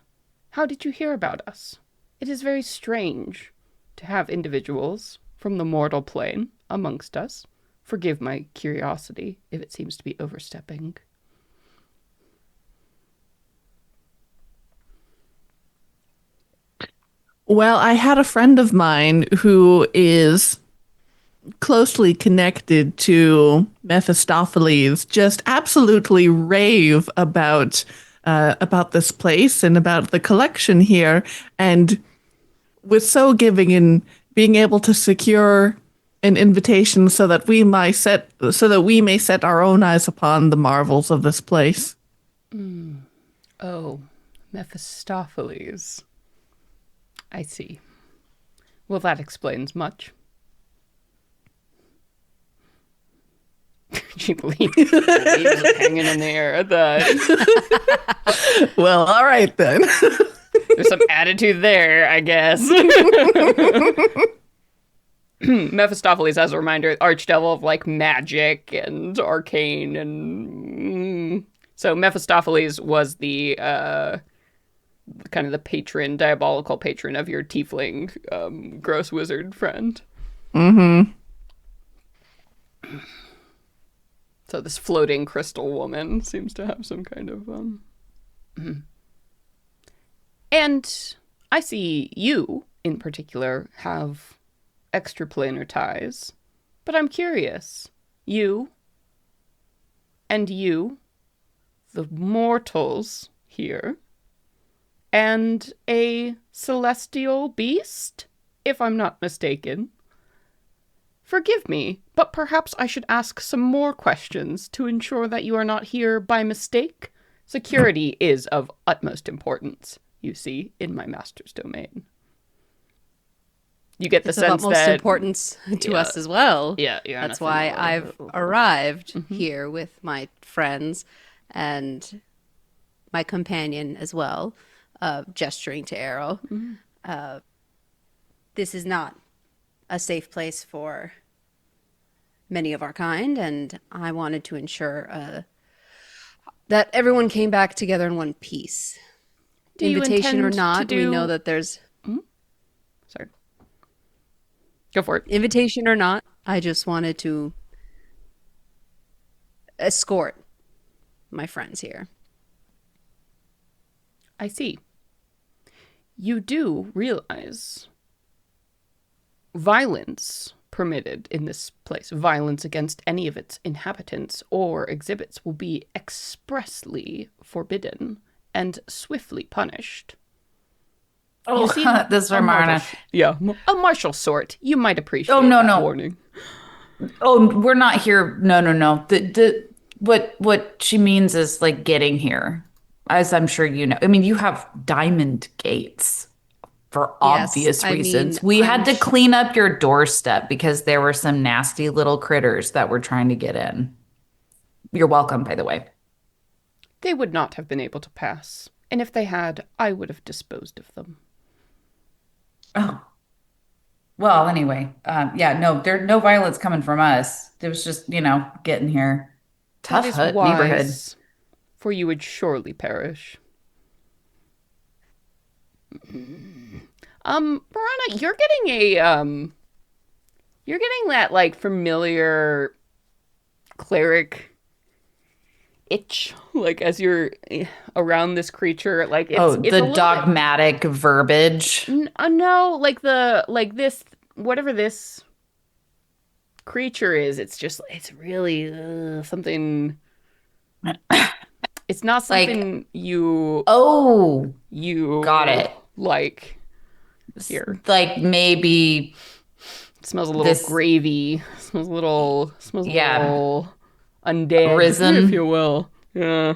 How did you hear about us? It is very strange to have individuals from the mortal plane amongst us. Forgive my curiosity if it seems to be overstepping. Well, I had a friend of mine who is closely connected to Mephistopheles just absolutely rave about this place and about the collection here, and was so giving in being able to secure an invitation so that we may set our own eyes upon the marvels of this place. Oh, Mephistopheles. I see. Well, that explains much. She leaves it hanging in the air at that. Well, all right then. There's some attitude there, I guess. Mephistopheles, as a reminder, archdevil of like magic and arcane, and so Mephistopheles was the kind of the patron, diabolical patron of your tiefling, gross wizard friend. Mm-hmm. So this floating crystal woman seems to have some kind of And I see you, in particular, have extraplanar ties. But I'm curious. You and you, the mortals here, and a celestial beast, if I'm not mistaken. Forgive me, but perhaps I should ask some more questions to ensure that you are not here by mistake. Security is of utmost importance, you see, in my master's domain. You get the It's of sense utmost that importance to Yeah. us as well. Yeah, yeah. That's why I've arrived here with my friends and my companion as well, gesturing to Arrow. This is not a safe place for many of our kind, and I wanted to ensure that everyone came back together in one piece. Do you Invitation or intend to not, we know do- that there's Sorry. Go for it. invitation or not. I just wanted to escort my friends here. I see. You do realize violence permitted in this place, violence against any of its inhabitants or exhibits, will be expressly forbidden and swiftly punished. Oh, You see, this is a from martial Marna. a martial sort. You might appreciate Oh, no, that no. warning. Oh, we're not here. No, no, no. What she means is like getting here, as I'm sure you know. I mean, you have diamond gates for Yes, obvious I reasons. mean, We had I'm to sh- clean up your doorstep because there were some nasty little critters that were trying to get in. You're welcome, by the way. They would not have been able to pass, and if they had, I would have disposed of them. Oh, well, anyway, yeah, no, there's no violence coming from us. It was just, getting here. That Tough is hut neighborhood. wise, for you would surely perish. Marana, you're getting that like familiar cleric itch, like as you're around this creature, like it's Oh, it's the a little dogmatic verbiage. no, like this whatever this creature is, it's really something. It's not Like, something you oh, you got it. like here. Like maybe It smells a little this, gravy. Smells a yeah, little undead, if you risen. will. Yeah.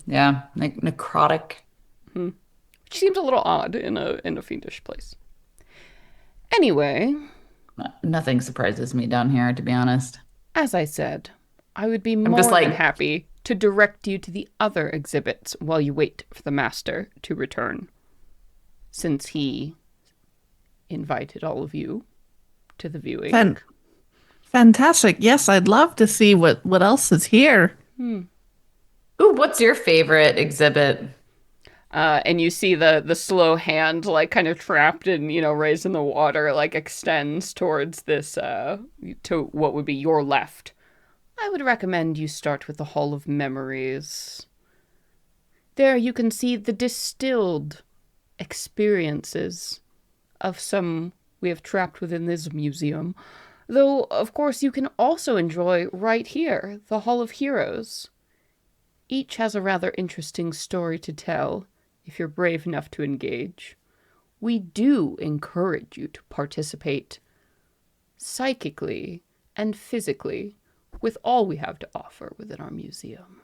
Yeah, like necrotic. Which seems a little odd in a fiendish place. Anyway, Nothing surprises me down here, to be honest. as I said, I would be I'm just more than like, happy to direct you to the other exhibits while you wait for the master to return, since he invited all of you to the viewing. Fantastic. Yes, I'd love to see what else is here. ooh, what's your favorite exhibit? And you see the slow hand, like kind of trapped and raised in the water, like extends towards this to what would be your left. I would recommend you start with the Hall of Memories. There you can see the distilled experiences of some we have trapped within this museum. Though, of course, you can also enjoy right here the Hall of Heroes. Each has a rather interesting story to tell, if you're brave enough to engage. We do encourage you to participate psychically and physically with all we have to offer within our museum.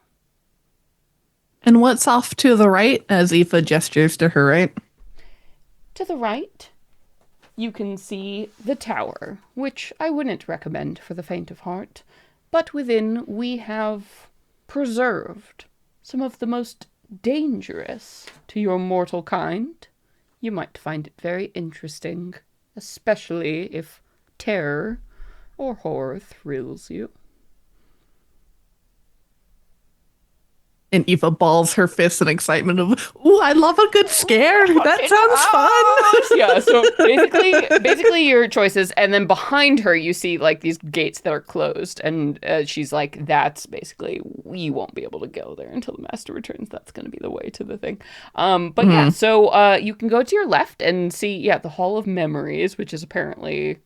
And what's off to the right as Aoife gestures to her right? To the right, you can see the tower, which I wouldn't recommend for the faint of heart, but within we have preserved some of the most dangerous to your mortal kind. You might find it very interesting, especially if terror or horror thrills you. And Aoife balls her fists in excitement of, ooh, I love a good scare. That sounds fun. Yeah, so basically your choices, and then behind her you see like these gates that are closed, and she's like, that's basically, we won't be able to go there until the master returns. That's going to be the way to the thing. But yeah, so you can go to your left and see, yeah, the Hall of Memories, which is apparently,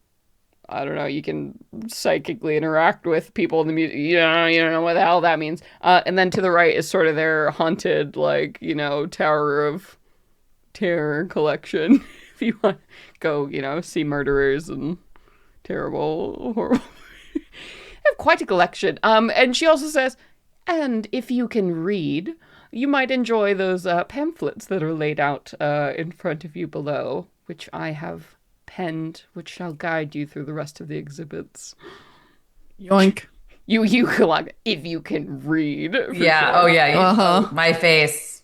I don't know, you can psychically interact with people in the music. You don't know what the hell that means. And then to the right is sort of their haunted, like, Tower of Terror collection. If you want to go, see murderers and terrible, horrible. I have quite a collection. And she also says, and if you can read, you might enjoy those pamphlets that are laid out in front of you below, which I have penned, which shall guide you through the rest of the exhibits. Yoink. You like, if you can read. Yeah. Sure. Oh, yeah. Uh-huh. Oh, my face.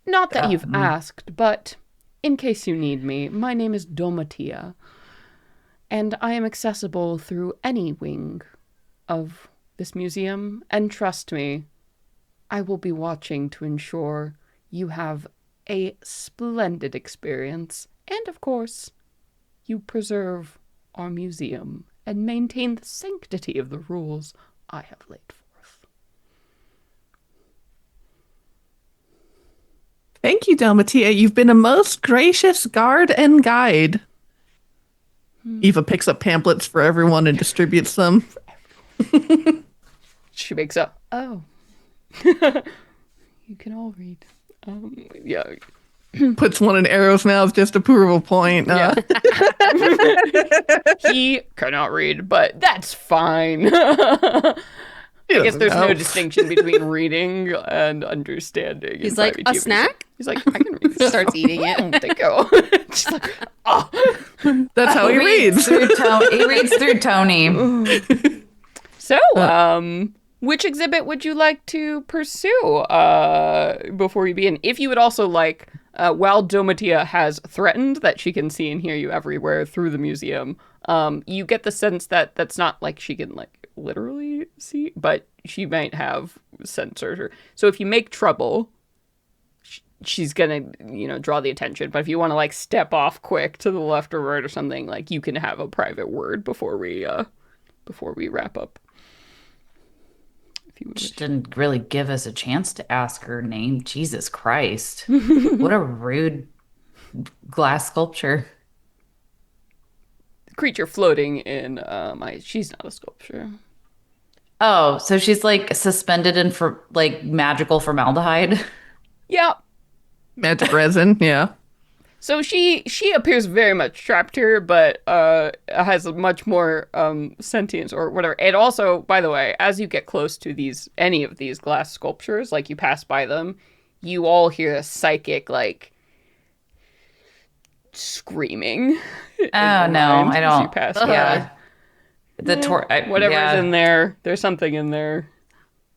Not that you've asked, but in case you need me, my name is Domatia, and I am accessible through any wing of this museum, and trust me, I will be watching to ensure you have a splendid experience, and of course, you preserve our museum and maintain the sanctity of the rules I have laid forth. Thank you, Dalmatia. You've been a most gracious guard and guide. Eva picks up pamphlets for everyone and distributes them. She makes up, oh, you can all read. Yeah. Puts one in Arrow's mouth just to prove a point. Yeah. He cannot read, but that's fine. I guess there's no distinction between reading and understanding. He's like, a snack? He's like, I can read. Starts eating it. Thank you. She's like, oh. That's how he reads. He reads through Tony. So, which exhibit would you like to pursue before you begin? If you would also like, while Domatia has threatened that she can see and hear you everywhere through the museum, you get the sense that that's not like she can like literally see, but she might have sensors. So if you make trouble, she's gonna, draw the attention. But if you want to like step off quick to the left or right or something, like you can have a private word before we wrap up. If you She wish. didn't really give us a chance to ask her name. Jesus Christ. What a rude glass sculpture. Creature floating in she's not a sculpture. Oh, so she's like suspended in for like magical formaldehyde. Yeah. Magic resin, yeah. So she appears very much trapped here, but has a much more sentience or whatever. And also, by the way, as you get close to any of these glass sculptures, like you pass by them, you all hear a psychic like screaming. Oh no, I As you don't. pass by. Yeah. Whatever's yeah, in there, there's something in there.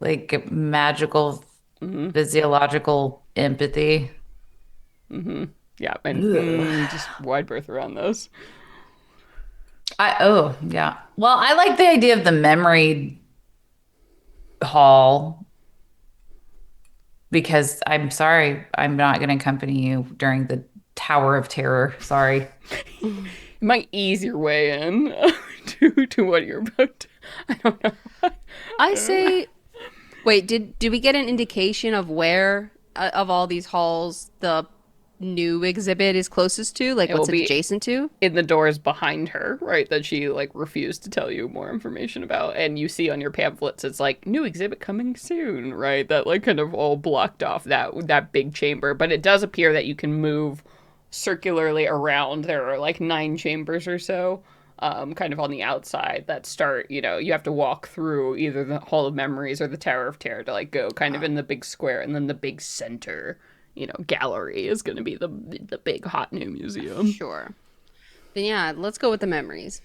like magical physiological empathy. Yeah, and just wide berth around those. Yeah. Well, I like the idea of the memory hall because I'm sorry, I'm not going to accompany you during the Tower of Terror. Sorry. It might ease your way in to what you're about to, I don't know. I say, wait, did we get an indication of where of all these halls the new exhibit is closest to? Like, what's will it be adjacent to? in the doors behind her, right? That she like refused to tell you more information about. And you see on your pamphlets, it's like new exhibit coming soon, right? That like kind of all blocked off that big chamber. But it does appear that you can move circularly around. There are like 9 chambers or so. Kind of on the outside that start, you have to walk through either the Hall of Memories or the Tower of Terror to like go kind of in the big square, and then the big center, gallery is going to be the big hot new museum. Sure. Then yeah, let's go with the memories.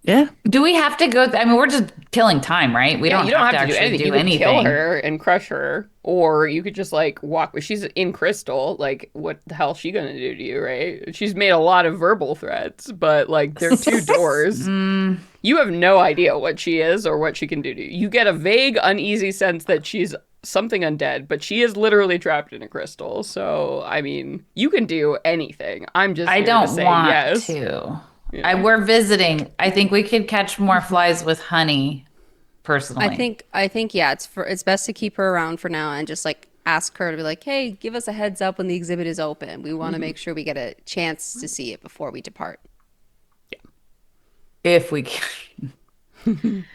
Yeah. Do we have to go? I mean, we're just killing time, right? We Yeah, don't you don't have to have to do actually anything. do You could anything. kill her and crush her, or you could just like walk. She's in crystal. Like, what the hell is she gonna do to you, right? She's made a lot of verbal threats, but like there are 2 doors. You have no idea what she is or what she can do to you. You get a vague, uneasy sense that she's something undead, but she is literally trapped in a crystal. So, I mean, you can do anything. I'm just I here don't to say want yes. to. We're visiting. I think we could catch more flies with honey. Personally, I think yeah, it's best to keep her around for now and just like ask her to be like, hey, give us a heads up when the exhibit is open. We want to make sure we get a chance to see it before we depart. if we can.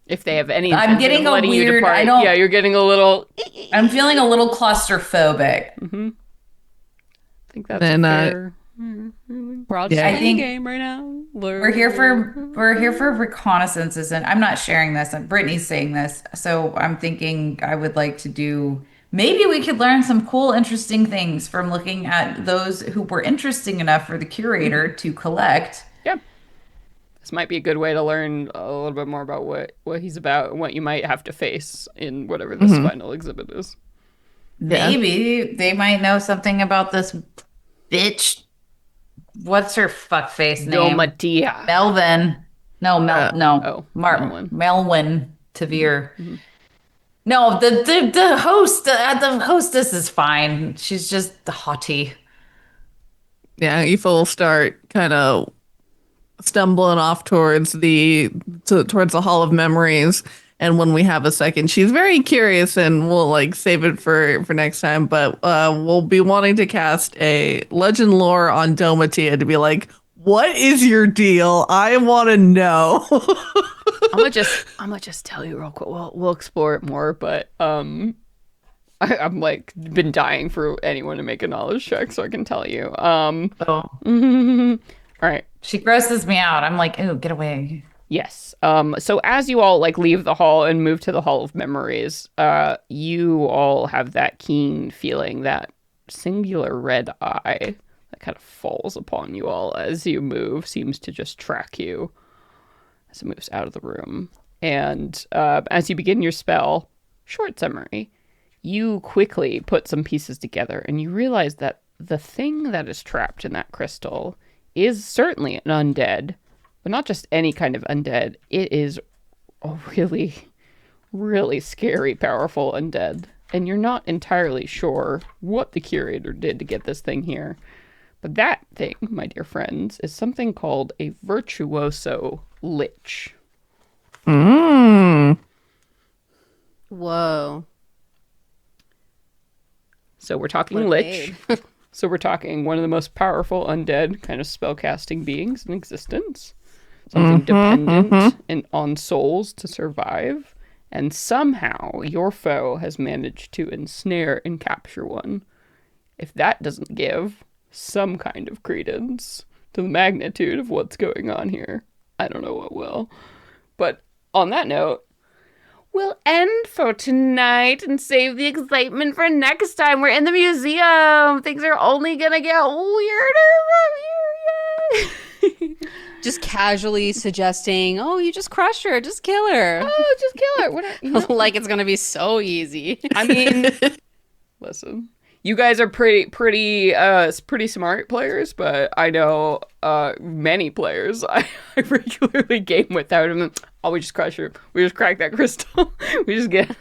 If they have any I'm intention getting of a letting you weird- depart, I don't- yeah, you're getting a little. I'm feeling a little claustrophobic. I think that's Then, fair. We're all just Yeah. I playing think a game right now. We're here for reconnaissances, and I'm not sharing this. And Brittany's saying this, so I'm thinking I would like to do. Maybe we could learn some cool, interesting things from looking at those who were interesting enough for the curator to collect. Yeah. This might be a good way to learn a little bit more about what he's about and what you might have to face in whatever this final exhibit is. Yeah. Maybe they might know something about this bitch. What's her fuckface name? Domatia. Melvin. No, Melwin. Melwin Tavir. No, the host, the hostess is fine. She's just the haughty. Yeah, Aoife will start kind of stumbling off towards towards the Hall of Memories. And when we have a second, she's very curious, and we'll like save it for next time. But we'll be wanting to cast a legend lore on Domatia to be like, what is your deal? I want to know. I'm gonna just tell you real quick. We'll explore it more, but I'm like been dying for anyone to make a knowledge check so I can tell you. Oh, All right. she grosses me out. I'm like, ooh, get away. Yes. So as you all like leave the hall and move to the Hall of Memories, you all have that keen feeling, that singular red eye that kind of falls upon you all as you move, seems to just track you as it moves out of the room. And as you begin your spell, short summary, you quickly put some pieces together and you realize that the thing that is trapped in that crystal is certainly an undead. But not just any kind of undead. It is a really, really scary, powerful undead. and you're not entirely sure what the curator did to get this thing here. But that thing, my dear friends, is something called a virtuoso lich. Mmm. Whoa. So we're talking What lich. babe. So we're talking one of the most powerful undead kind of spellcasting beings in existence. Something dependent on souls to survive. And somehow your foe has managed to ensnare and capture one. If that doesn't give some kind of credence to the magnitude of what's going on here, I don't know what will. But on that note, we'll end for tonight and save the excitement for next time. We're in the museum. Things are only gonna get weirder from here. Yay! Just casually suggesting, oh, you just crushed her. Just kill her. Oh, just kill her. Like it's going to be so easy. I mean, listen, you guys are pretty smart players, but I know many players I regularly game without them. Oh, we just crush her. We just crack that crystal. We just get.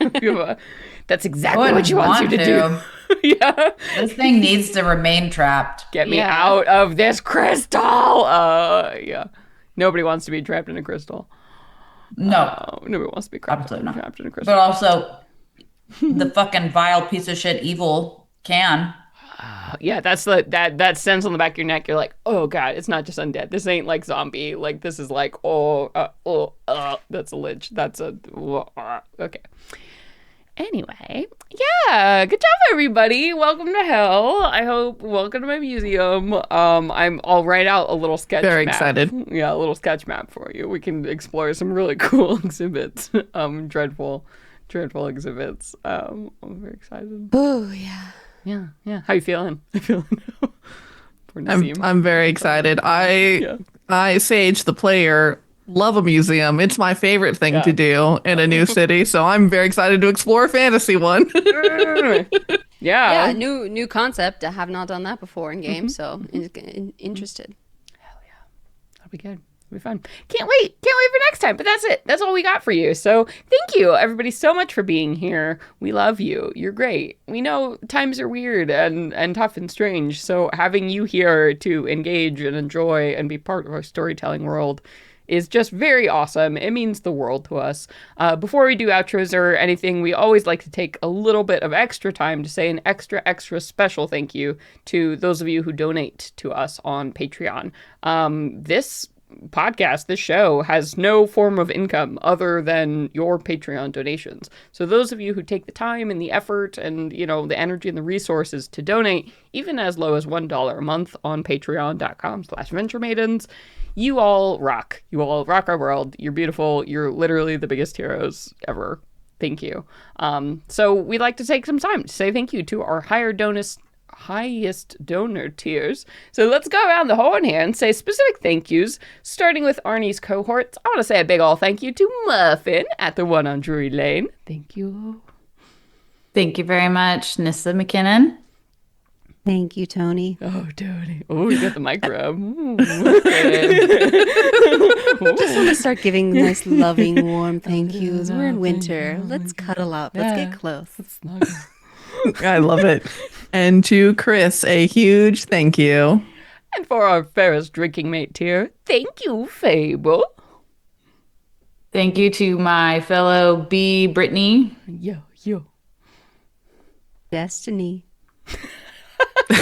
That's exactly what she wants you to do. Yeah. This thing needs to remain trapped. Get me out of this crystal. Yeah. Nobody wants to be trapped in a crystal. No, Nobody wants to be trapped absolutely not. in a crystal. But also, the fucking vile piece of shit evil can. Yeah, that's that sense on the back of your neck. You're like, oh god, it's not just undead. This ain't like zombie. Like this is like that's a lich. That's a okay. Anyway, yeah, good job everybody. Welcome to hell. Welcome to my museum. I'll write out a little sketch Very map. excited. Yeah, a little sketch map for you. We can explore some really cool exhibits. Dreadful exhibits. I'm very excited. Oh, yeah. Yeah. How you feeling? For Nazim. I'm very excited. I Sage the player love a museum. It's my favorite thing to do in a new city, so I'm very excited to explore a fantasy one. Yeah. Yeah, new concept. I have not done that before in game, so interested. Hell yeah. That'll be good. It'll be fun. Can't wait for next time. But that's it. That's all we got for you. So thank you, everybody, so much for being here. We love you. You're great. We know times are weird and tough and strange. So having you here to engage and enjoy and be part of our storytelling world is just very awesome. It means the world to us. Before we do outros or anything, we always like to take a little bit of extra time to say an extra special thank you to those of you who donate to us on Patreon. This podcast, this show, has no form of income other than your Patreon donations. So those of you who take the time and the effort and, the energy and the resources to donate, even as low as $1 a month on patreon.com/venturemaidens, you all rock. You all rock our world. You're beautiful. You're literally the biggest heroes ever. Thank you. So we'd like to take some time to say thank you to our highest donor tiers. So let's go around the horn here and say specific thank yous, starting with Arnie's cohorts. I want to say a big ol' thank you to Muffin at the one on Drury Lane. Thank you. Thank you very much, Nissa McKinnon. Thank you, Tony. Oh, Tony. Oh, you got the mic rub. Just want to start giving nice, loving, warm thank yous. We're in winter. Let's cuddle up. Let's get close. I love it. And to Chris, a huge thank you. And for our fairest drinking mate tier, thank you, Fable. Thank you to my fellow B, Brittany. Yo. Destiny. You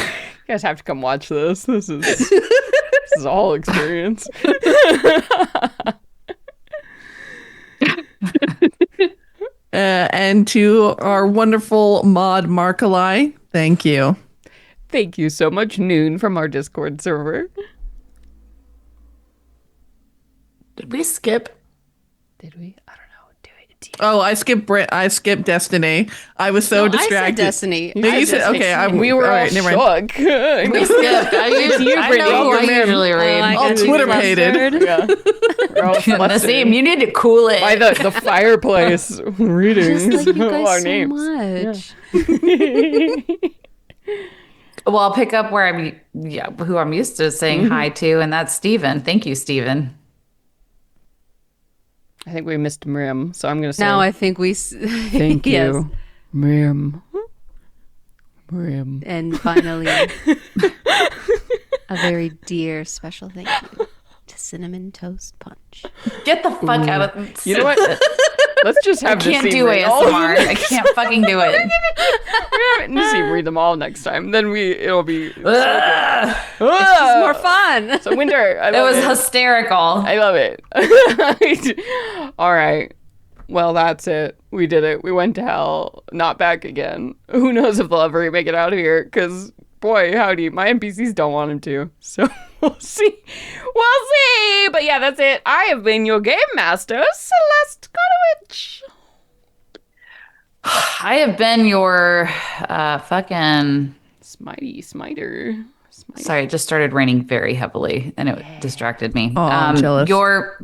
guys have to come watch this. This is a whole experience. And to our wonderful mod Markali, thank you. Thank you so much, Noon, from our Discord server. Did we skip? Did we? I don't know. Do it. Oh, I skipped Destiny. I was so distracted. I said Destiny. No, you said, okay, we were all right, never mind. shook. We skipped. I know who I usually read. All Twitter-pated. Yeah. We're all flustered Nassim, you need to cool it. by the fireplace reading Just like you our guys so names. much. Well, I'll pick up where who I'm used to saying hi to, and that's Steven. Thank you, Steven. I think we missed Miriam, so I'm going to say Now I think we... thank you. Yes. Miriam. Miriam. And finally, a very dear special thank you to Cinnamon Toast Punch. Get the fuck out of. You know what? Let's just have I can't Nassim do read all of ASMR. them. I can't fucking do it. We're having Nassim read them all next time. Then it'll be so good. Ugh. It's more fun. So Winter, I It love was it. hysterical. I love it. All right. Well, that's it. We did it. We went to hell. Not back again. Who knows if they'll ever make it out of here? Because, boy, howdy, my NPCs don't want him to. So we'll see. We'll see. But yeah, that's it. I have been your game master, Celeste Godowich. I have been your fucking. Smiter. Sorry, it just started raining very heavily and it distracted me. Oh, I'm jealous. Your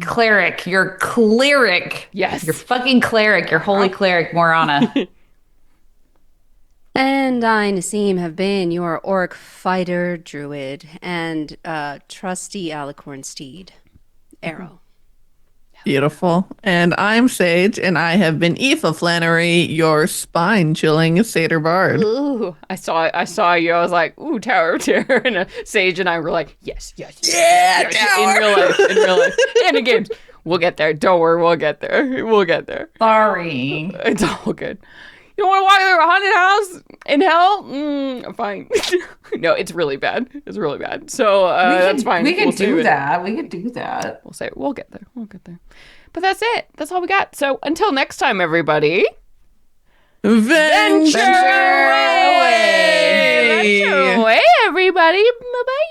cleric. Yes. Your fucking cleric. Your holy cleric, Morana. And I, Nassim, have been your orc fighter druid and trusty alicorn steed, Arrow. Beautiful. And I'm Sage, and I have been Aoife Flannery, your spine-chilling satyr bard. Ooh, I saw you. I was like, ooh, Tower of Terror. And Sage and I were like, yes. Yeah, In real life. And in games. We'll get there. Don't worry, we'll get there. Sorry. It's all good. You don't want to walk through a haunted house in hell? Fine. No, it's really bad. So that's fine. We We'll could save do it. that. We could do that. We'll say it. We'll get there. But that's it. That's all we got. So until next time, everybody. Venture Venture away! away, everybody. Bye-bye.